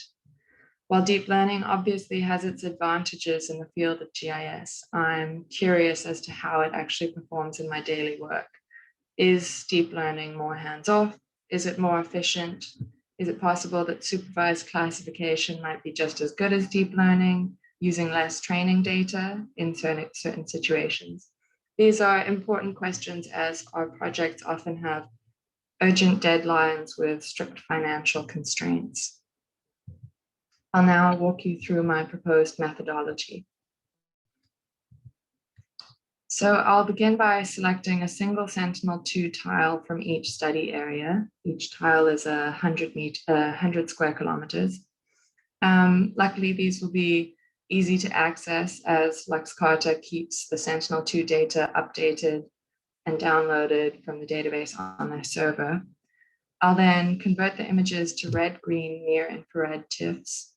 While deep learning obviously has its advantages in the field of GIS, I'm curious as to how it actually performs in my daily work. Is deep learning more hands-off? Is it more efficient? Is it possible that supervised classification might be just as good as deep learning, using less training data in certain situations? These are important questions as our projects often have urgent deadlines with strict financial constraints. I'll now walk you through my proposed methodology. So I'll begin by selecting a single Sentinel-2 tile from each study area. Each tile is 100 square kilometers. Luckily, these will be easy to access as LuxCarta keeps the Sentinel-2 data updated and downloaded from the database on their server. I'll then convert the images to red, green, near infrared TIFFs.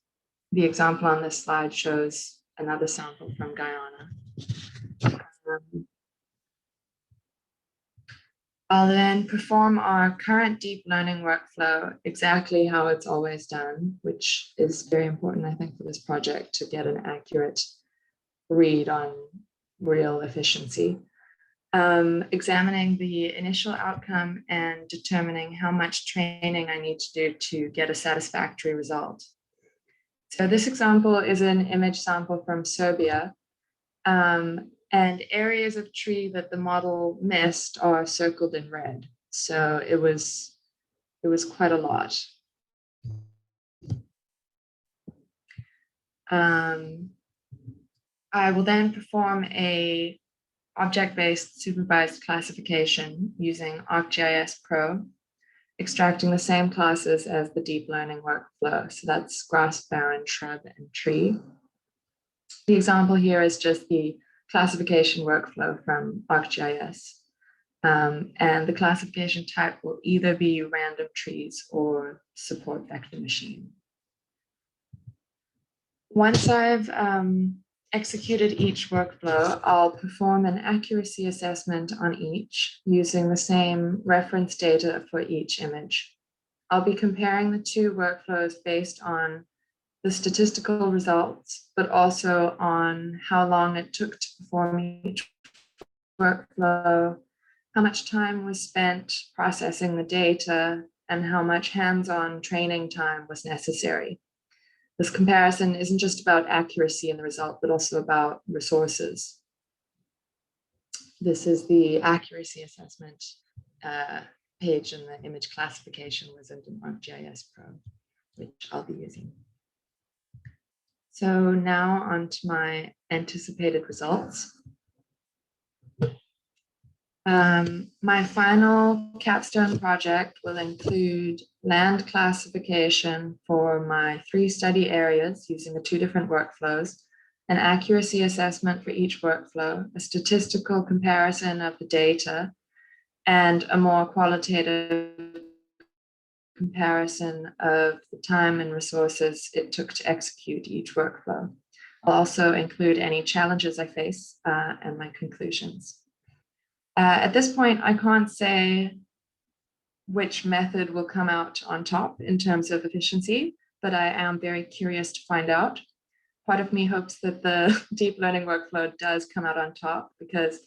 The example on this slide shows another sample from Guyana. I'll then perform our current deep learning workflow exactly how it's always done, which is very important, I think, for this project to get an accurate read on real efficiency. Examining the initial outcome and determining how much training I need to do to get a satisfactory result. So this example is an image sample from Serbia. And areas of tree that the model missed are circled in red. So it was quite a lot. I will then perform a object-based supervised classification using ArcGIS Pro, extracting the same classes as the deep learning workflow. So that's grass, barren, shrub, and tree. The example here is just the classification workflow from ArcGIS. And the classification type will either be random trees or support vector machine. Once I've executed each workflow, I'll perform an accuracy assessment on each using the same reference data for each image. I'll be comparing the two workflows based on the statistical results, but also on how long it took to perform each workflow, how much time was spent processing the data, and how much hands-on training time was necessary. This comparison isn't just about accuracy in the result, but also about resources. This is the accuracy assessment page in the image classification wizard in ArcGIS Pro, which I'll be using. So now on to my anticipated results. My final capstone project will include land classification for my 3 study areas using the 2 different workflows, an accuracy assessment for each workflow, a statistical comparison of the data, and a more qualitative comparison of the time and resources it took to execute each workflow. I'll also include any challenges I face and my conclusions. At this point, I can't say which method will come out on top in terms of efficiency, but I am very curious to find out. Part of me hopes that the deep learning workflow does come out on top, because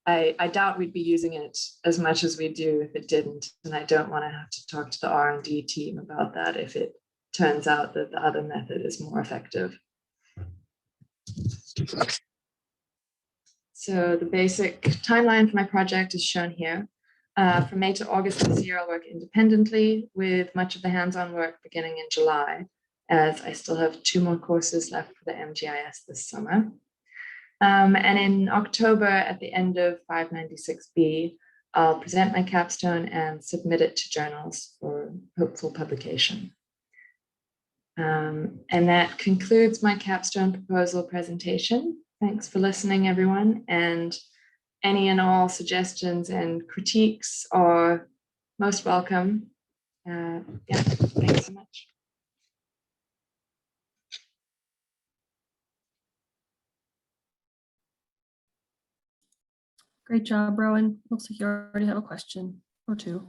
I doubt we'd be using it as much as we do if it didn't. And I don't want to have to talk to the R&D team about that if it turns out that the other method is more effective. So the basic timeline for my project is shown here. From May to August this year, I'll work independently, with much of the hands-on work beginning in July, as I still have 2 more courses left for the MGIS this summer. And in October, at the end of 596B, I'll present my capstone and submit it to journals for hopeful publication. And that concludes my capstone proposal presentation. Thanks for listening, everyone. And any and all suggestions and critiques are most welcome. Yeah, thanks so much. Great job, Rowan. Looks like you already have a question or 2.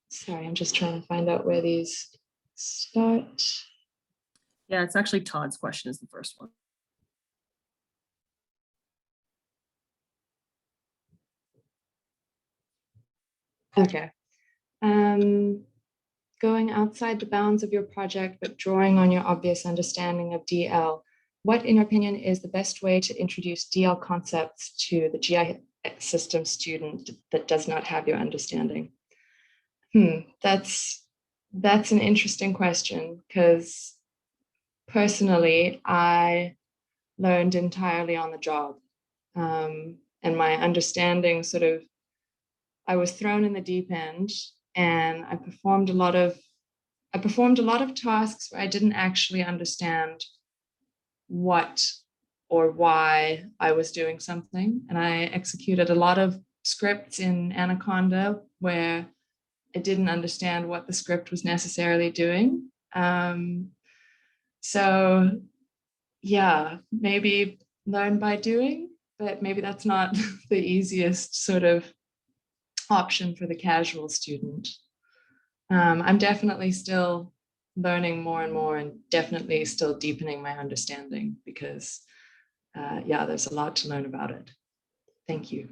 Sorry, I'm just trying to find out where these start. Yeah, it's actually Todd's question is the first one. Okay. going outside the bounds of your project, but drawing on your obvious understanding of DL, what, in your opinion, is the best way to introduce DL concepts to the GIS system student that does not have your understanding? That's an interesting question, because personally, I learned entirely on the job. And my understanding sort of, I was thrown in the deep end, and I performed a lot of tasks where I didn't actually understand what or why I was doing something. And I executed a lot of scripts in Anaconda where I didn't understand what the script was necessarily doing. So yeah, maybe learn by doing, but maybe that's not the easiest sort of option for the casual student. I'm definitely still learning more and more, and definitely still deepening my understanding, because yeah, there's a lot to learn about it. Thank you.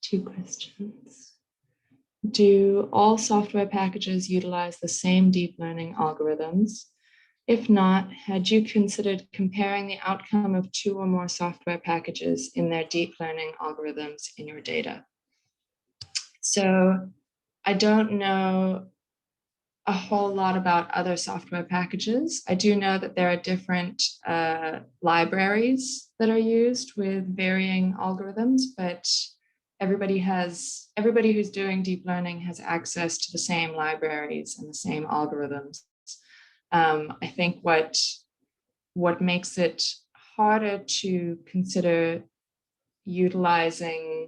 Two questions. Do all software packages utilize the same deep learning algorithms? If not, had you considered comparing the outcome of 2 or more software packages in their deep learning algorithms in your data? So I don't know a whole lot about other software packages. I do know that there are different libraries that are used with varying algorithms, but everybody who's doing deep learning has access to the same libraries and the same algorithms. I think what makes it harder to consider utilizing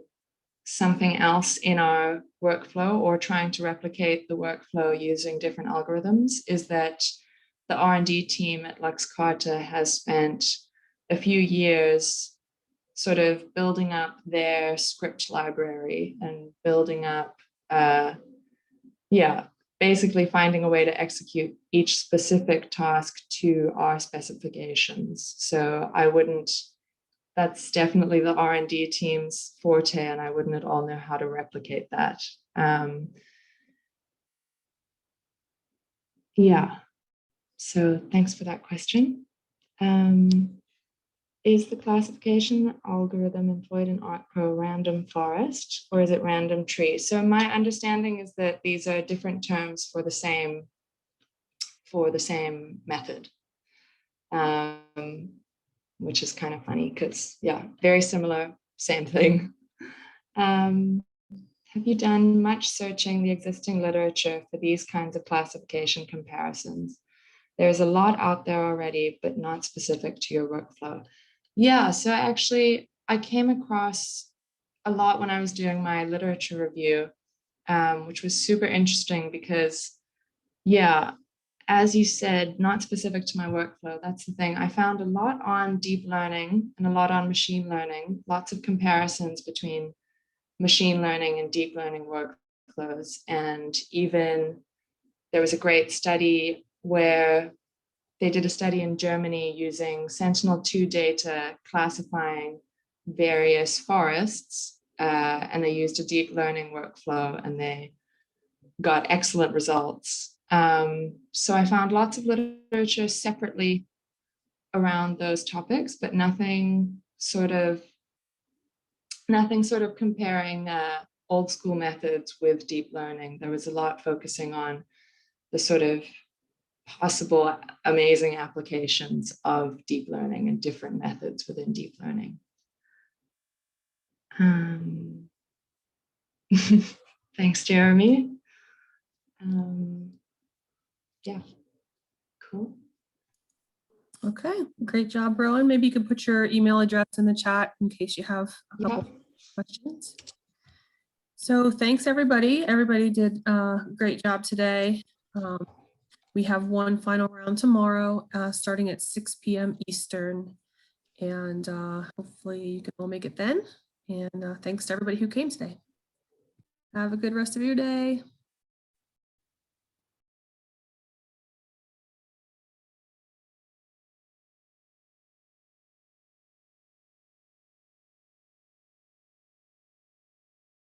something else in our workflow or trying to replicate the workflow using different algorithms is that the R&D team at LuxCarta has spent a few years sort of building up their script library and building up, basically finding a way to execute each specific task to our specifications. So that's definitely the R&D team's forte, and I wouldn't at all know how to replicate that. So thanks for that question. Is the classification algorithm employed in ArcPro random forest, or is it random tree? So my understanding is that these are different terms for the same method. Which is kind of funny because, yeah, very similar, same thing. Have you done much searching the existing literature for these kinds of classification comparisons? There's a lot out there already, but not specific to your workflow. Yeah, so actually, I came across a lot when I was doing my literature review, which was super interesting because, yeah, as you said, not specific to my workflow. That's the thing. I found a lot on deep learning and a lot on machine learning, lots of comparisons between machine learning and deep learning workflows. And even there was a great study where they did a study in Germany using Sentinel-2 data, classifying various forests, and they used a deep learning workflow, and they got excellent results. So I found lots of literature separately around those topics, but nothing sort of comparing old school methods with deep learning. There was a lot focusing on the sort of possible amazing applications of deep learning and different methods within deep learning. Thanks, Jeremy. Yeah, cool. Okay, great job, Rowan. Maybe you could put your email address in the chat in case you have a couple questions. So thanks, everybody. Everybody did a great job today. We have one final round tomorrow, starting at 6 p.m. Eastern. And hopefully you can all make it then. And thanks to everybody who came today. Have a good rest of your day.